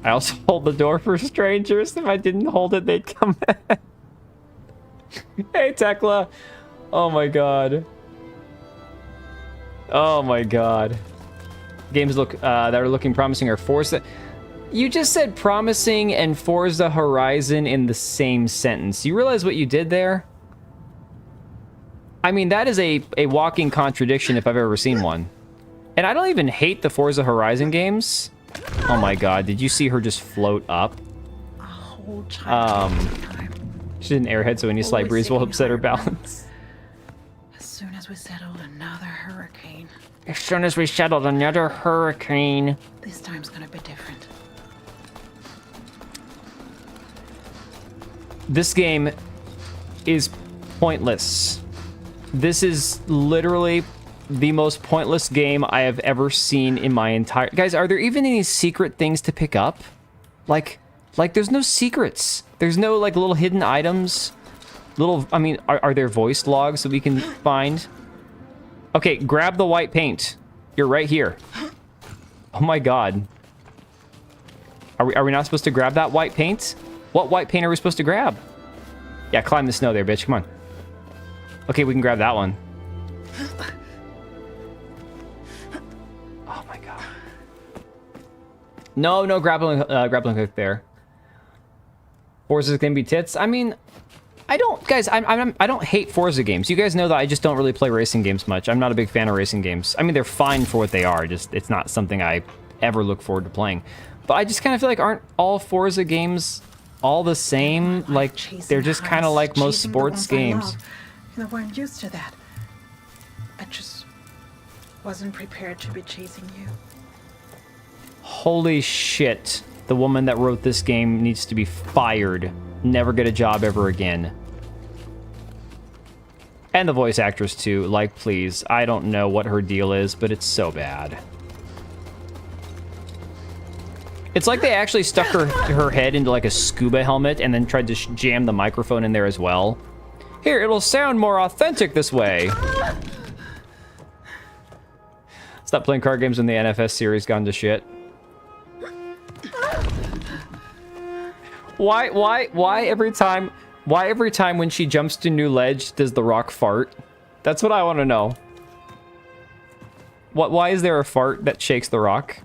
I also hold the door for strangers. If I didn't hold it, they'd come in. Hey, Tekla. Oh, my God. Oh, my God. Games that are looking promising are Forza. You just said promising and Forza Horizon in the same sentence. You realize what you did there? I mean, that is a walking contradiction if I've ever seen one. And I don't even hate the Forza Horizon games. Oh my god, did you see her just float up? A whole time. She did an airhead, so any slight breeze will upset her balance. As soon as we settled another hurricane. As soon as we settled another hurricane. This time's gonna be different. This game is pointless. This is literally the most pointless game I have ever seen in my entire... Guys, are there even any secret things to pick up? Like there's no secrets. There's no, like, little hidden items. I mean, are there voice logs that we can find? Okay, grab the white paint. You're right here. Oh my god. Are we not supposed to grab that white paint? What white paint are we supposed to grab? Yeah, climb the snow there, bitch. Come on. Okay, we can grab that one. Oh my god. No grappling hook there. Forza's gonna be tits. I mean, I don't hate Forza games. You guys know that I just don't really play racing games much. I'm not a big fan of racing games. I mean, they're fine for what they are. Just it's not something I ever look forward to playing. But I just kind of feel like aren't all Forza games all the same? Like they're just kind of like most sports games. I weren't used to that. I just wasn't prepared to be chasing you. Holy shit. The woman that wrote this game needs to be fired. Never get a job ever again. And the voice actress too. Like, please. I don't know what her deal is, but it's so bad. It's like they actually stuck her head into like a scuba helmet and then tried to jam the microphone in there as well. Here, it'll sound more authentic this way. Stop playing card games when the NFS series gone to shit. Why every time when she jumps to new ledge does the rock fart? That's what I want to know. Why is there a fart that shakes the rock?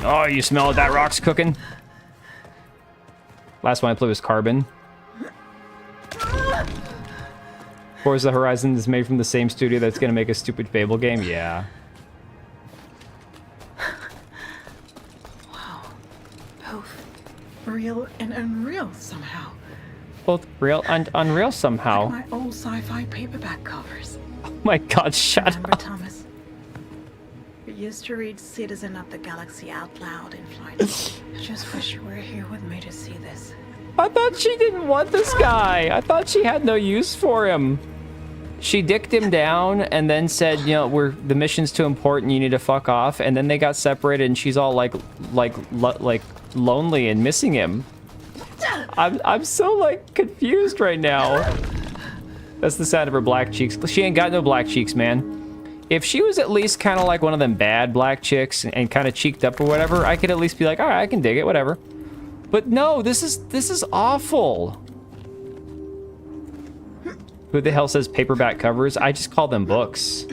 Oh, you smell it? That rock's cooking. Last one I played was Carbon. Forza Horizon is made from the same studio that's gonna make a stupid Fable game. Yeah. Wow. Both real and unreal somehow. Both real and unreal somehow. Like my old sci-fi paperback covers. Oh my god, shut Remember, up. Thomas? We used to read Citizen of the Galaxy out loud in flight. I just wish you were here with me to see this. I thought she didn't want this guy. I thought she had no use for him. She dicked him down and then said, you know, the mission's too important, you need to fuck off. And then they got separated and she's all like lonely and missing him. I'm so like confused right now. That's the sound of her black cheeks. She ain't got no black cheeks, man. If she was at least kind of like one of them bad black chicks and kind of cheeked up or whatever, I could at least be like, all right, I can dig it, whatever. But no, this is awful. Who the hell says paperback covers? I just call them books.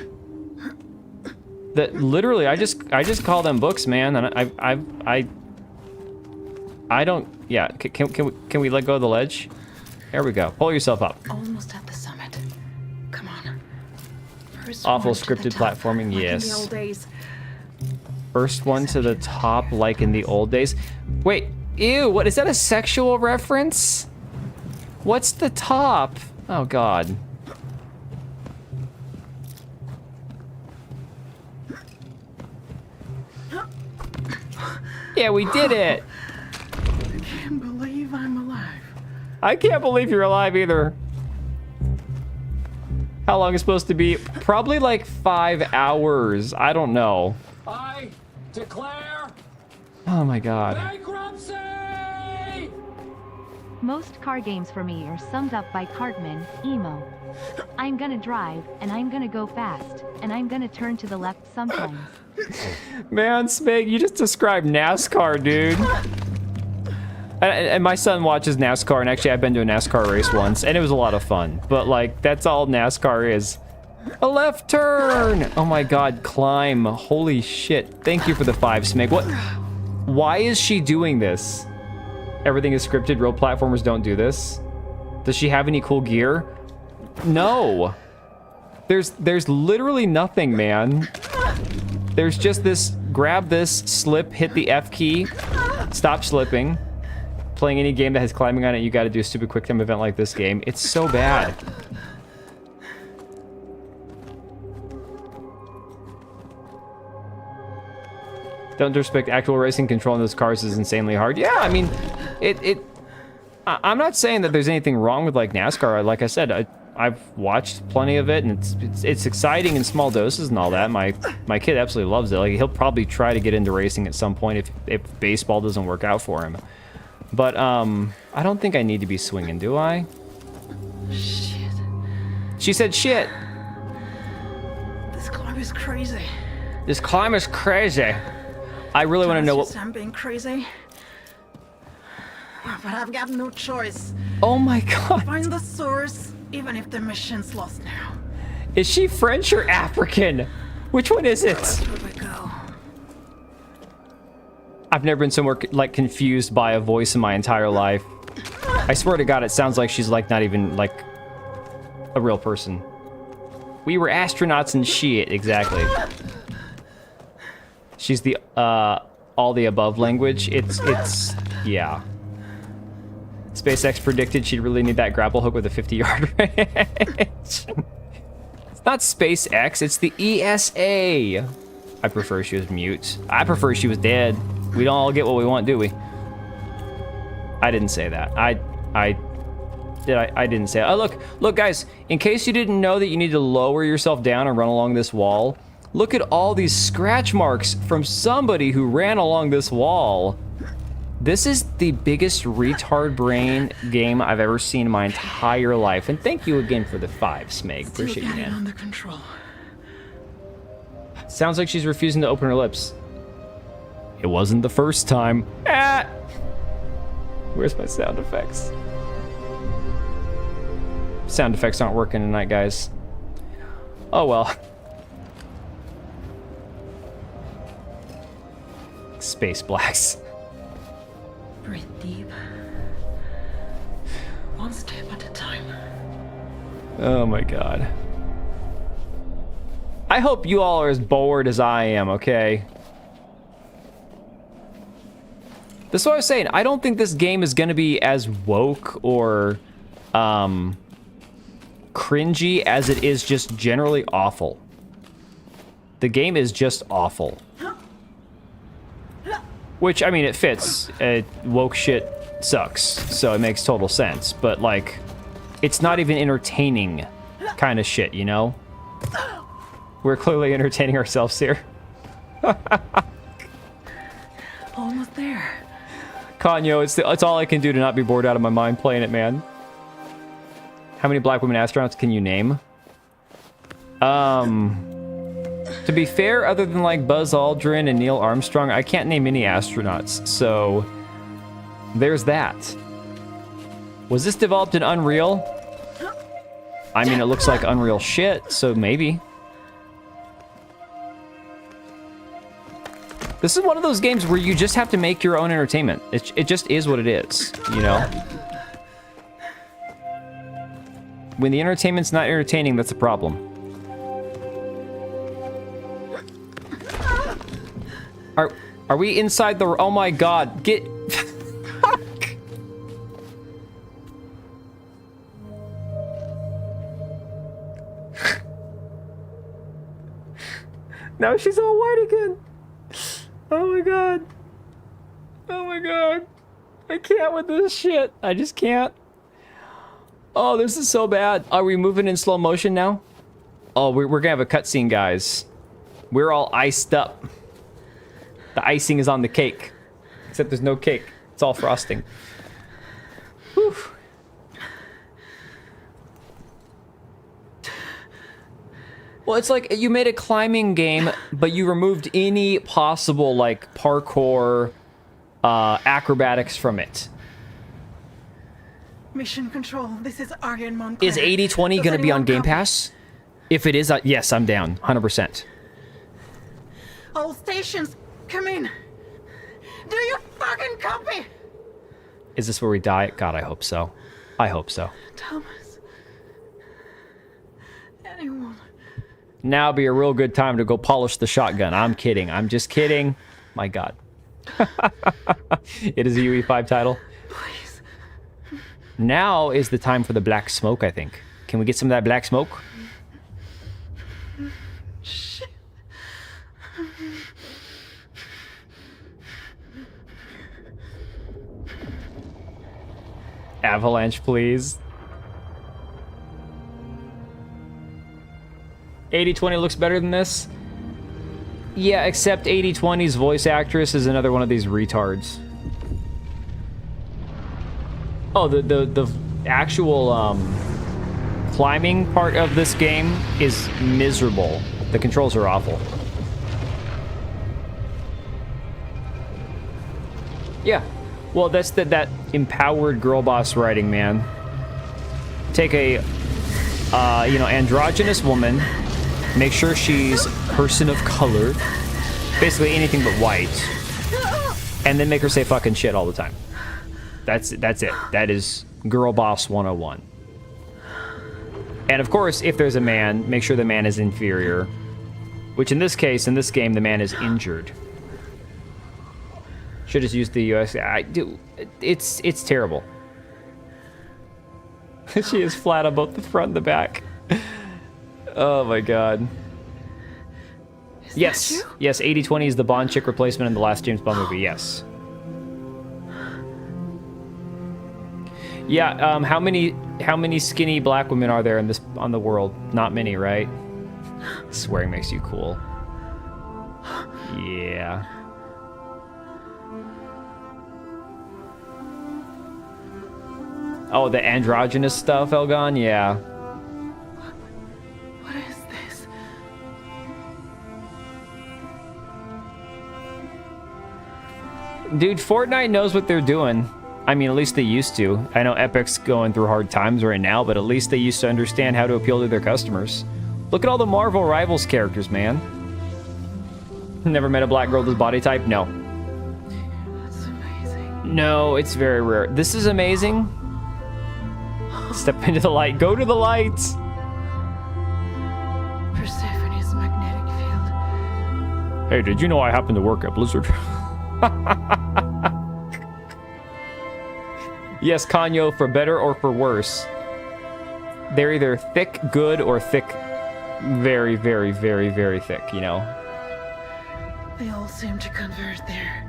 That literally, I just call them books, man. And I don't. Yeah, can we let go of the ledge? There we go. Pull yourself up. Almost at the summit. Come on. First Awful one to the scripted top, platforming, like yes. in the old days. First one to the top like in the old days. Wait, ew, what is that, a sexual reference? What's the top? Oh god. Yeah, we did it. I can't believe I'm alive. I can't believe you're alive either. How long is it supposed to be? Probably like 5 hours. I don't know. I declare Oh my god. bankruptcy! Most car games for me are summed up by Cartman, emo. I'm gonna drive, and I'm gonna go fast, and I'm gonna turn to the left sometimes. Man, Smig, you just described NASCAR, dude. And my son watches NASCAR, and actually I've been to a NASCAR race once, and it was a lot of fun. But like, that's all NASCAR is. A left turn! Oh my god, climb. Holy shit. Thank you for the 5, Smig. What? Why is she doing this? Everything is scripted, real platformers don't do this. Does she have any cool gear? No. There's literally nothing, man. There's just this, grab this, slip, hit the F key, stop slipping. Playing any game that has climbing on it, you gotta do a stupid quick time event like this game. It's so bad. Don't disrespect actual racing. Controlling those cars is insanely hard. Yeah, I mean, I'm not saying that there's anything wrong with like NASCAR. Like I said, I've watched plenty of it, and it's exciting in small doses and all that. My kid absolutely loves it. Like, he'll probably try to get into racing at some point if baseball doesn't work out for him. But I don't think I need to be swinging, do I? Shit. She said shit. This climb is crazy. This climb is crazy. I really want to know what. I'm being crazy. But I've got no choice. Oh my god. Find the source, even if the mission's lost now. Is she French or African? Which one is it? Where we go? I've never been so more like confused by a voice in my entire life. I swear to God, it sounds like she's like not even like a real person. We were astronauts and shit, exactly. She's the all the above language. It's yeah. SpaceX predicted she'd really need that grapple hook with a 50-yard range. It's not SpaceX, it's the ESA. I prefer she was mute. I prefer she was dead. We don't all get what we want, do we? I didn't say that. I didn't say it. Oh, look, guys. In case you didn't know that you need to lower yourself down and run along this wall, look at all these scratch marks from somebody who ran along this wall. This is the biggest retard brain game I've ever seen in my entire life. And thank you again for the 5, Smeg. Appreciate you, man. Under control. Sounds like she's refusing to open her lips. It wasn't the first time. Ah! Where's my sound effects? Sound effects aren't working tonight, guys. Oh well. Space blacks. Breathe deep. One step at a time. Oh my god. I hope you all are as bored as I am, okay? This is what I was saying. I don't think this game is gonna be as woke or cringy as it is just generally awful. The game is just awful. Which, I mean, it fits. Woke shit sucks, so it makes total sense. But, like, it's not even entertaining kind of shit, you know? We're clearly entertaining ourselves here. Almost there. Kanyo, it's all I can do to not be bored out of my mind playing it, man. How many black women astronauts can you name? To be fair, other than like Buzz Aldrin and Neil Armstrong, I can't name any astronauts, so there's that. Was this developed in Unreal? I mean, it looks like Unreal shit, so maybe. This is one of those games where you just have to make your own entertainment. It just is what it is, you know? When the entertainment's not entertaining, that's a problem. Are we inside the... Oh my god. Get... Fuck. Now she's all white again. Oh my god. Oh my god. I can't with this shit. I just can't. Oh, this is so bad. Are we moving in slow motion now? Oh, we're gonna have a cutscene, guys. We're all iced up. The icing is on the cake. Except there's no cake. It's all frosting. Whew. Well, it's like you made a climbing game, but you removed any possible, like, parkour, acrobatics from it. Mission Control, this is Aryan Montclair. Is 8020 going to be on Game Pass? If it is, yes, I'm down. 100%. All stations, come in. Do you fucking copy? Is this where we die? God, I hope so. I hope so. Thomas. Anyone. Now would be a real good time to go polish the shotgun. I'm kidding. I'm just kidding. My God. It is a UE5 title. Please. Now is the time for the black smoke, I think. Can we get some of that black smoke? Shit. Avalanche, please. 8020 looks better than this. Yeah, except 8020's voice actress is another one of these retards. Oh, the actual climbing part of this game is miserable. The controls are awful. Yeah. Well, that's that empowered girl boss writing, man. Take a androgynous woman, make sure she's person of color, basically anything but white, and then make her say fucking shit all the time. That's it. That is girl boss 101. And of course, if there's a man, make sure the man is inferior, which in this case, in this game, the man is injured. Should just use the US. It's terrible. She is flat on both the front and the back. Oh my god. Yes. Yes, 8020 is the Bond chick replacement in the last James Bond movie. Yes. Yeah, how many skinny black women are there on the world? Not many, right? Swearing makes you cool. Yeah. Oh, the androgynous stuff, Elgon? Yeah. What is this? Dude, Fortnite knows what they're doing. I mean, at least they used to. I know Epic's going through hard times right now, but at least they used to understand how to appeal to their customers. Look at all the Marvel Rivals characters, man. Never met a black girl with this body type? No. That's amazing. No, it's very rare. This is amazing. Step into the light. Go to the light. Persephone's magnetic field. Hey, did you know I happen to work at Blizzard? Yes, Kanyo, for better or for worse. They're either thick, good, or thick, very, very, very, very thick, you know? They all seem to converge there.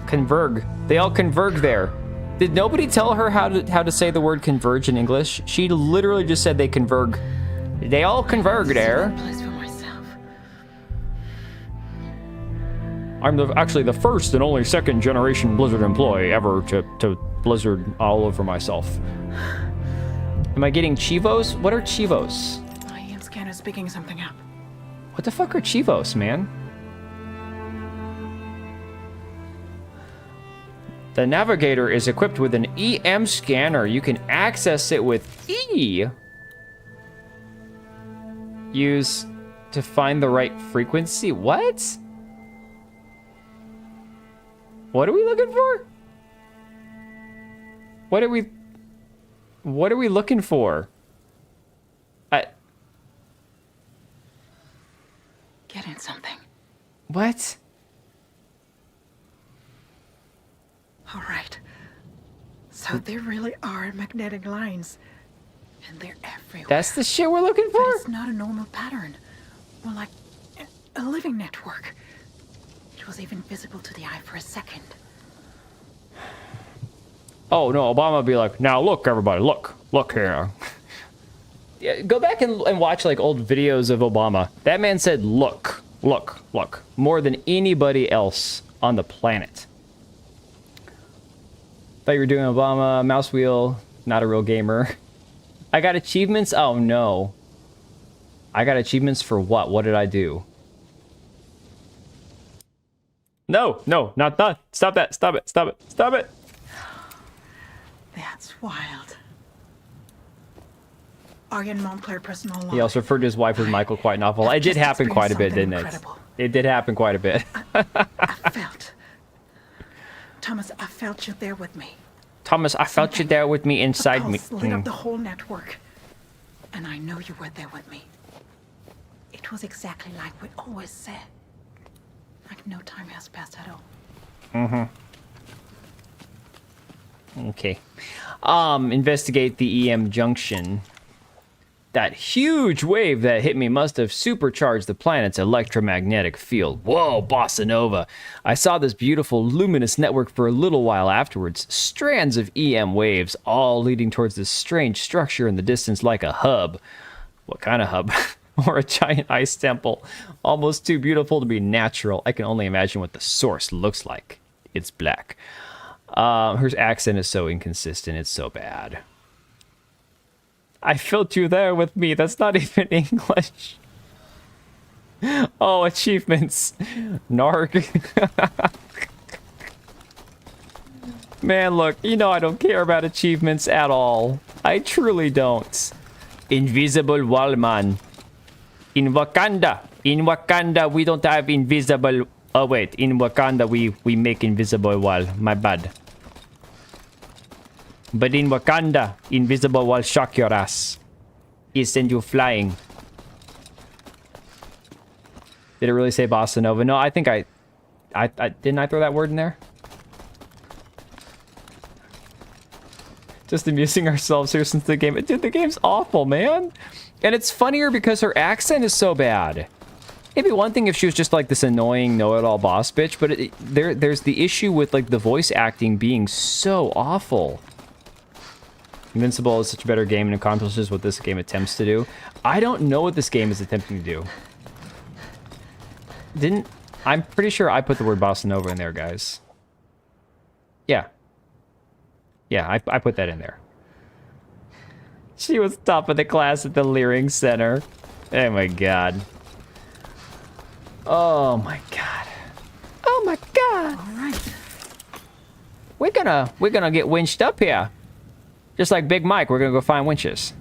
Converg. They all converg there. Did nobody tell her how to say the word converge in English? She literally just said they converg. They all converg there. Place for myself. I'm actually the first and only second generation Blizzard employee ever to Blizzard all over myself. Am I getting Chivos? What are Chivos? My EM scanner's picking something up. What the fuck are Chivos, man? The Navigator is equipped with an EM scanner. You can access it with E. Use to find the right frequency. What? What are we looking for? What are we looking for? Getting something. What? So there really are magnetic lines. And they're everywhere. That's the shit we're looking for? But it's not a normal pattern. More like a living network. It was even visible to the eye for a second. Oh no, Obama would be like, now look everybody, look here. Yeah, go back and watch like old videos of Obama. That man said look, more than anybody else on the planet. Thought you were doing Obama, mouse wheel, not a real gamer. I got achievements? Oh no. I got achievements for what? What did I do? No, not that. Stop that. Stop it. That's wild. Aryan Montclair personal log. He also referred to his wife as Michael quite novel. It did happen quite a bit, didn't it? It did happen quite a bit. I felt. Thomas, I felt you there with me. Thomas, I felt you there with me inside me. Lit up the whole network. And I know you were there with me. It was exactly like we always said. Like no time has passed at all. Okay. Investigate the EM junction. That huge wave that hit me must have supercharged the planet's electromagnetic field. Whoa, bossa nova. I saw this beautiful luminous network for a little while afterwards. Strands of EM waves, all leading towards this strange structure in the distance like a hub. What kind of hub? Or a giant ice temple. Almost too beautiful to be natural. I can only imagine what the source looks like. It's black. Her accent is so inconsistent. It's so bad. I felt you there with me. That's not even English. Oh, achievements. Narg. Man, look, you know I don't care about achievements at all. I truly don't. Invisible wall man. In Wakanda, we don't have invisible... Oh, wait. In Wakanda, we make invisible wall. My bad. But in Wakanda, invisible wall shock your ass. He send you flying. Did it really say bossa nova? No, I think I didn't I throw that word in there? Just amusing ourselves here since the game. Dude, the game's awful, man. And it's funnier because her accent is so bad. It'd be one thing if she was just like this annoying know-it-all boss bitch, but there's the issue with like the voice acting being so awful. Invincible is such a better game and accomplishes what this game attempts to do. I don't know what this game is attempting to do. I'm pretty sure I put the word bossa nova in there, guys. Yeah. Yeah, I put that in there. She was top of the class at the Leering Center. Oh my god. Oh my god. Oh my god. All right. We're gonna get winched up here. Just like Big Mike, we're gonna go find winches.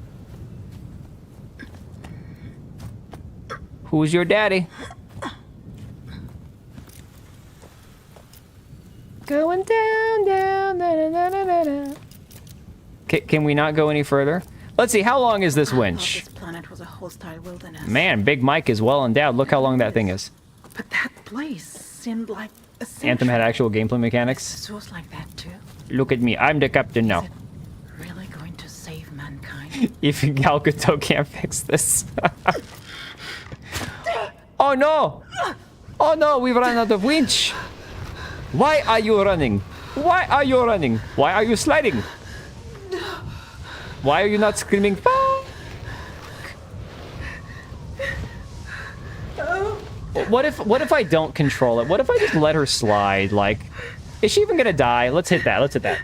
Who's your daddy? Going down, down, da, da, da, da, da. Can we not go any further? Let's see, how long is this winch? This planet was a hostile wilderness. Man, Big Mike is well endowed. Look how long that thing is. But that place seemed like a Anthem had actual gameplay mechanics. This was like that too. Look at me, I'm the captain now. Really going to save mankind? Even Gal Gadot can't fix this. Oh no! Oh no, we've run out of winch! Why are you running? Why are you running? Why are you sliding? Why are you not screaming? Fuck! What if I don't control it? What if I just let her slide? Like, is she even gonna die? Let's hit that. Let's hit that.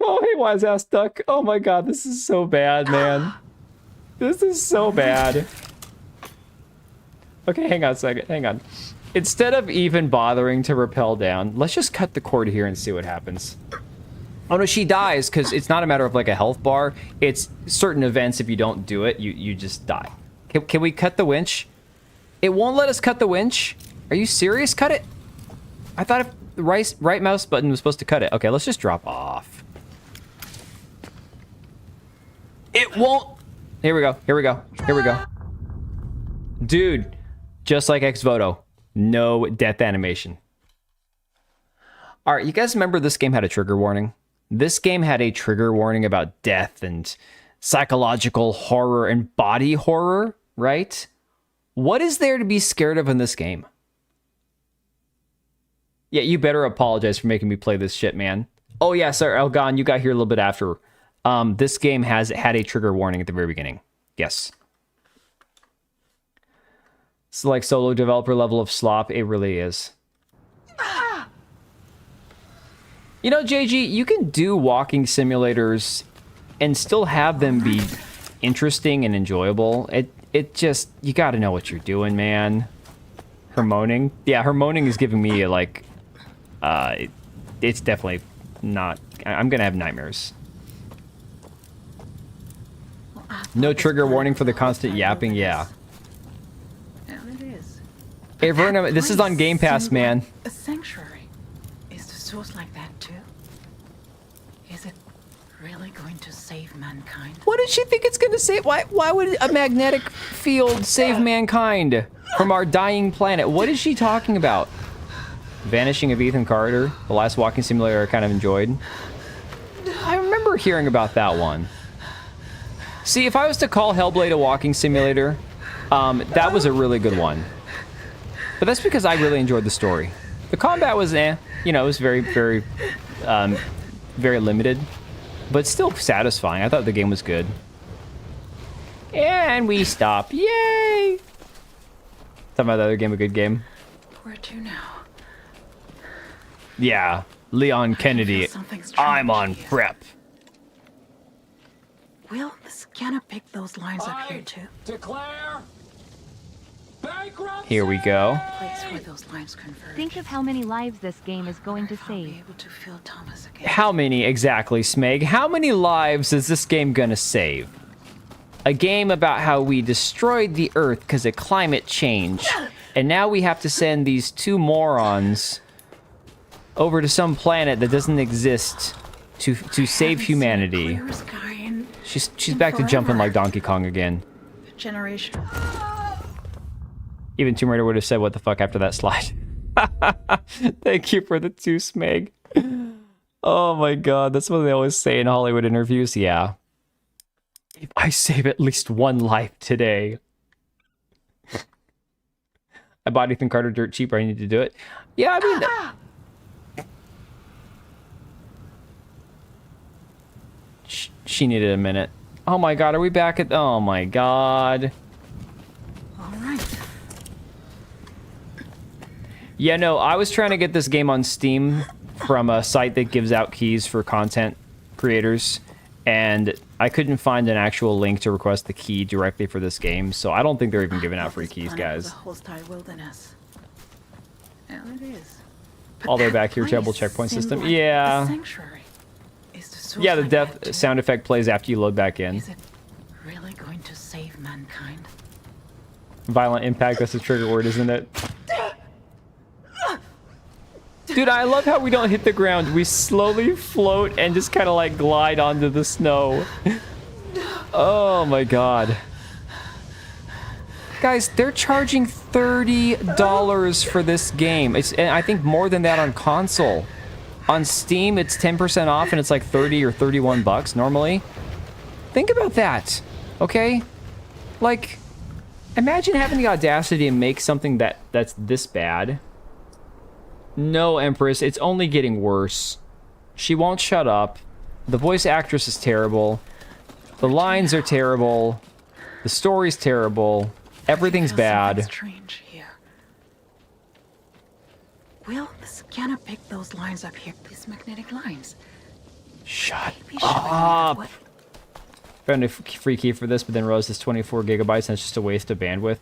Oh, hey, wise ass duck. Oh my god, this is so bad, man. This is so bad. Okay, hang on a second. Hang on. Instead of even bothering to rappel down, let's just cut the cord here and see what happens. Oh no, she dies because it's not a matter of like a health bar. It's certain events. If you don't do it, you just die. Can we cut the winch? It won't let us cut the winch. Are you serious? Cut it. I thought if the right mouse button was supposed to cut it. Okay, let's just drop off. It won't. Here we go. Here we go. Here we go. Dude, just like Ex Voto, no death animation. All right, you guys remember this game had a trigger warning? This game had a trigger warning about death and psychological horror and body horror, right? What is there to be scared of in this game? Yeah, you better apologize for making me play this shit, man. Oh yeah, sorry, Elgon, you got here a little bit after. This game has had a trigger warning at the very beginning. Yes. It's like solo developer level of slop. It really is. You know, JG, you can do walking simulators and still have them be interesting and enjoyable. It just, you gotta know what you're doing, man. Her moaning. Yeah, her moaning is giving me like, it's definitely not, I'm gonna have nightmares. No trigger warning for the constant yapping, yeah. Hey, Verna, this is on Game Pass, man. A sanctuary. Is the source like that too? Is it really going to save mankind? What did she think it's gonna save? Why would a magnetic field save mankind from our dying planet? What is she talking about? Vanishing of Ethan Carter, the last walking simulator I kind of enjoyed. I remember hearing about that one. See, if I was to call Hellblade a walking simulator, that was a really good one. But that's because I really enjoyed the story. The combat was you know, it was very, very, very limited, but still satisfying. I thought the game was good. And we stop. Yay! Talking about the other game, a good game. Where to now? Yeah, Leon Kennedy. I'm on prep. Will the scanner pick those lines up here too? Declare bankruptcy! Here we go. Place where those lines converge. Think of how many lives this game is going to I'll be save. able to feel Thomas again. How many exactly, Smeg? How many lives is this game gonna save? A game about how we destroyed the Earth because of climate change, and now we have to send these two morons over to some planet that doesn't exist to save humanity. She's back to jumping like Donkey Kong again. Generation. Even Tomb Raider would have said what the fuck after that slide. Thank you for the 2, Smeg. Oh my god, that's what they always say in Hollywood interviews. Yeah. If I save at least one life today. I bought Ethan Carter dirt cheap, I need to do it. Yeah, I mean... She needed a minute. Oh my god, are we back at... Oh my god. Alright. Yeah, no, I was trying to get this game on Steam from a site that gives out keys for content creators, and I couldn't find an actual link to request the key directly for this game, so I don't think they're even giving out free keys, guys. Hostile wilderness. Well, it is. All the way back here, terrible checkpoint system. Yeah. Yeah, the death sound effect plays after you load back in. Is it really going to save mankind? Violent impact, that's the trigger word, isn't it? Dude, I love how we don't hit the ground. We slowly float and just kind of like glide onto the snow. Oh my god. Guys, they're charging $30 for this game. And I think more than that on console. On Steam, it's 10% off and it's like 30 or 31 bucks normally. Think about that, okay? Like, imagine having the audacity to make something that's this bad. No, Empress, it's only getting worse. She won't shut up. The voice actress is terrible. The lines are terrible. The story's terrible. Everything's bad. Strange here. Will the scanner pick those lines up here? These magnetic lines. Shut up. Found a free key for this, but then realized it's 24 gigabytes and it's just a waste of bandwidth.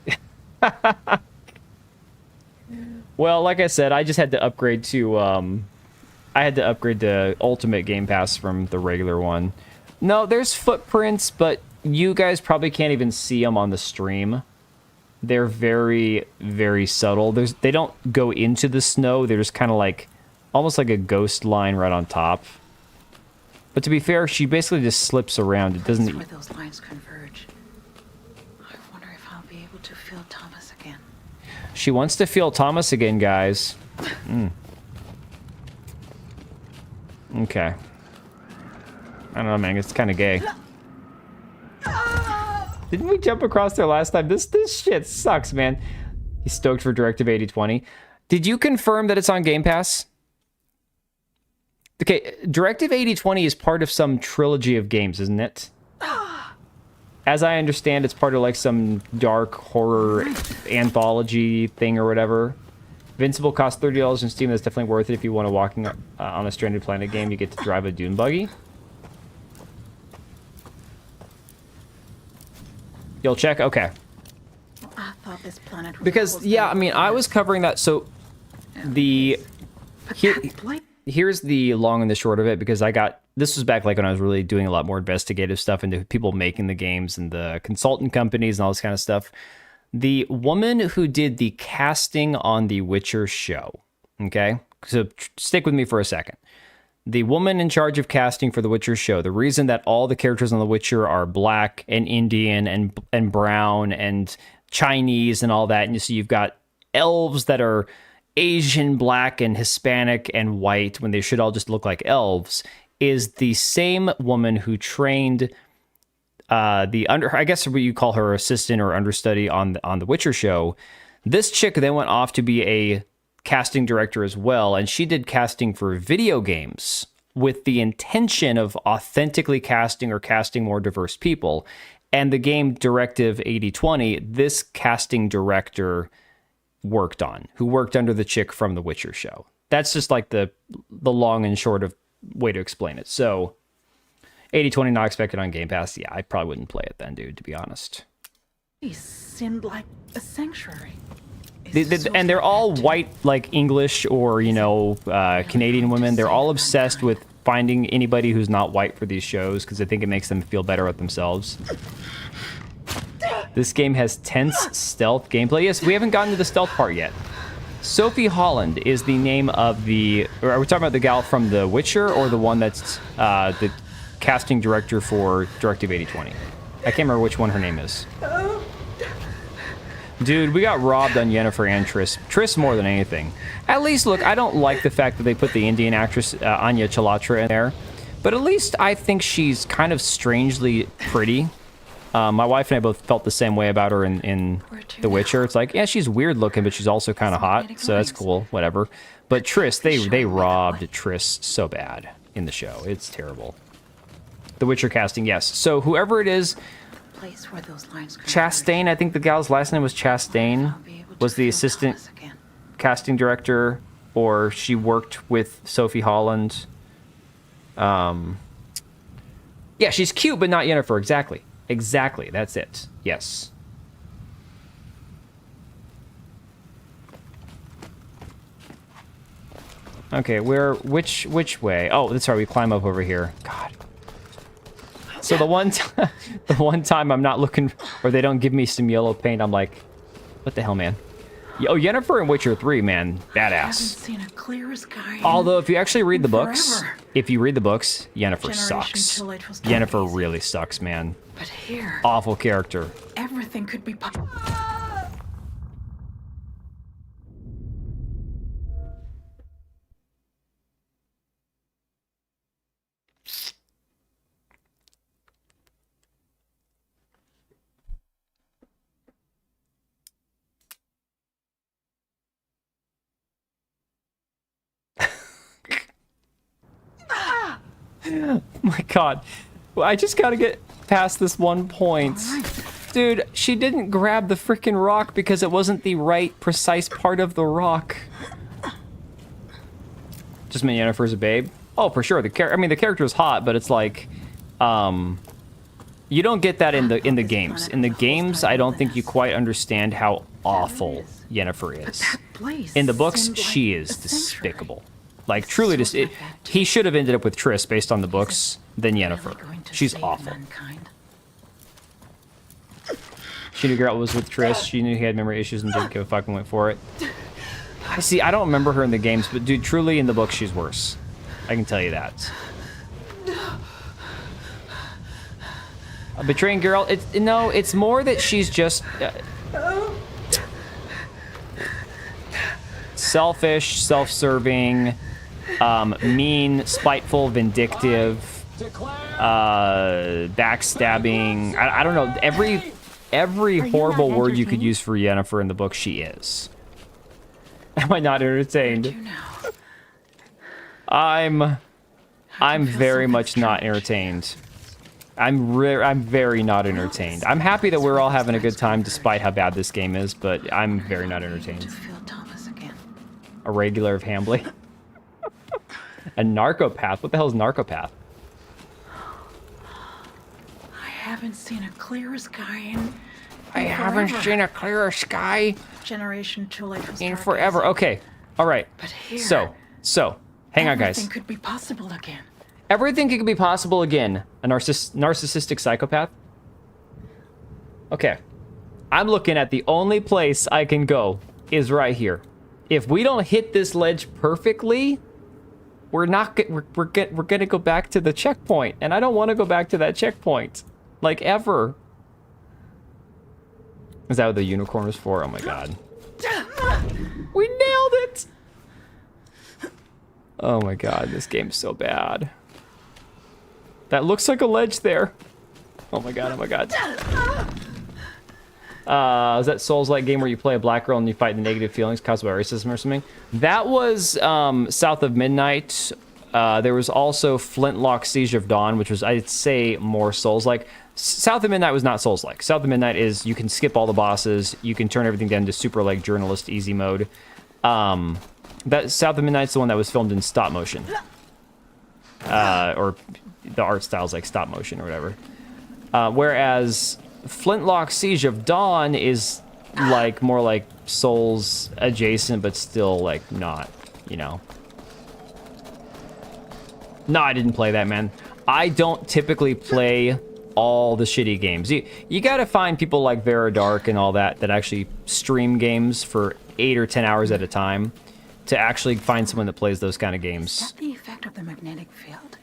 Well, like I said, I just had to upgrade to, I had to upgrade to Ultimate Game Pass from the regular one. No, there's footprints, but you guys probably can't even see them on the stream. They're very, very subtle. They don't go into the snow. They're just kind of like almost like a ghost line right on top. But to be fair, she basically just slips around. It doesn't... That's where those lines converge. I wonder if I'll be able to feel Thomas again. She wants to feel Thomas again, guys. Okay. I don't know, man. It's kind of gay. Didn't we jump across there last time? This shit sucks, man. He's stoked for Directive 8020. Did you confirm that it's on Game Pass? Okay, Directive 8020 is part of some trilogy of games, isn't it? As I understand, it's part of like some dark horror anthology thing or whatever. Invincible costs $30 in Steam. That's definitely worth it if you want to walking on a Stranded Planet game. You get to drive a dune buggy. You'll check? Okay. I thought this planet was Because, yeah, I mean, I was covering that. So, here's the long and the short of it, because this was back like when I was really doing a lot more investigative stuff into people making the games and the consultant companies and all this kind of stuff. The woman who did the casting on The Witcher show, okay? So stick with me for a second. The woman in charge of casting for The Witcher show, the reason that all the characters on The Witcher are black and Indian and brown and Chinese and all that, and you see you've got elves that are Asian, black, and Hispanic and white when they should all just look like elves, is the same woman who trained I guess what you call her assistant or understudy on the Witcher show. This chick then went off to be a casting director as well, and she did casting for video games with the intention of authentically casting or casting more diverse people. And the game Directive 8020, this casting director worked on, who worked under the chick from the Witcher show. That's just like the long and short of way to explain it. So 8020 not expected on Game Pass. Yeah, I probably wouldn't play it then, dude, to be honest. He seemed like a sanctuary. And they're all white, like English or, Canadian women. They're all obsessed with finding anybody who's not white for these shows because they think it makes them feel better with themselves. This game has tense stealth gameplay. Yes, we haven't gotten to the stealth part yet. Sophie Holland is the name of the... Are we talking about the gal from The Witcher or the one that's the casting director for Directive 8020? I can't remember which one her name is. Dude, we got robbed on Yennefer and Triss. Triss more than anything. At least, look, I don't like the fact that they put the Indian actress Anya Chalotra in there. But at least I think she's kind of strangely pretty. My wife and I both felt the same way about her in The Witcher. It's like, yeah, she's weird looking, but she's also kind of hot. So that's cool, whatever. But Triss, they robbed Triss so bad in the show. It's terrible. The Witcher casting, yes. So whoever it is... Where those lines Chastain, I think the gal's last name was Chastain, was the assistant casting director, or she worked with Sophie Holland. Yeah, she's cute, but not Yennefer. Exactly. Exactly. That's it. Yes. Okay, which way? Oh, that's right. We climb up over here. God. So the one time I'm not looking, or they don't give me some yellow paint, I'm like, what the hell, man? Oh, Yennefer in Witcher 3, man, badass. I haven't seen a clearer sky. Although, if you actually read the books, forever. Yennefer sucks. Yennefer really sucks, man. But here, awful character. Everything could be. Oh my god. I just gotta get past this one point. Dude, she didn't grab the freaking rock because it wasn't the right, precise part of the rock. Just mean Yennefer's a babe? Oh, for sure. The character is hot, but it's like... you don't get that in the games. In the games, I don't think you quite understand how awful Yennefer is. In the books, she is despicable. Like, truly, he should have ended up with Triss based on the books than Yennefer. She's awful. She knew Geralt was with Triss. She knew he had memory issues and didn't give a fuck and went for it. See, I don't remember her in the games, but dude, truly in the book, she's worse. I can tell you that. A betraying girl. It's more that she's just selfish, self-serving, mean, spiteful, vindictive, backstabbing. I don't know. Every horrible word you could use for Yennefer in the book, she is. Am I not entertained? I'm very much not entertained. I'm very not entertained. I'm happy that we're all having a good time despite how bad this game is, but I'm very not entertained. A regular of Hambley. A narcopath? What the hell is narcopath? I haven't seen a clearer sky in Generation 2 late for in stargazing. forever. Okay. All right. But here, So, hang on, guys. everything could be possible again. Everything could be possible again. A narcissistic psychopath? Okay. I'm looking at the only place I can go is right here. If we don't hit this ledge perfectly, we're gonna go back to the checkpoint, and I don't want to go back to that checkpoint, like ever. Is that what the unicorn was for? Oh my god. We nailed it! Oh my god, this game's so bad. That looks like a ledge there. Oh my god, oh my god. Is that Souls-like game where you play a black girl and you fight the negative feelings caused by racism or something? That was South of Midnight. There was also Flintlock Siege of Dawn, which was, I'd say, more Souls-like. South of Midnight was not Souls-like. South of Midnight is you can skip all the bosses, you can turn everything down to super like journalist easy mode. That South of Midnight's the one that was filmed in stop motion, or the art style's like stop motion or whatever. Whereas Flintlock Siege of Dawn is like more like Souls adjacent, but still like not, you know. No, I didn't play that, man. I don't typically play all the shitty games. You gotta find people like Vera Dark and all that actually stream games for 8 or 10 hours at a time to actually find someone that plays those kind of games. Is that the effect of the magnetic field?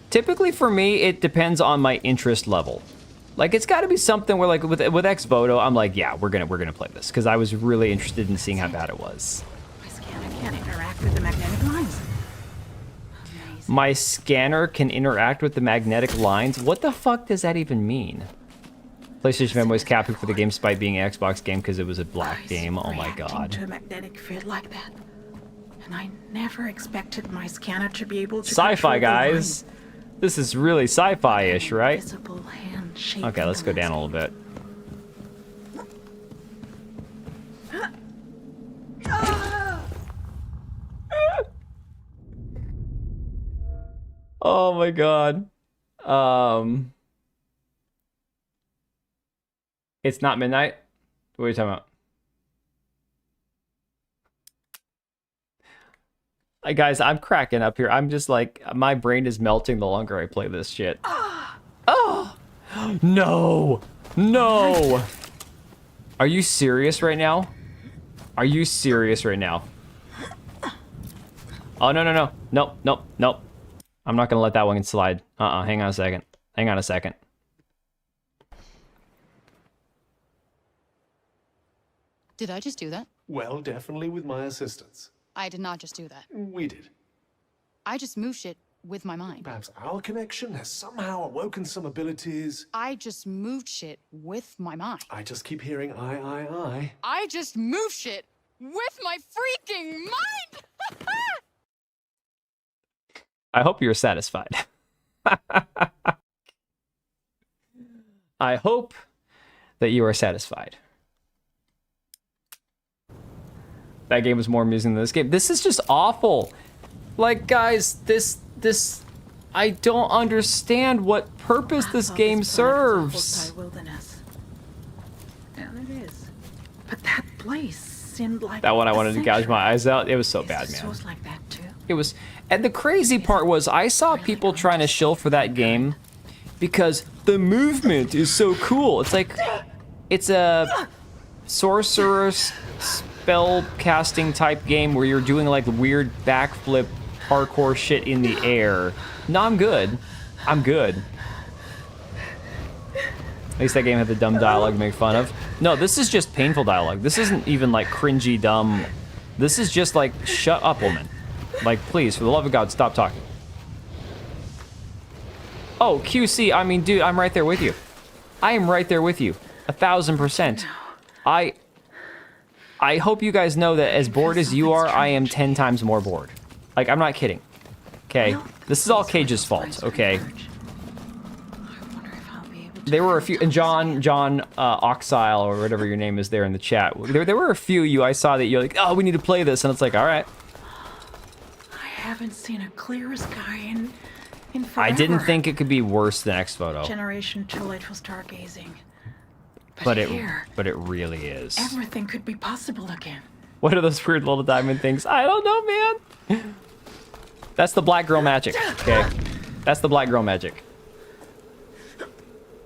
Typically for me, it depends on my interest level. Like it's got to be something where, like with Ex Voto, I'm like, yeah, we're gonna play this because I was really interested in seeing how bad it was. My scanner can't interact with the magnetic lines. Amazing. My scanner can interact with the magnetic lines. What the fuck does that even mean? PlayStation Fanboys capping for the game despite being an Xbox game because it was a black game. Oh my god. To a magnetic field like that, and I never expected my scanner to be able to. Sci-fi, guys. This is really sci-fi-ish, right? Invisible hand Okay, let's go down a little bit. Oh my god. It's not midnight? What are you talking about? Guys, I'm cracking up here. I'm just like, my brain is melting the longer I play this shit. Oh! No! No! Are you serious right now? Are you serious right now? Oh, no, no, no. Nope, nope, nope. I'm not gonna let that one slide. Hang on a second. Hang on a second. Did I just do that? Well, definitely with my assistance. I did not just do that. We did. I just moved shit with my mind. Perhaps our connection has somehow awoken some abilities. I just moved shit with my mind. I just keep hearing I. I just moved shit with my freaking mind! I hope you're satisfied. I hope that you are satisfied. That game was more amusing than this game. This is just awful. Like, guys, this I don't understand what purpose this game serves. Wilderness. And it is. But that place seemed like that one I wanted to gouge my eyes out. It was so bad, man. Source like that too. It was, and the crazy part was I saw people trying to shill for that game because the movement is so cool. It's like, it's a sorceress spell casting type game where you're doing like weird backflip parkour shit in the air. No, I'm good. I'm good. At least that game had the dumb dialogue to make fun of. No, this is just painful dialogue. This isn't even like cringy dumb. This is just like, shut up, woman. Like, please, for the love of God, stop talking. Oh, QC, I mean, dude, I'm right there with you. I am right there with you. 1000%. I hope you guys know that as bored as you are, I am 10 times more bored. Like, I'm not kidding. Okay? This is all Cage's fault, okay? There were a few, and John Oxile, or whatever your name is there in the chat. There were a few I saw that you're like, oh, we need to play this, and it's like, all right. I haven't seen a clearer sky in forever. I didn't think it could be worse than X-Photo. Generation too late for stargazing. But here, it really is. everything could be possible again. What are those weird little diamond things? I don't know, man. That's the black girl magic, okay? That's the black girl magic.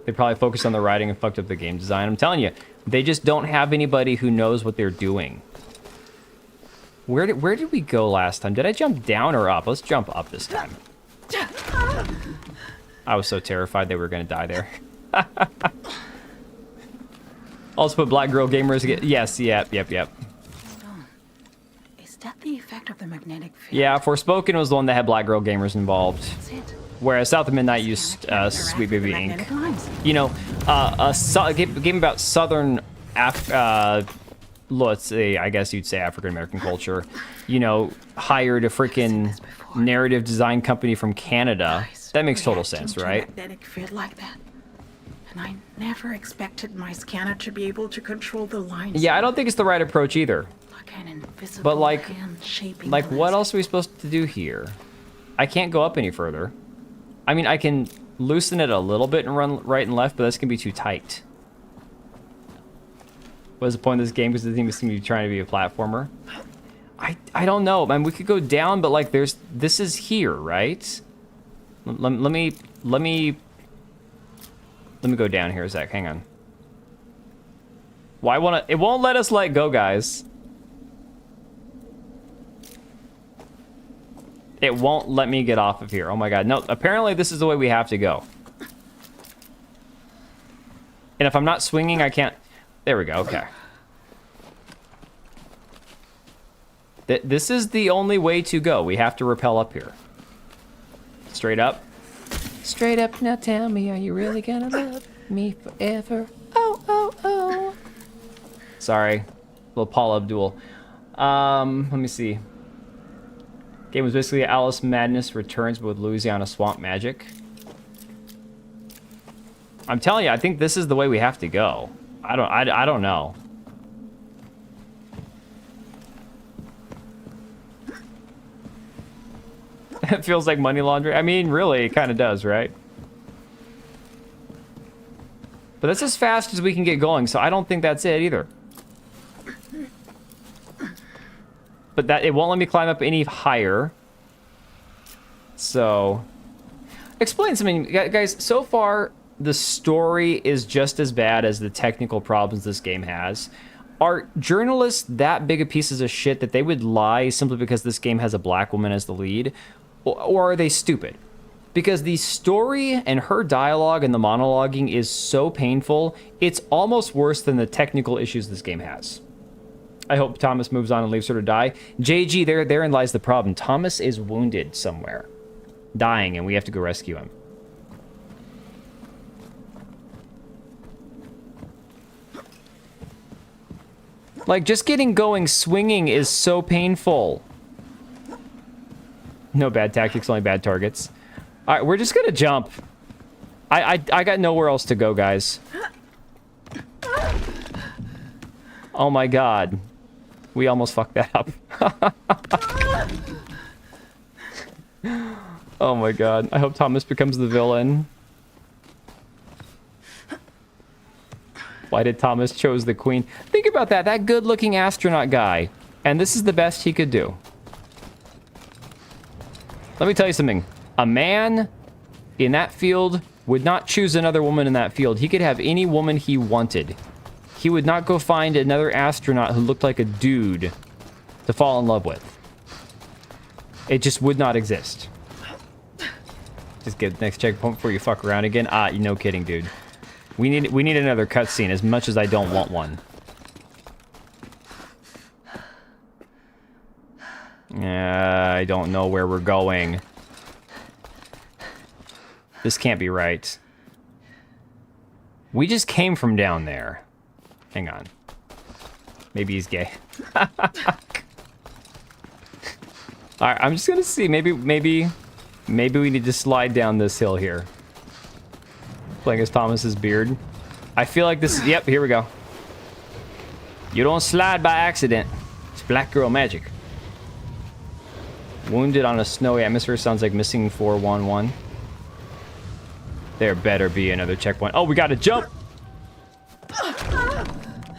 They probably focused on the writing and fucked up the game design. I'm telling you, they just don't have anybody who knows what they're doing. Where did we go last time? Did I jump down or up? Let's jump up this time. I was so terrified they were gonna die there. Also put black girl gamers again. Yes, yep. Is that the effect of the magnetic field? Yeah, Forspoken was the one that had black girl gamers involved. That's it. Whereas South of Midnight used Sweet Baby Inc. You know, a game about Southern let's say, I guess you'd say African American culture. You know, hired a freaking narrative design company from Canada. That makes total sense, right? Magnetic field like that. And I never expected my scanner to be able to control the lines. Yeah, I don't think it's the right approach either. Like an invisible But like hand shaping what else are we supposed to do here? I can't go up any further. I mean, I can loosen it a little bit and run right and left, but that's gonna be too tight. What is the point of this game? Because it seems to be trying to be a platformer. I don't know. I mean, we could go down, but like this is here, right? Let me go down here a sec. Hang on. Why won't it won't let us let go, guys. It won't let me get off of here. Oh my god. No, apparently this is the way we have to go. And if I'm not swinging, I can't. There we go. Okay. This is the only way to go. We have to rappel up here. Straight up. Straight up, now tell me, are you really gonna love me forever? Oh, oh, oh. Sorry. Little Paul Abdul. Let me see. Game was basically Alice Madness Returns, but with Louisiana Swamp Magic. I'm telling you, I think this is the way we have to go. I don't know. It feels like money laundering. I mean, really, it kind of does, right? But that's as fast as we can get going, so I don't think that's it either. But that it won't let me climb up any higher. So, explain something, guys. So far, the story is just as bad as the technical problems this game has. Are journalists that big of pieces of shit that they would lie simply because this game has a black woman as the lead? Or are they stupid? Because the story and her dialogue and the monologuing is so painful, it's almost worse than the technical issues this game has. I hope Thomas moves on and leaves her to die. JG, therein lies the problem. Thomas is wounded somewhere. Dying, and we have to go rescue him. Like, just getting going swinging is so painful. No bad tactics, only bad targets. All right, we're just gonna jump. I got nowhere else to go, guys. Oh my god. We almost fucked that up. Oh my god. I hope Thomas becomes the villain. Why did Thomas chose the Qween? Think about that. That good-looking astronaut guy. And this is the best he could do. Let me tell you something. A man in that field would not choose another woman in that field. He could have any woman he wanted. he would not go find another astronaut who looked like a dude to fall in love with. It just would not exist. Just get the next checkpoint before you fuck around again. Ah, no kidding, dude. We need another cutscene as much as I don't want one. I don't know where we're going. This can't be right. We just came from down there. Hang on. Maybe he's gay. Alright, I'm just gonna see. Maybe we need to slide down this hill here. Playing as Thomas's beard. I feel like this is... Yep, here we go. You don't slide by accident. It's black girl magic. Wounded on a snowy atmosphere sounds like missing 411. There better be another checkpoint. Oh, we got to jump!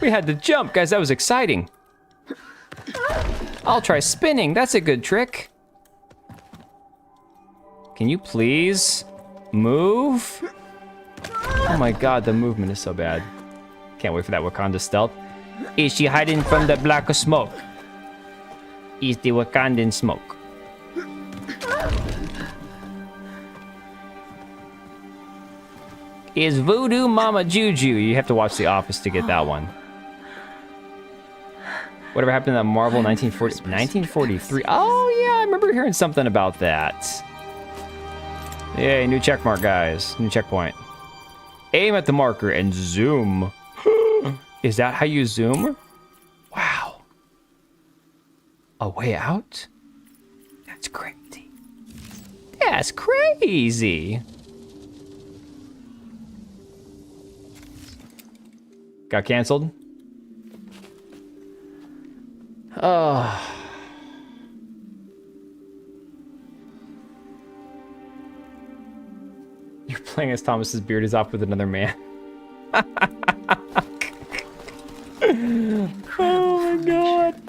We had to jump, guys. That was exciting. I'll try spinning. That's a good trick. Can you please move? Oh my god, the movement is so bad. Can't wait for that Wakanda stealth. Is she hiding from the black smoke? Is the Wakandan smoke? Is Voodoo Mama Juju? You have to watch The Office to get that one. Whatever happened to that Marvel 1943? Oh yeah, I remember hearing something about that. Yay, new checkmark, guys. New checkpoint. Aim at the marker and zoom. Is that how you zoom? Wow. A way out? That's crazy. That's crazy. Got canceled? Oh. You're playing as Thomas's beard is off with another man. Oh my god.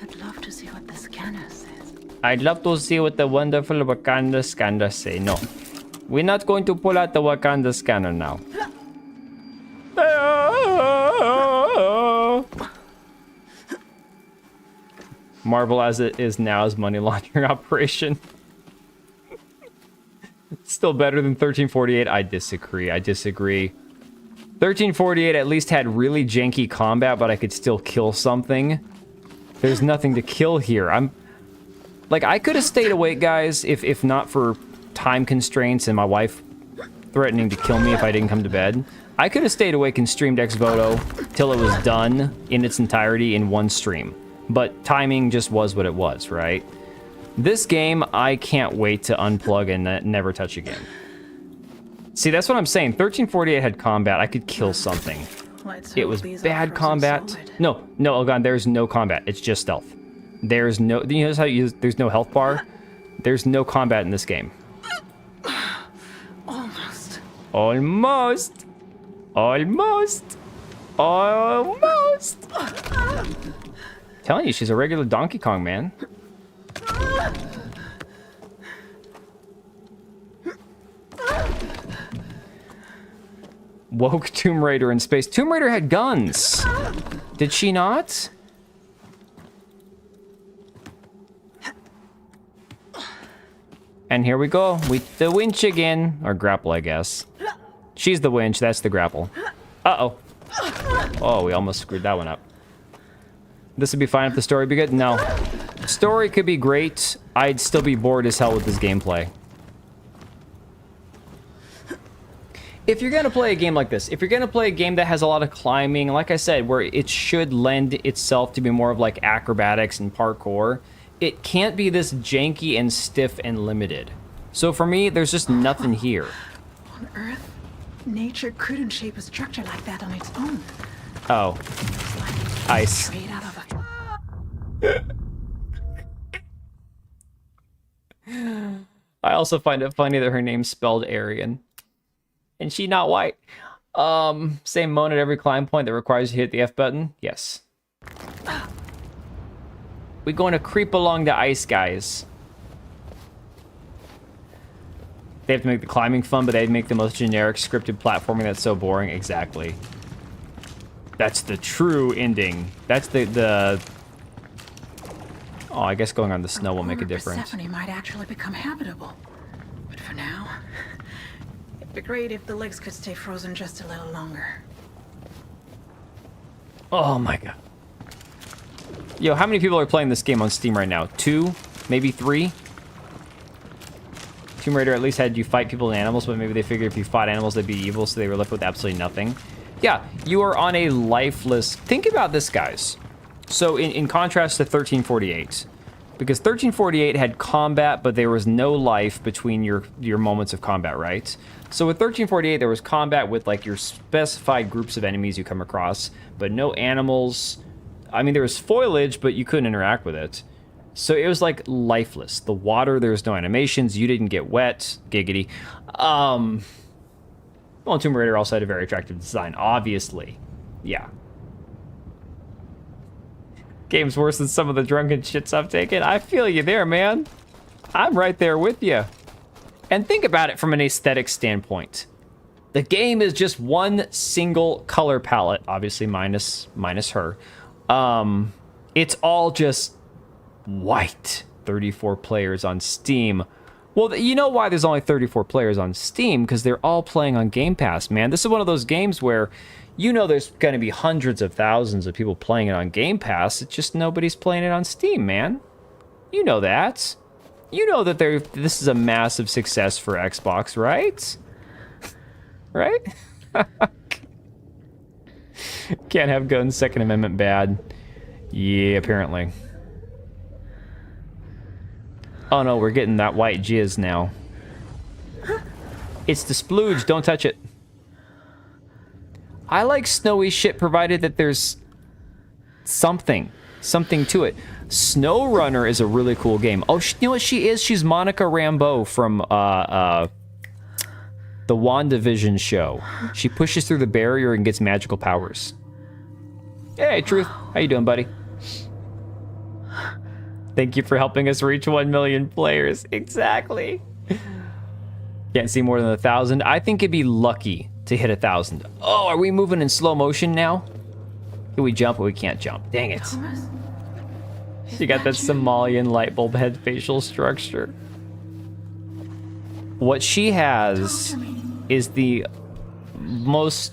I'd love to see what the scanner says. I'd love to see what the wonderful Wakanda scanner say. No. We're not going to pull out the Wakanda scanner now. Marvel as it is now is money laundering operation. It's still better than 1348. I disagree. 1348 at least had really janky combat, but I could still kill something. There's nothing to kill here. I could have stayed awake, guys, if not for time constraints and my wife threatening to kill me if I didn't come to bed. I could have stayed awake and streamed Ex Voto till it was done in its entirety in one stream. But timing just was what it was, right? This game, I can't wait to unplug and never touch again. See, that's what I'm saying. 1348 had combat. I could kill something. It was bad combat. No, Elgon, there's no combat. It's just stealth. There's no... You know how you use... There's no health bar? There's no combat in this game. Almost. Almost. Telling you, she's a regular Donkey Kong, man. Woke Tomb Raider in space. Tomb Raider had guns. Did she not? And here we go with the winch again. Or grapple, I guess. She's the winch, that's the grapple. Uh-oh. Oh, we almost screwed that one up. This would be fine if the story be good? No. Story could be great. I'd still be bored as hell with this gameplay. If you're gonna play a game like this, if you're gonna play a game that has a lot of climbing, like I said, where it should lend itself to be more of like acrobatics and parkour, it can't be this janky and stiff and limited. So for me, there's just nothing here. On Earth, nature couldn't shape a structure like that on its own. Oh. Ice. Straight out of a... I also find it funny that her name's spelled Aryan. And she not white. Same moan at every climb point that requires you to hit the F button? Yes. We're going to creep along the ice, guys. They have to make the climbing fun, but they'd make the most generic scripted platforming that's so boring. Exactly. That's the true ending. That's the... Oh, I guess going on the snow will make a difference. Persephone might actually become habitable. But for now, it'd be great if the legs could stay frozen just a little longer. Oh my god. Yo, how many people are playing this game on Steam right now? 2? Maybe 3? Tomb Raider at least had you fight people and animals, but maybe they figured if you fought animals, they'd be evil, so they were left with absolutely nothing. Yeah, you are on a lifeless... Think about this, guys. So, in contrast to 1348, because 1348 had combat, but there was no life between your moments of combat, right? So with 1348, there was combat with, like, your specified groups of enemies you come across, but no animals. I mean, there was foliage, but you couldn't interact with it. So it was like lifeless. The water, there was no animations. You didn't get wet. Giggity. Well, Tomb Raider also had a very attractive design, obviously. Yeah. Game's worse than some of the drunken shits I've taken. I feel you there, man. I'm right there with you. And think about it from an aesthetic standpoint. The game is just one single color palette, obviously minus her. It's all just white. 34 players on Steam. Well, you know why there's only 34 players on Steam? Because they're all playing on Game Pass, man. This is one of those games where you know there's going to be hundreds of thousands of people playing it on Game Pass. It's just nobody's playing it on Steam, man. You know that. You know that this is a massive success for Xbox, right? Right? Can't have guns, Second Amendment bad. Yeah, apparently. Oh no, we're getting that white jizz now. It's the splooge, don't touch it. I like snowy shit provided that there's something to it. SnowRunner is a really cool game. Oh, you know what she is? She's Monica Rambeau from the WandaVision show. She pushes through the barrier and gets magical powers. Hey, Truth. How you doing, buddy? Thank you for helping us reach 1 million players. Exactly. Can't see more than 1,000. I think it'd be lucky to hit 1,000. Oh, are we moving in slow motion now? Can we jump? We can't jump. Dang it. She got that Somalian light bulb head facial structure. What she has is the most,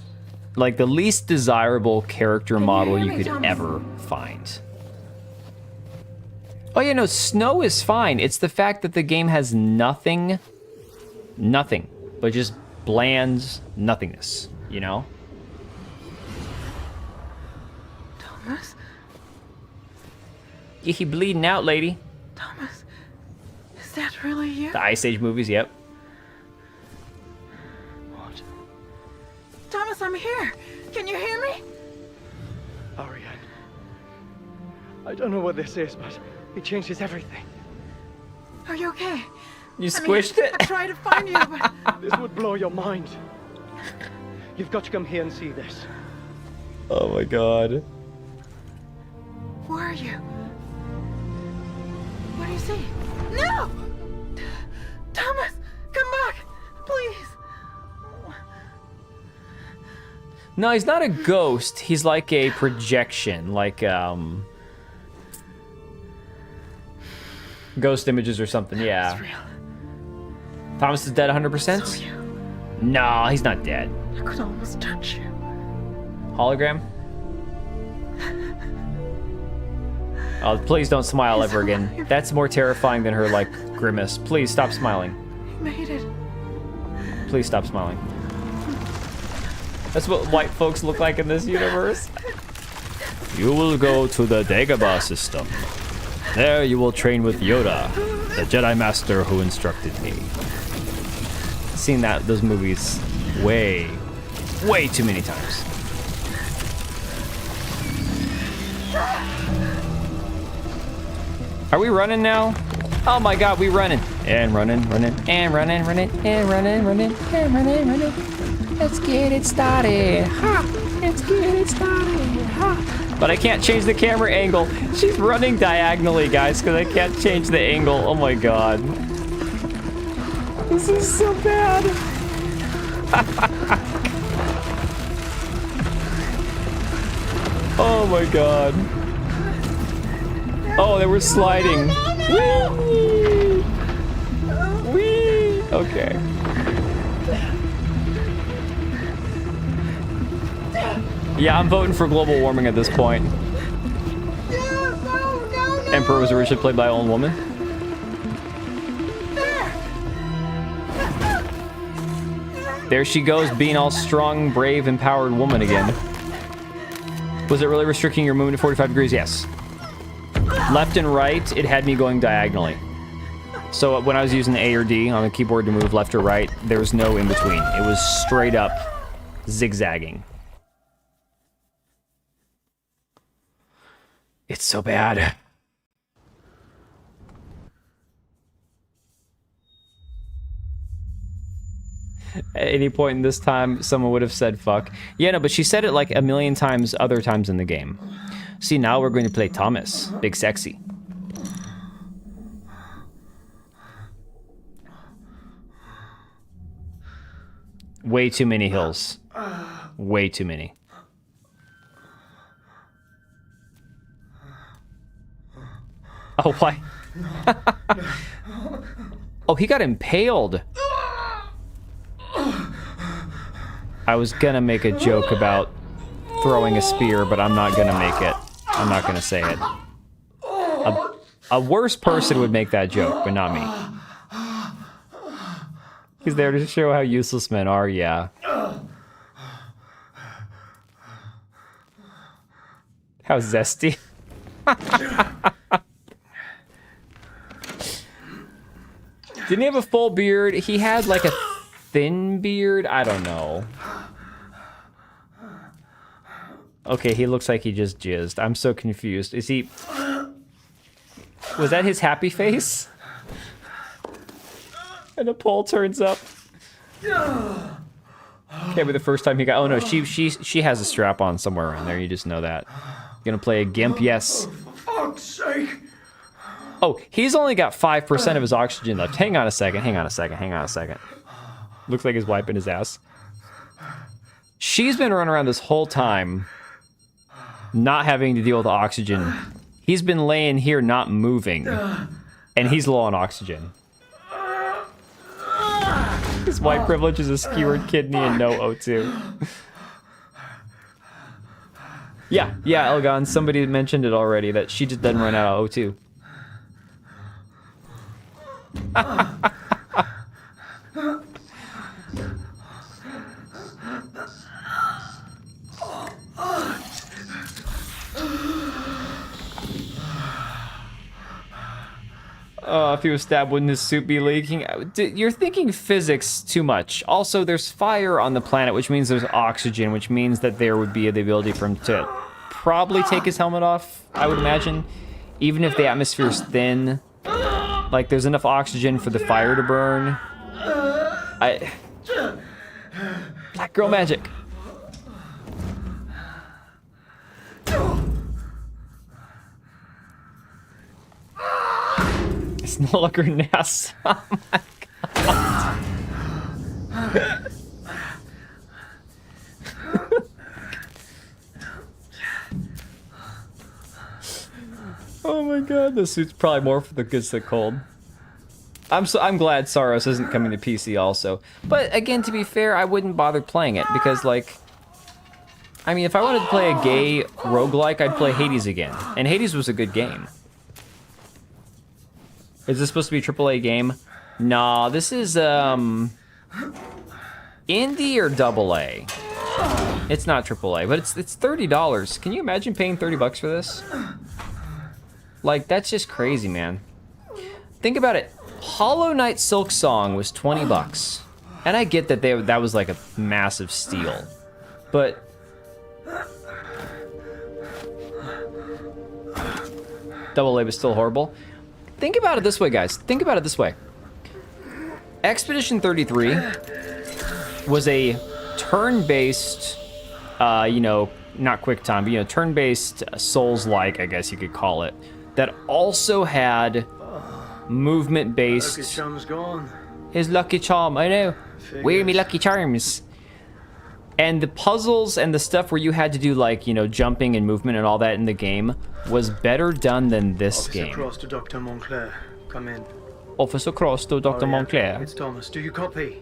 like, the least desirable character model you could ever find. Oh yeah, no, snow is fine. It's the fact that the game has nothing, but just bland nothingness, you know? Thomas? You bleeding out, lady. Thomas, is that really you? The Ice Age movies, yep. What? Thomas, I'm here. Can you hear me? Ariane. I don't know what this is, but it changes everything. Are you okay? You squished it? I tried to find you, but... This would blow your mind. You've got to come here and see this. Oh my god. Where are you? What do you see? No! Thomas, come back, please. No, he's not a ghost. He's like a projection, like, ghost images or something, yeah. It's real. Thomas is dead 100%? So you. No, he's not dead. I could almost touch you. Hologram? Oh, please don't smile ever again. That's more terrifying than her, like, grimace. Please stop smiling. You made it. Please stop smiling. That's what white folks look like in this universe. You will go to the Dagobah system. There you will train with Yoda, the Jedi Master who instructed me. Seen those movies way too many times. Are we running now? Oh my god, we running. And running, and running, and running. Let's get it started. Ha! Let's get it started. Ha! But I can't change the camera angle. She's running diagonally, guys, because I can't change the angle. Oh my god. This is so bad. Oh my god. Oh, they were sliding. Whee! Whee! Okay. Yeah, I'm voting for global warming at this point. Emperor was originally played by an old woman. There she goes, being all strong, brave, empowered woman again. Was it really restricting your movement to 45 degrees? Yes. Left and right, it had me going diagonally. So when I was using A or D on the keyboard to move left or right, there was no in between. It was straight up zigzagging. It's so bad. At any point in this time, someone would have said fuck. Yeah, no, but she said it like a million times other times in the game. See, now we're going to play Thomas. Big sexy. Way too many hills. Way too many. Oh, why? Oh, he got impaled. I was gonna make a joke about throwing a spear, but I'm not gonna make it. I'm not gonna say it. A worse person would make that joke, but not me. He's there to show how useless men are, yeah. How zesty. Didn't he have a full beard? He had like a thin beard? I don't know. Okay, he looks like he just jizzed. I'm so confused. Is he... Was that his happy face? And a pole turns up. Can't be the first time he got... Oh no, she has a strap on somewhere around there. You just know that. Gonna play a gimp? Yes. For fuck's sake! Oh, he's only got 5% of his oxygen left. Hang on a second, hang on a second, hang on a second. Looks like he's wiping his ass. She's been running around this whole time, not having to deal with oxygen. He's been laying here not moving, and he's low on oxygen. His white privilege is a skewered kidney and no O2. Yeah, Elgon, somebody mentioned it already, that she just doesn't run out of O2. If he was stabbed, wouldn't his suit be leaking? You're thinking physics too much. Also, there's fire on the planet, which means there's oxygen, which means that there would be the ability for him to probably take his helmet off, I would imagine. Even if the atmosphere is thin, like there's enough oxygen for the fire to burn. Black girl magic. It's no longer NASA. Oh my god. Oh my god, this suit's probably more for the good than cold. I'm glad Saros isn't coming to PC also. But again, to be fair, I wouldn't bother playing it because, like, I mean, if I wanted to play a gay roguelike, I'd play Hades again. And Hades was a good game. Is this supposed to be a AAA game? Nah, this is, indie or AA? It's not AAA, but it's $30. Can you imagine paying 30 bucks for this? Like, that's just crazy, man. Think about it. Hollow Knight Silk Song was 20 bucks. And I get that that was like a massive steal. But AA was still horrible. Think about it this way, guys. Think about it this way. Expedition 33 was a turn-based, you know, not quick time, but, you know, turn-based Souls-like, I guess you could call it, that also had movement-based... Lucky Charm's gone. His lucky charm, I know. Where are me lucky charms? And the puzzles and the stuff where you had to do, like, you know, jumping and movement and all that in the game was better done than this Officer game. Cross to Dr. Montclair. Come in. Officer Cross to Dr. Montclair. It's Thomas. Do you copy?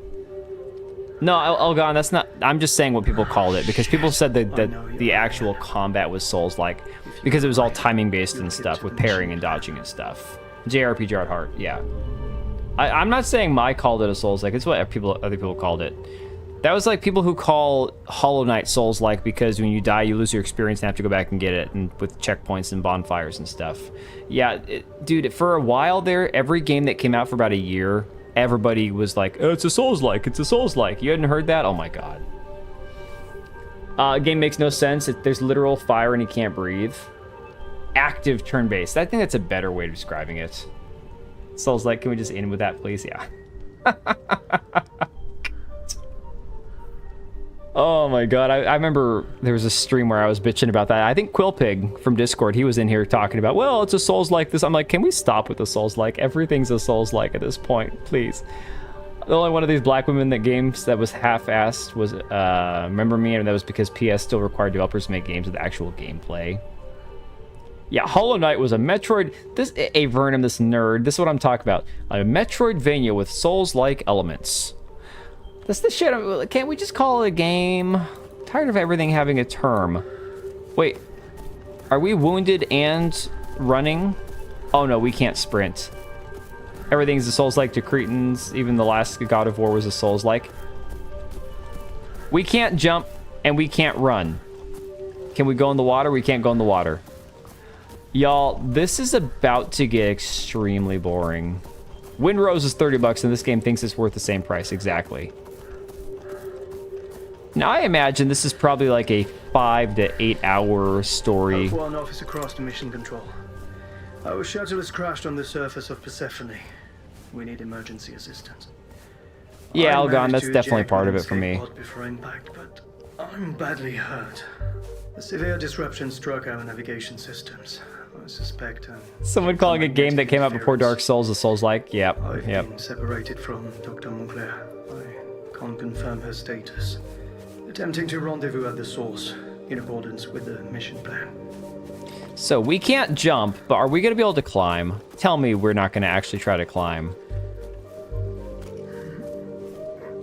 No, Elgon, that's not... I'm just saying what people called it, because people said that the actual combat was Souls-like, because it was all timing-based and stuff, with parrying and dodging and stuff. JRPG at heart, yeah. I'm not saying my called it a Souls-like, it's what other people called it. That was like people who call Hollow Knight Souls-like because when you die, you lose your experience and have to go back and get it, and with checkpoints and bonfires and stuff. Yeah, dude, for a while there, every game that came out for about a year, everybody was like, oh, it's a Souls-like, it's a Souls-like. You hadn't heard that? Oh my god. Game makes no sense. There's literal fire and you can't breathe. Active turn-based. I think that's a better way of describing it. Souls-like, can we just end with that, please? Yeah. Oh my god, I remember there was a stream where I was bitching about that. I think Quillpig from Discord, he was in here talking about, well, it's a Souls-like this. I'm like, can we stop with the Souls-like? Everything's a Souls-like at this point, please. The only one of these black women that games that was half-assed was Remember Me, and that was because PS still required developers to make games with actual gameplay. Yeah, Hollow Knight was a Metroid... Vernum, this nerd, this is what I'm talking about. A Metroidvania with Souls-like elements. That's the shit. Can't we just call it a game? I'm tired of everything having a term. Wait, are we wounded and running? Oh no, we can't sprint. Everything's a Souls-like to Cretans. Even the last God of War was a Souls-like. We can't jump and we can't run. Can we go in the water? We can't go in the water. Y'all, this is about to get extremely boring. Windrose is $30 and this game thinks it's worth the same price. Exactly. Now, I imagine this is probably like a 5 to 8 hour story. One officer crossed to mission control. Our shuttle has crashed on the surface of Persephone. We need emergency assistance. Yeah, Elgon, that's definitely part of it for me. Before impact, but I'm badly hurt. A severe disruption struck our navigation systems. I suspect someone calling a game that came out before Dark Souls a Souls-like. Yep. I've been separated from Dr. Montclair. I can't confirm her status. Attempting to rendezvous at the source, in accordance with the mission plan. So we can't jump, but are we going to be able to climb? Tell me we're not going to actually try to climb.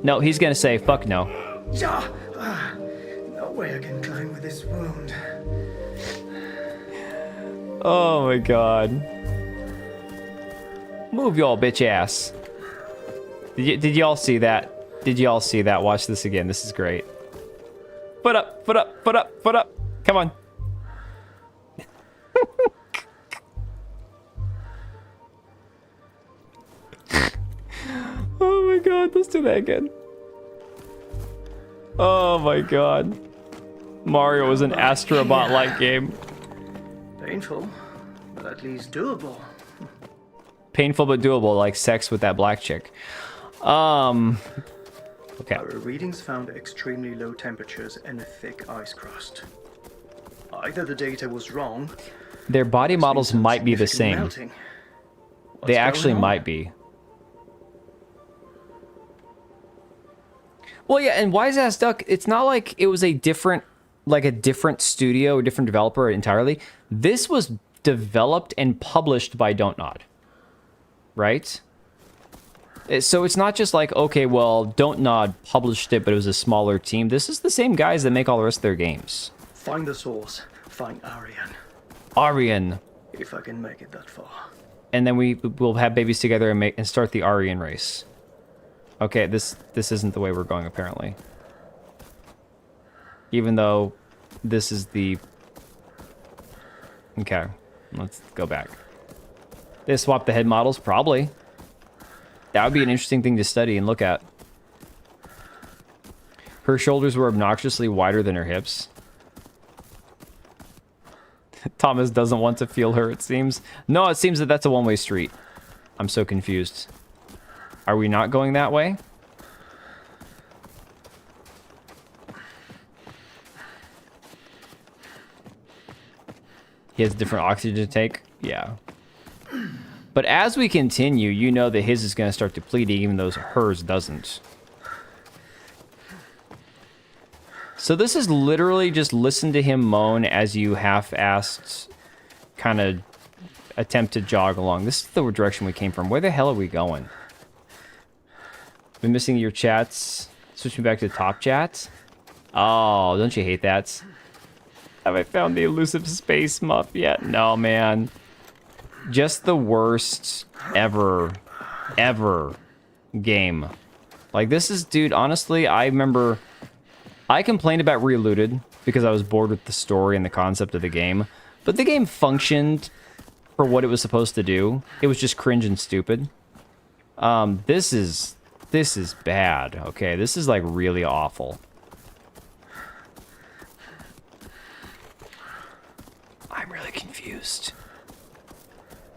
No, he's going to say, fuck no. No way I can climb with this wound. Oh my god. Move y'all bitch ass. Did y'all see that? Did y'all see that? Watch this again. This is great. Foot up, foot up, foot up, foot up. Come on. Oh my god, let's do that again. Oh my god. Mario was an Astrobot-like game. Painful, but at least doable. Painful but doable, like sex with that black chick. Okay. Our readings found extremely low temperatures and a thick ice crust. Either the data was wrong. Their body models might be the same. They actually might be. Well, yeah, and Wise Ass Duck, it's not like it was a different studio, a different developer entirely. This was developed and published by DontNod. Right? So it's not just like, okay, well, DontNod published it, but it was a smaller team. This is the same guys that make all the rest of their games. Find the source. Find Arian. Arian. If I can make it that far. And then we'll have babies together and start the Arian race. Okay, this isn't the way we're going, apparently. Even though this is the... Okay, let's go back. They swap the head models? Probably. That would be an interesting thing to study and look at. Her shoulders were obnoxiously wider than her hips. Thomas doesn't want to feel her, it seems. No, it seems that that's a one-way street. I'm so confused. Are we not going that way? He has different oxygen to take? Yeah. But as we continue, you know that his is going to start depleting, even though hers doesn't. So this is literally just listen to him moan as you half-assed kind of attempt to jog along. This is the direction we came from. Where the hell are we going? Been missing your chats. Switch me back to the top chats. Oh, don't you hate that? Have I found the elusive space muff yet? No, man. Just the worst ever game. Like, this is, dude, honestly, I remember I complained about Reloaded because I was bored with the story and the concept of the game, but the game functioned for what it was supposed to do. It was just cringe and stupid. This is bad, okay? This is, like, really awful. I'm really confused.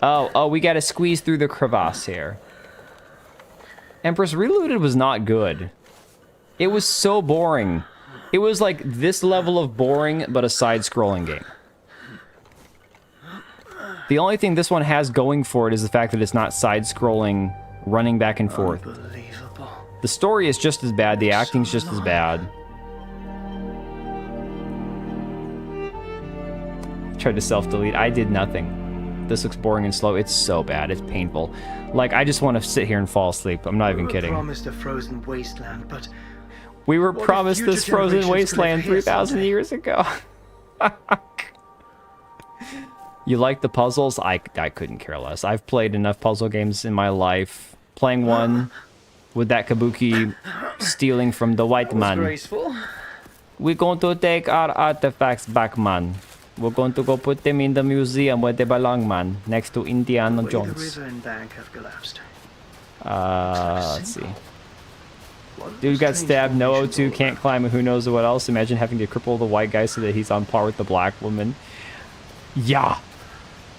Oh, we gotta squeeze through the crevasse here. Empress, Reloaded was not good. It was so boring. It was like this level of boring, but a side-scrolling game. The only thing this one has going for it is the fact that it's not side-scrolling, running back and forth. The story is just as bad, the acting's just as bad. Tried to self-delete. I did nothing. This looks boring and slow. It's so bad. It's painful. Like, I just want to sit here and fall asleep. I'm not even kidding. Promised a frozen wasteland, but we were promised this frozen wasteland 3,000 years ago. You like the puzzles? I couldn't care less. I've played enough puzzle games in my life. Playing one with that kabuki stealing from the white man. Graceful. We're going to take our artifacts back, man. We're going to go put them in the museum where they belong, man. Next to Indiana Jones. The river and bank have collapsed. Let's see. Dude got stabbed, no O2, can't climb, and who knows what else. Imagine having to cripple the white guy so that he's on par with the black woman. Yeah.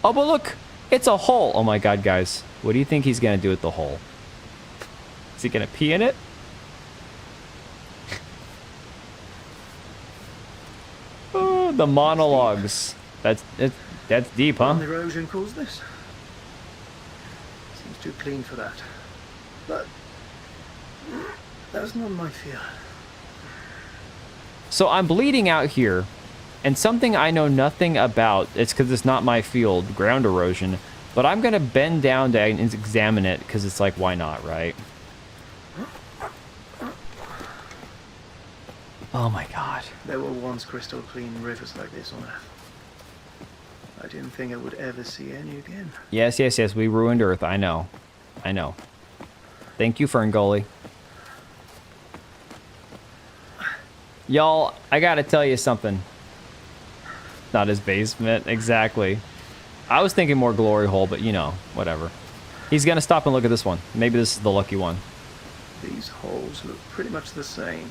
Oh, but look, it's a hole. Oh my god, guys. What do you think he's gonna do with the hole? Is he gonna pee in it? Oh, the monologues. That's deep, huh? The erosion caused this. Seems too clean for that. But that's not my fear. So I'm bleeding out here, and something I know nothing about, it's because it's not my field, ground erosion, but I'm going to bend down to examine it, because it's like, why not, right? Oh my god. There were once crystal clean rivers like this on Earth. I didn't think I would ever see any again. Yes, we ruined Earth, I know. Thank you, Ferngully. Y'all, I gotta tell you something. Not his basement, exactly. I was thinking more glory hole, but you know, whatever. He's gonna stop and look at this one. Maybe this is the lucky one. These holes look pretty much the same,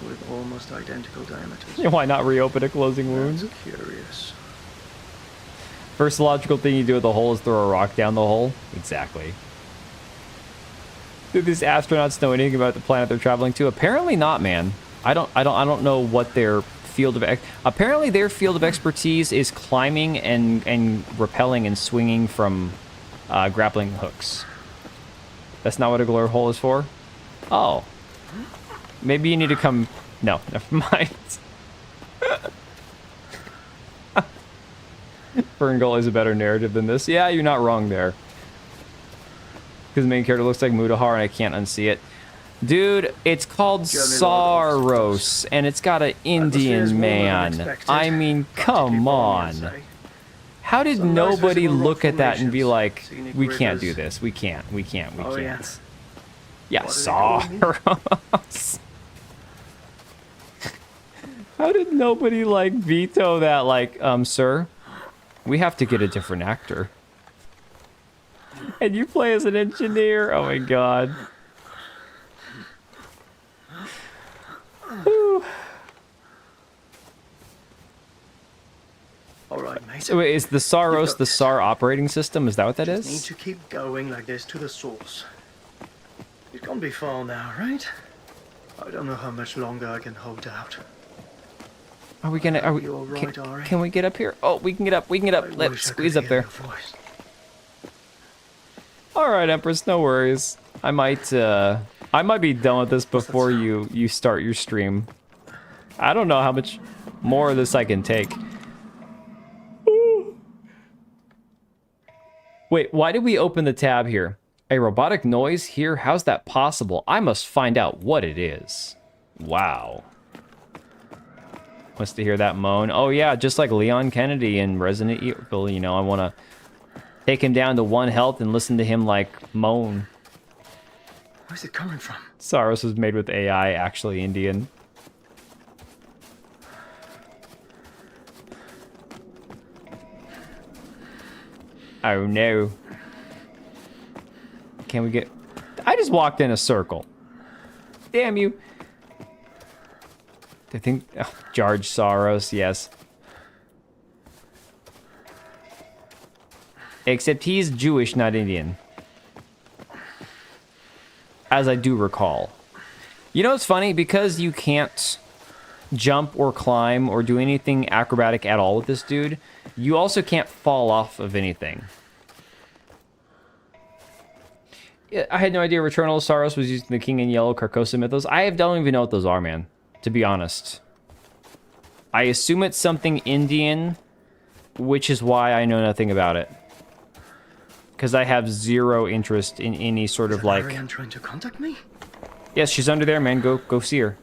with almost identical diameters. Why not reopen a closing wound? That's curious. First logical thing you do with the hole is throw a rock down the hole. Exactly. Do these astronauts know anything about the planet they're traveling to? Apparently not, man. I don't know what their field of apparently their field of expertise is climbing and rappelling and swinging from grappling hooks. That's not what a glory hole is for? Oh. Maybe you need to come... No, never mind. Ferngully is a better narrative than this. Yeah, you're not wrong there. Because the main character looks like Mudahar and I can't unsee it. Dude, it's called Saros, and it's got an Indian man. I mean, come on. How did nobody look at that and be like, we can't do this, we can't. Yeah, Saros. How did nobody, like, veto that, like, sir, we have to get a different actor. And you play as an engineer? Oh my god. Alright, mate. So wait, is the Saros the SAR operating system? Is that what that is? Need to keep going like this to the source. It can't be far now, right? I don't know how much longer I can hold out. Are we gonna... Can we get up here? Oh, we can get up. Let's squeeze up there. Alright, Empress, no worries. I might be done with this before you start your stream. I don't know how much more of this I can take. Wait, why did we open the tab here? A robotic noise here? How's that possible? I must find out what it is. Wow. Wants to hear that moan. Oh yeah, just like Leon Kennedy in Resident Evil, you know, I want to take him down to 1 health and listen to him like moan. Where's it coming from? Saros was made with AI, actually Indian. Oh no. Can we get... I just walked in a circle. Damn you. I think... Oh, George Soros, yes. Except he's Jewish, not Indian. As I do recall. You know what's funny? Because you can't jump or climb or do anything acrobatic at all with this dude, you also can't fall off of anything. I had no idea Returnal Saros was using the King in Yellow Carcosa mythos. don't even know what those are, man. To be honest. I assume it's something Indian, which is why I know nothing about it. Because I have zero interest in any sort of like... Ariane trying to contact me? Yes, she's under there, man. Go see her.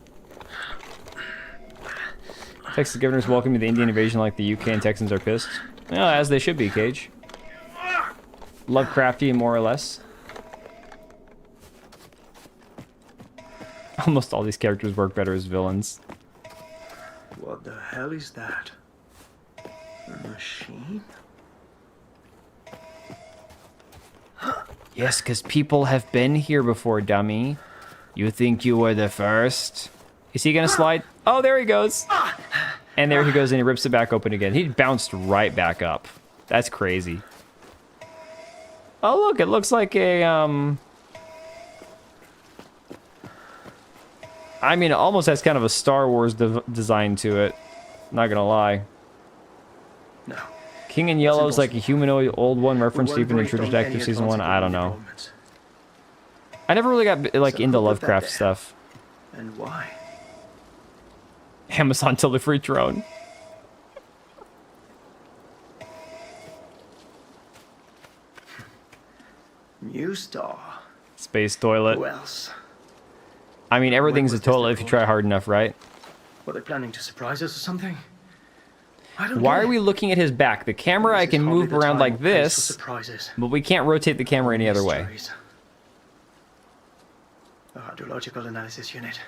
Texas governors welcoming the Indian invasion like the UK and Texans are pissed. Well, as they should be, Cage. Lovecrafty, more or less. Almost all these characters work better as villains. What the hell is that? A machine? Yes, because people have been here before, dummy. You think you were the first? Is he gonna slide? Oh, there he goes. And there he goes, and he rips it back open again. He bounced right back up. That's crazy. Oh, look, it looks like a, I mean, it almost has kind of a Star Wars design to it. Not gonna lie. No. King in Yellow is like a humanoid old one referenced even in True Detective Season 1. I don't know. I never really got like into Lovecraft stuff. And why? Amazon delivery drone. New star. Space toilet. Who else? I mean, everything's a toilet if you try hard enough, right? Were they planning to surprise us or something? Why are we looking at his back? The camera I can move around like this, but we can't rotate the camera any other way. A hydrological analysis unit.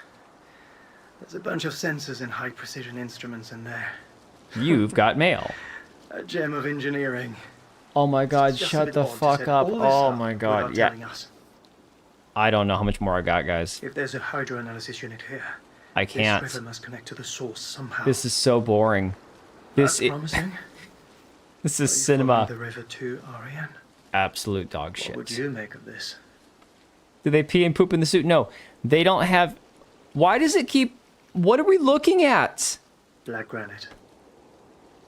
There's a bunch of sensors and high-precision instruments in there. You've got mail. A gem of engineering. Oh my god, shut the fuck up. Oh my god, yeah. I don't know how much more I got, guys. If there's a hydroanalysis unit here, I can't. This river must connect to the source somehow. This is so boring. That's promising. This is cinema. The river to Ariane. Absolute dog shit. What would you make of this? Do they pee and poop in the suit? No, they don't have. Why does it keep? What are we looking at? Black granite.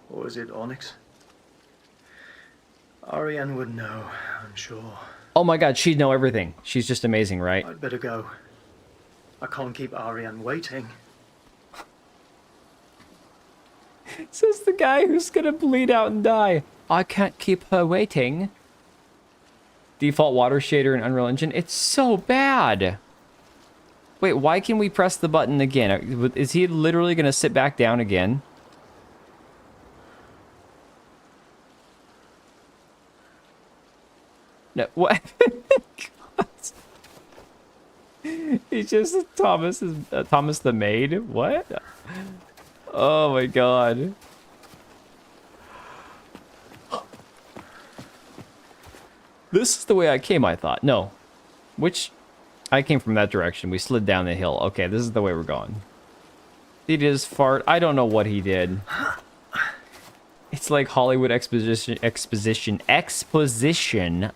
Or is it onyx? Ariane would know, I'm sure. Oh my god, she'd know everything. She's just amazing, right? I'd better go. I can't keep Ariane waiting. Says the guy who's gonna bleed out and die. I can't keep her waiting. Default water shader in Unreal Engine. It's so bad. Wait, why can we press the button again? Is he literally gonna sit back down again? No, what? He's just Thomas the maid. What? Oh my god. This is the way I came, I thought. No. Which? I came from that direction. We slid down the hill. Okay, this is the way we're going. He did his fart. I don't know what he did. It's like Hollywood exposition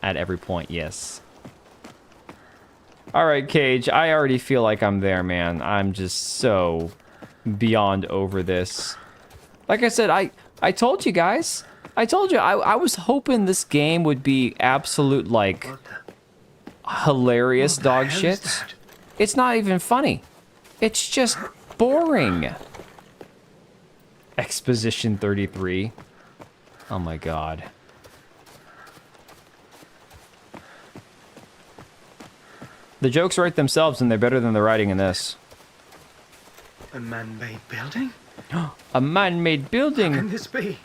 at every point, yes. Alright, Cage. I already feel like I'm there, man. I'm just so beyond over this. Like I said, I told you guys. I told you, I was hoping this game would be absolute, like, hilarious dog shit. It's not even funny. It's just boring. Exposition 33. Oh my god. The jokes write themselves, and they're better than the writing in this. A man-made building? A man-made building? How can this be?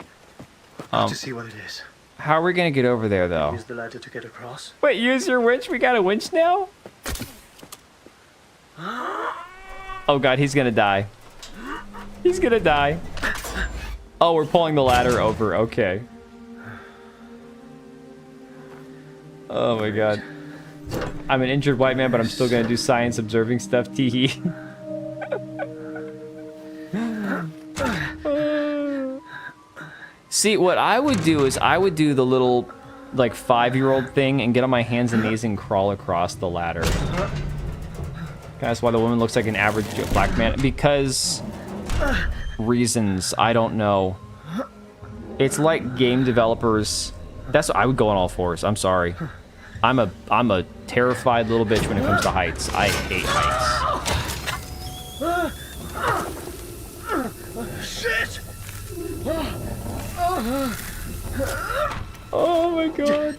I've got to see what it is. How are we gonna get over there, though? Use the ladder to get across. Wait, use your winch? We got a winch now? Oh god, he's gonna die. He's gonna die. Oh, we're pulling the ladder over. Okay. Oh my god. I'm an injured white man, but I'm still gonna do science observing stuff. Teehee. See, what I would do is I would do the little, like, 5-year-old thing and get on my hands and knees and crawl across the ladder. That's why the woman looks like an average black man. Because reasons, I don't know. It's like game developers. That's I would go on all fours. I'm sorry. I'm a terrified little bitch when it comes to heights. I hate heights. Shit! Oh my god.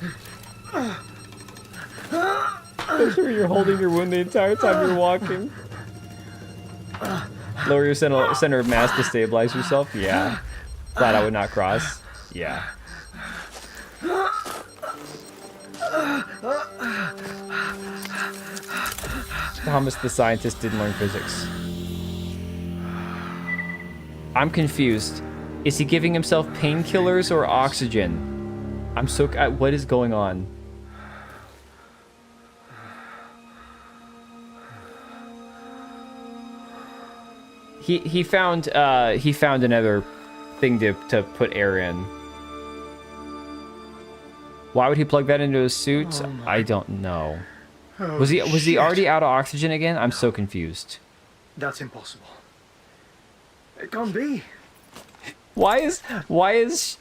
Make sure you're holding your wound the entire time you're walking. Lower your center of mass to stabilize yourself. Yeah. Glad I would not cross. Yeah. Thomas the scientist didn't learn physics. I'm confused. Is he giving himself painkillers or oxygen? I'm so... what is going on? He found another thing to put air in. Why would he plug that into his suit? I don't know. Oh, was he already out of oxygen again? I'm so confused. That's impossible. It can't be. Why does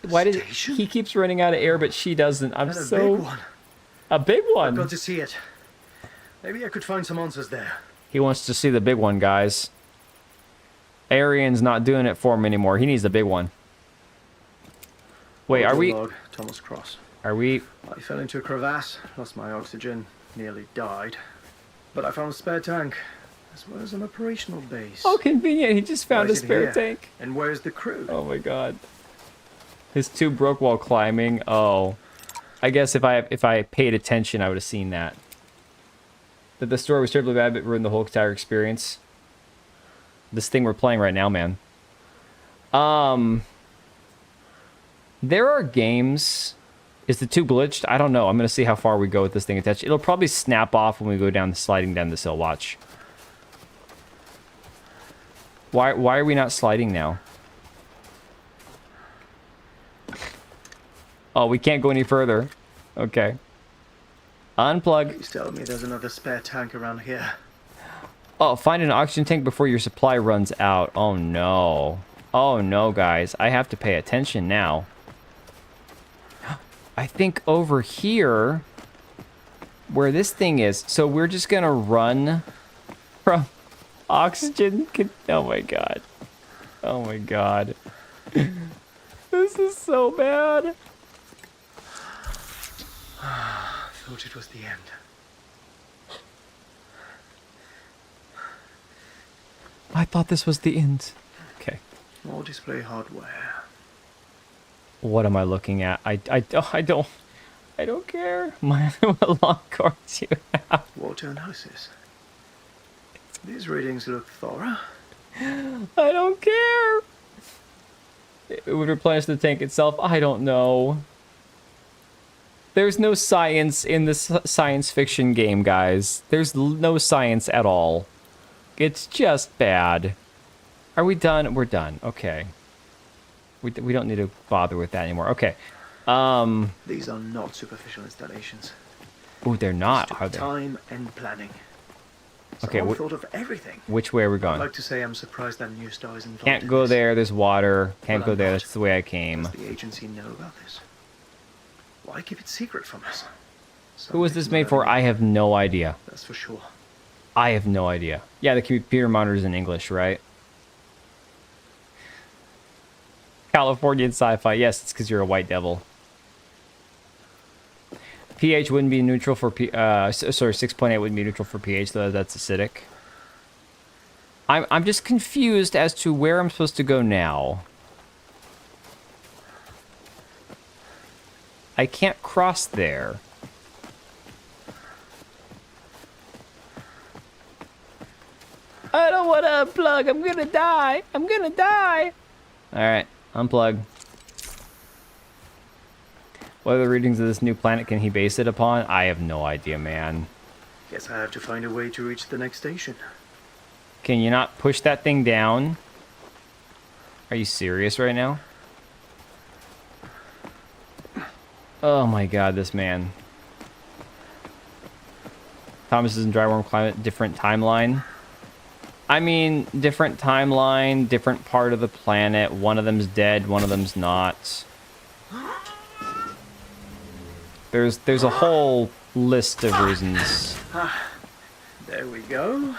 he keeps running out of air but she doesn't? I'm That's so... a big one. A big one? I've got to see it. Maybe I could find some answers there. He wants to see the big one, guys. Arian's not doing it for him anymore. He needs the big one. Wait, are we... Log, Thomas Cross. Are we... I fell into a crevasse, lost my oxygen, nearly died. But I found a spare tank, as well as an operational base. Oh, convenient. He just found Why a is it spare here? tank. And where's the crew? Oh my god. His tube broke while climbing. Oh. I guess if I paid attention, I would have seen that. That the story was terribly bad, but ruined the whole entire experience. This thing we're playing right now, man. There are games... Is the tube glitched? I don't know. I'm going to see how far we go with this thing attached. It'll probably snap off when we go down, sliding down this hill. Watch. Why are we not sliding now? Oh, we can't go any further. Okay. Unplug. Please tell me there's another spare tank around here. Oh, find an oxygen tank before your supply runs out. Oh, no. Oh, no, guys. I have to pay attention now. I think over here, where this thing is, so we're just gonna run from oxygen. Oh my god. Oh my god. This is so bad. I thought it was the end. I thought this was the end. Okay. More display hardware. What am I looking at? I don't care. What long cards you have. Water analysis. These readings look thorough. I don't care. It would replenish the tank itself. I don't know. There's no science in this science fiction game, guys. There's no science at all. It's just bad. Are we done? We're done. Okay. We don't need to bother with that anymore. Okay. These are not superficial installations. Oh, they're not, are they? Time and planning. Okay. Someone thought of everything. Which way are we I'd going? like to say I'm surprised that New Star is involved. Can't go there. There's water. Can't go there. That's the way I came. Does the agency know about this? Why keep it secret from us? Who was this made for? I have no idea. That's for sure. I have no idea. Yeah, the computer monitor's in English, right? Californian sci-fi. Yes, it's because you're a white devil. pH wouldn't be neutral for sorry, 6.8 wouldn't be neutral for pH, though that's acidic. I'm just confused as to where I'm supposed to go now. I can't cross there. I don't want to unplug. I'm gonna die. I'm gonna die. All right, unplug. What are the readings of this new planet can he base it upon? I have no idea, man. Guess I have to find a way to reach the next station. Can you not push that thing down? Are you serious right now? Oh my god, this man. Thomas is in dry warm climate, different timeline. I mean, different timeline, different part of the planet. One of them's dead, one of them's not. There's a whole list of reasons. There we go.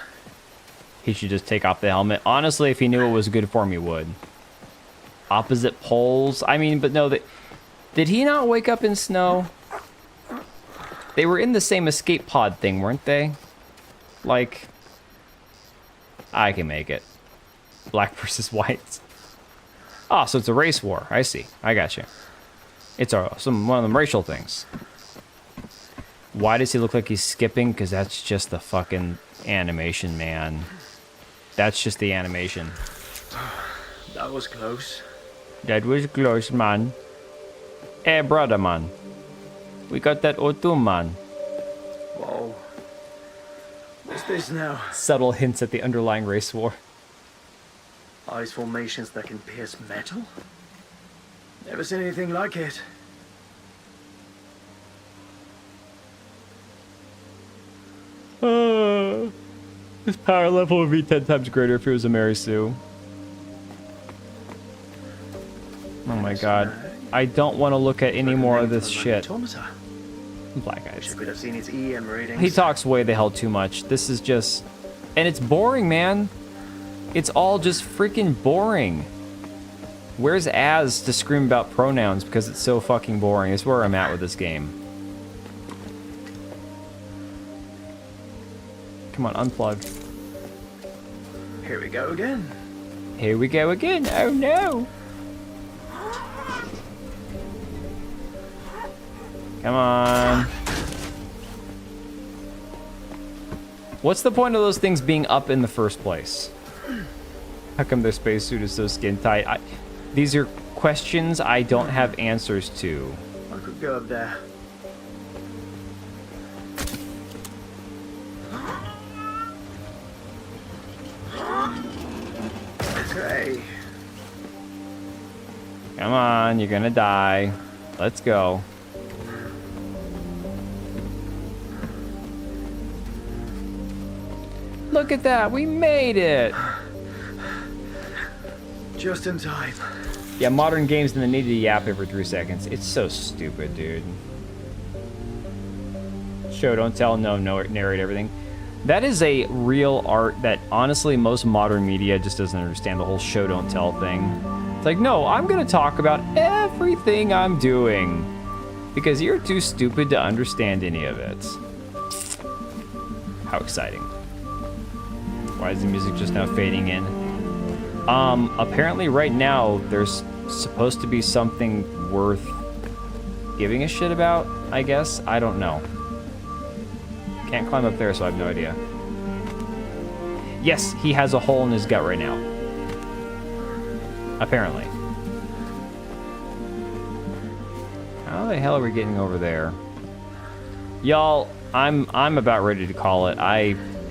He should just take off the helmet. Honestly, if he knew it was good for him, he would. Opposite poles. I mean, but no, did he not wake up in snow? They were in the same escape pod thing, weren't they? Like, I can make it. Black versus white. Ah, so it's a race war. I see. I got you. It's one of them racial things. Why does he look like he's skipping? Because that's just the fucking animation, man. That's just the animation. That was close. That was close, man. Hey, brother, man. We got that O2, man. Whoa. What's this now? Subtle hints at the underlying race war. Ice formations that can pierce metal? Never seen anything like it. His power level would be 10 times greater if it was a Mary Sue. Oh my god. I don't want to look at any more of this shit. Black eyes. Could have seen its EM ratings. He talks way the hell too much. This is just... And it's boring, man. It's all just freaking boring. Where's Az to scream about pronouns because it's so fucking boring? It's where I'm at with this game. Come on, unplug. Here we go again. Here we go again. Oh no. Come on. What's the point of those things being up in the first place? How come their spacesuit is so skin tight? These are questions I don't have answers to. I could go up there. Okay. Come on, you're gonna die. Let's go. Look at that, we made it! Just in time. Yeah, modern games and the need to yap every 3 seconds. It's so stupid, dude. Show, don't tell, no, narrate everything. That is a real art that, honestly, most modern media just doesn't understand the whole show, don't tell thing. It's like, no, I'm gonna talk about everything I'm doing. Because you're too stupid to understand any of it. How exciting. Why is the music just now fading in? Apparently right now, there's supposed to be something worth giving a shit about, I guess? I don't know. Can't climb up there, so I have no idea. Yes, he has a hole in his gut right now. Apparently. How the hell are we getting over there? Y'all, I'm about ready to call it.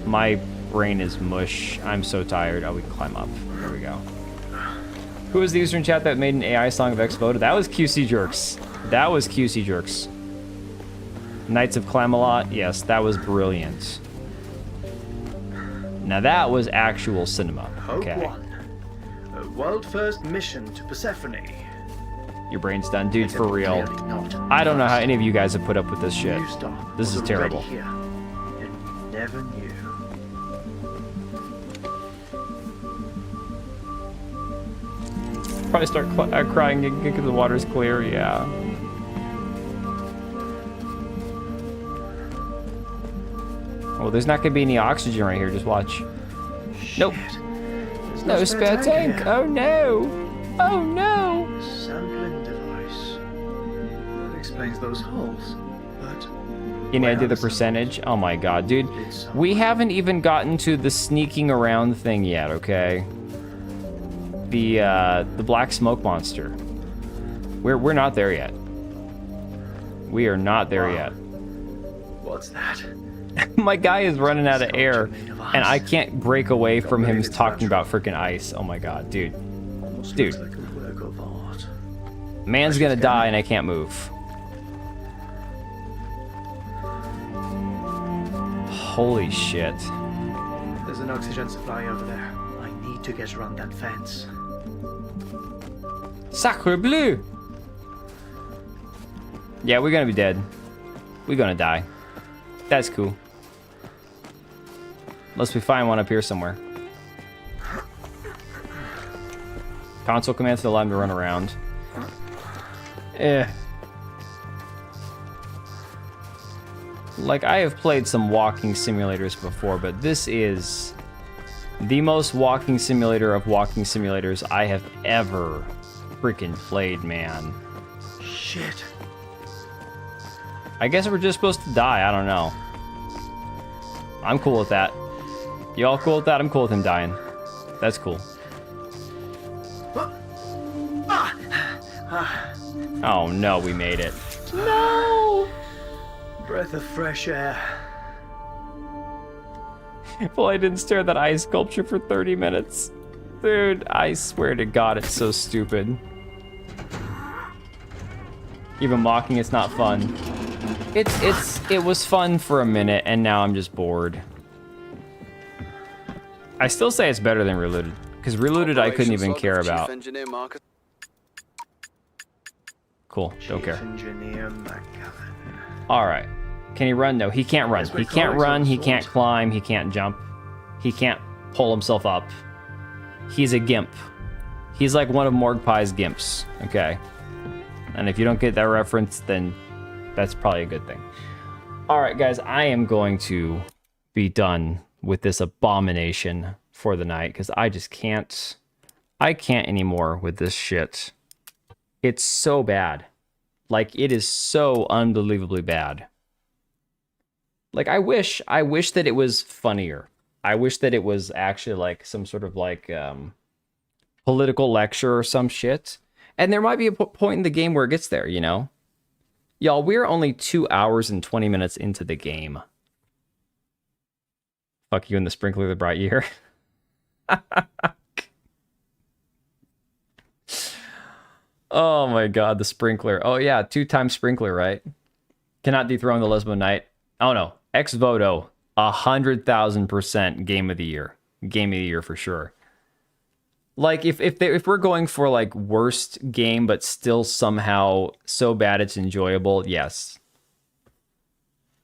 My brain is mush. I'm so tired. Oh, we can climb up. There we go. Who was the user in chat that made an AI song of X-Voted? That was QC Jerks. That was QC Jerks. Knights of Camelot. Yes, that was brilliant. Now that was actual cinema. Okay. Hope 1. A world-first mission to Persephone. Your brain's done, dude, for real. I don't know how any of you guys have put up with this shit. This is terrible. Here, and we never knew. Probably start crying because the water's clear. Yeah. Oh, there's not gonna be any oxygen right here. Just watch. Nope. No spare tank. Oh no. Oh no. Sampling device. That explains those holes. But Any idea the percentage? Oh my god, dude. We haven't even gotten to the sneaking around thing yet, okay? The black smoke monster. We're not there yet. We are not there yet. What's that? My guy is running out of air, and I can't break away from him talking about freaking ice. Oh my god, dude. Dude. Man's gonna die and I can't move. Holy shit. There's an oxygen supply over there. I need to get around that fence. Sacre bleu! Yeah, we're gonna be dead. We're gonna die. That's cool. Unless we find one up here somewhere. Console commands to allow him to run around. Like, I have played some walking simulators before, but this is the most walking simulator of walking simulators I have ever freaking played, man. Shit. I guess we're just supposed to die. I don't know. I'm cool with that. You all cool with that? I'm cool with him dying. That's cool. Oh no, we made it. No! Breath of fresh air. Well, I didn't stare at that ice sculpture for 30 minutes. Dude, I swear to God, it's so stupid. Even mocking it's not fun. It was fun for a minute, and now I'm just bored. I still say it's better than Reloaded, because Reloaded I couldn't even care about. Cool, don't care. Alright. Can he run? No, he can't run. He can't run, he can't climb, he can't jump. He can't pull himself up. He's a gimp. He's like one of Morgpie's gimps, okay? And if you don't get that reference, then that's probably a good thing. Alright, guys, I am going to be done with this abomination for the night, because I just can't. I can't anymore with this shit. It's so bad. Like, it is so unbelievably bad. Like, I wish that it was funnier. I wish that it was actually like some sort of like political lecture or some shit. And there might be a point in the game where it gets there, you know? Y'all, we're only 2 hours and 20 minutes into the game. Fuck you and the sprinkler that brought you here. Oh my god, the sprinkler. Oh yeah, 2-time sprinkler, right? Cannot dethrone the Lesbo Knight. Oh no, ex voto, 100,000% game of the year. Game of the year for sure. Like, if we're going for like worst game, but still somehow so bad it's enjoyable, yes.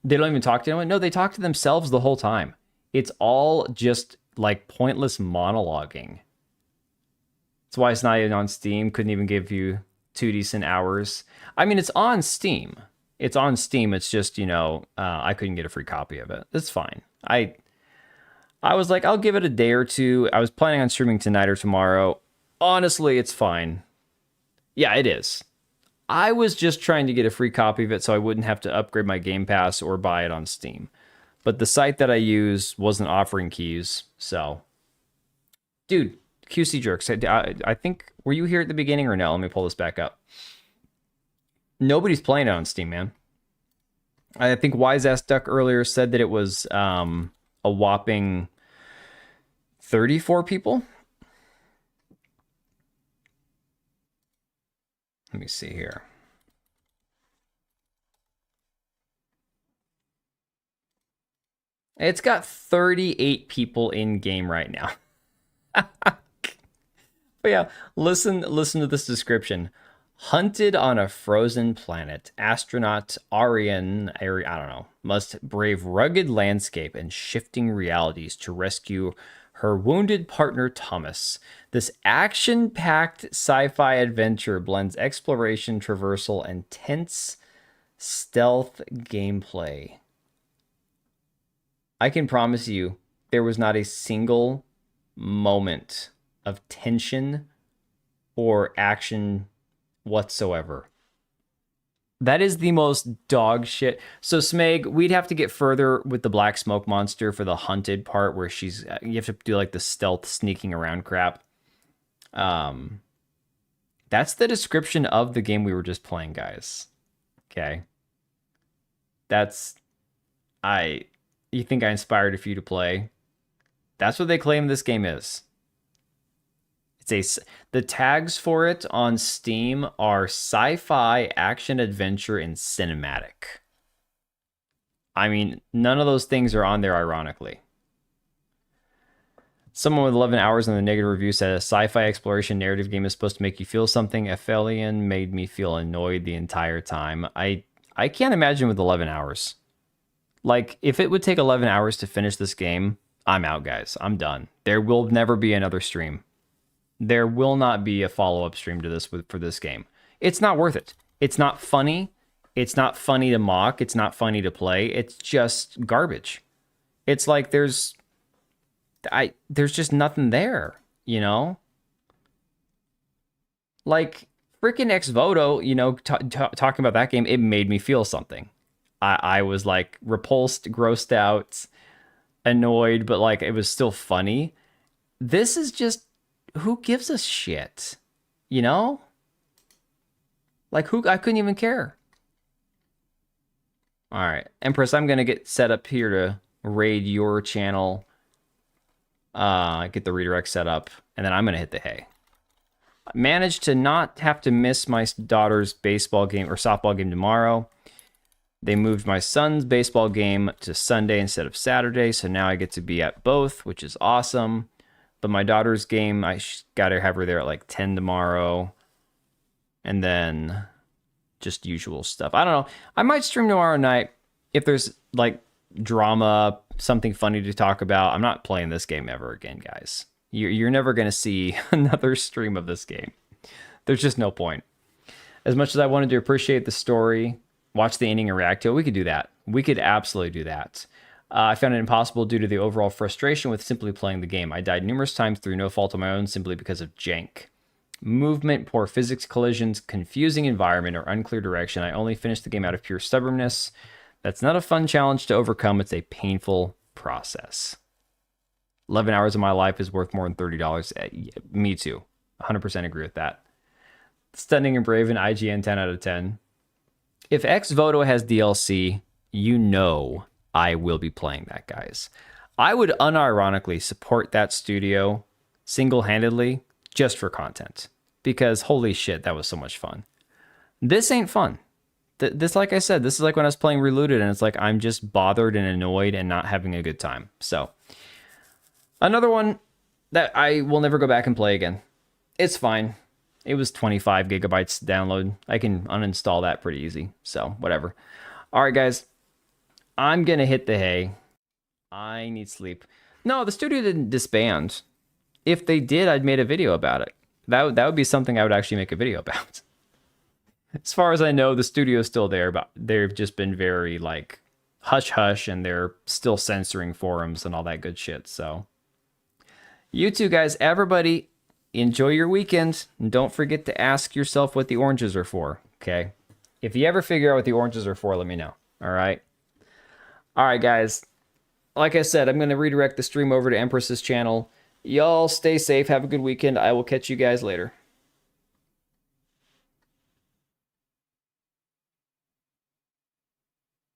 They don't even talk to anyone. No, they talk to themselves the whole time. It's all just like pointless monologuing. That's why it's not even on Steam. Couldn't even give you 2 decent hours. I mean, it's on Steam. It's on Steam. It's just, you know, I couldn't get a free copy of it. It's fine. I was like, I'll give it a day or two. I was planning on streaming tonight or tomorrow. Honestly, it's fine. Yeah, it is. I was just trying to get a free copy of it so I wouldn't have to upgrade my Game Pass or buy it on Steam. But the site that I use wasn't offering keys, so. Dude, QC Jerks, I think, were you here at the beginning or no? Let me pull this back up. Nobody's playing it on Steam, man. I think Wise Ass Duck earlier said that it was a whopping 34 people. Let me see here. It's got 38 people in game right now. But yeah, listen to this description. Hunted on a frozen planet, astronaut Arian, I don't know, must brave rugged landscape and shifting realities to rescue her wounded partner Thomas. This action-packed sci-fi adventure blends exploration, traversal, and tense stealth gameplay. I can promise you there was not a single moment of tension or action whatsoever. That is the most dog shit. So Smeg, we'd have to get further with the black smoke monster for the hunted part where you have to do like the stealth sneaking around crap. That's the description of the game we were just playing, guys. Okay. You think I inspired a few to play? That's what they claim this game is. The tags for it on Steam are sci-fi, action, adventure, and cinematic. I mean, none of those things are on there, ironically. Someone with 11 hours in the negative review said a sci-fi exploration narrative game is supposed to make you feel something. Aphelion made me feel annoyed the entire time. I can't imagine with 11 hours. Like, if it would take 11 hours to finish this game, I'm out, guys. I'm done. There will never be another stream. There will not be a follow-up stream to this for this game. It's not worth it. It's not funny. It's not funny to mock. It's not funny to play. It's just garbage. It's like there's just nothing there, you know? Like, freaking Ex Voto, you know, talking about that game, it made me feel something. I was, like, repulsed, grossed out, annoyed, but, like, it was still funny. This is just, who gives a shit? You know? Like, I couldn't even care. All right, Empress, I'm going to get set up here to raid your channel. Get the redirect set up, and then I'm going to hit the hay. I managed to not have to miss my daughter's baseball game or softball game tomorrow. They moved my son's baseball game to Sunday instead of Saturday, so now I get to be at both, which is awesome. But my daughter's game, I got to have her there at like 10 tomorrow. And then just usual stuff. I don't know. I might stream tomorrow night if there's like drama, something funny to talk about. I'm not playing this game ever again, guys. You're never going to see another stream of this game. There's just no point. As much as I wanted to appreciate the story, watch the ending and react to it, we could do that. We could absolutely do that. I found it impossible due to the overall frustration with simply playing the game. I died numerous times through no fault of my own simply because of jank. Movement, poor physics, collisions, confusing environment, or unclear direction. I only finished the game out of pure stubbornness. That's not a fun challenge to overcome. It's a painful process. 11 hours of my life is worth more than $30. Me too. 100% agree with that. Stunning and Brave and IGN 10 out of 10. If Ex Voto has DLC, you know I will be playing that, guys. I would unironically support that studio single-handedly just for content. Because holy shit, that was so much fun. This ain't fun. This, like I said, this is like when I was playing Reloaded, and it's like I'm just bothered and annoyed and not having a good time. So, another one that I will never go back and play again. It's fine. It was 25 gigabytes download. I can uninstall that pretty easy. So, whatever. All right, guys. I'm going to hit the hay. I need sleep. No, the studio didn't disband. If they did, I'd made a video about it. That would be something I would actually make a video about. As far as I know, the studio is still there, but they've just been very, like, hush-hush, and they're still censoring forums and all that good shit, so. You two guys, everybody, enjoy your weekend, and don't forget to ask yourself what the oranges are for, okay? If you ever figure out what the oranges are for, let me know, all right? All right, guys. Like I said, I'm going to redirect the stream over to Empress's channel. Y'all stay safe. Have a good weekend. I will catch you guys later.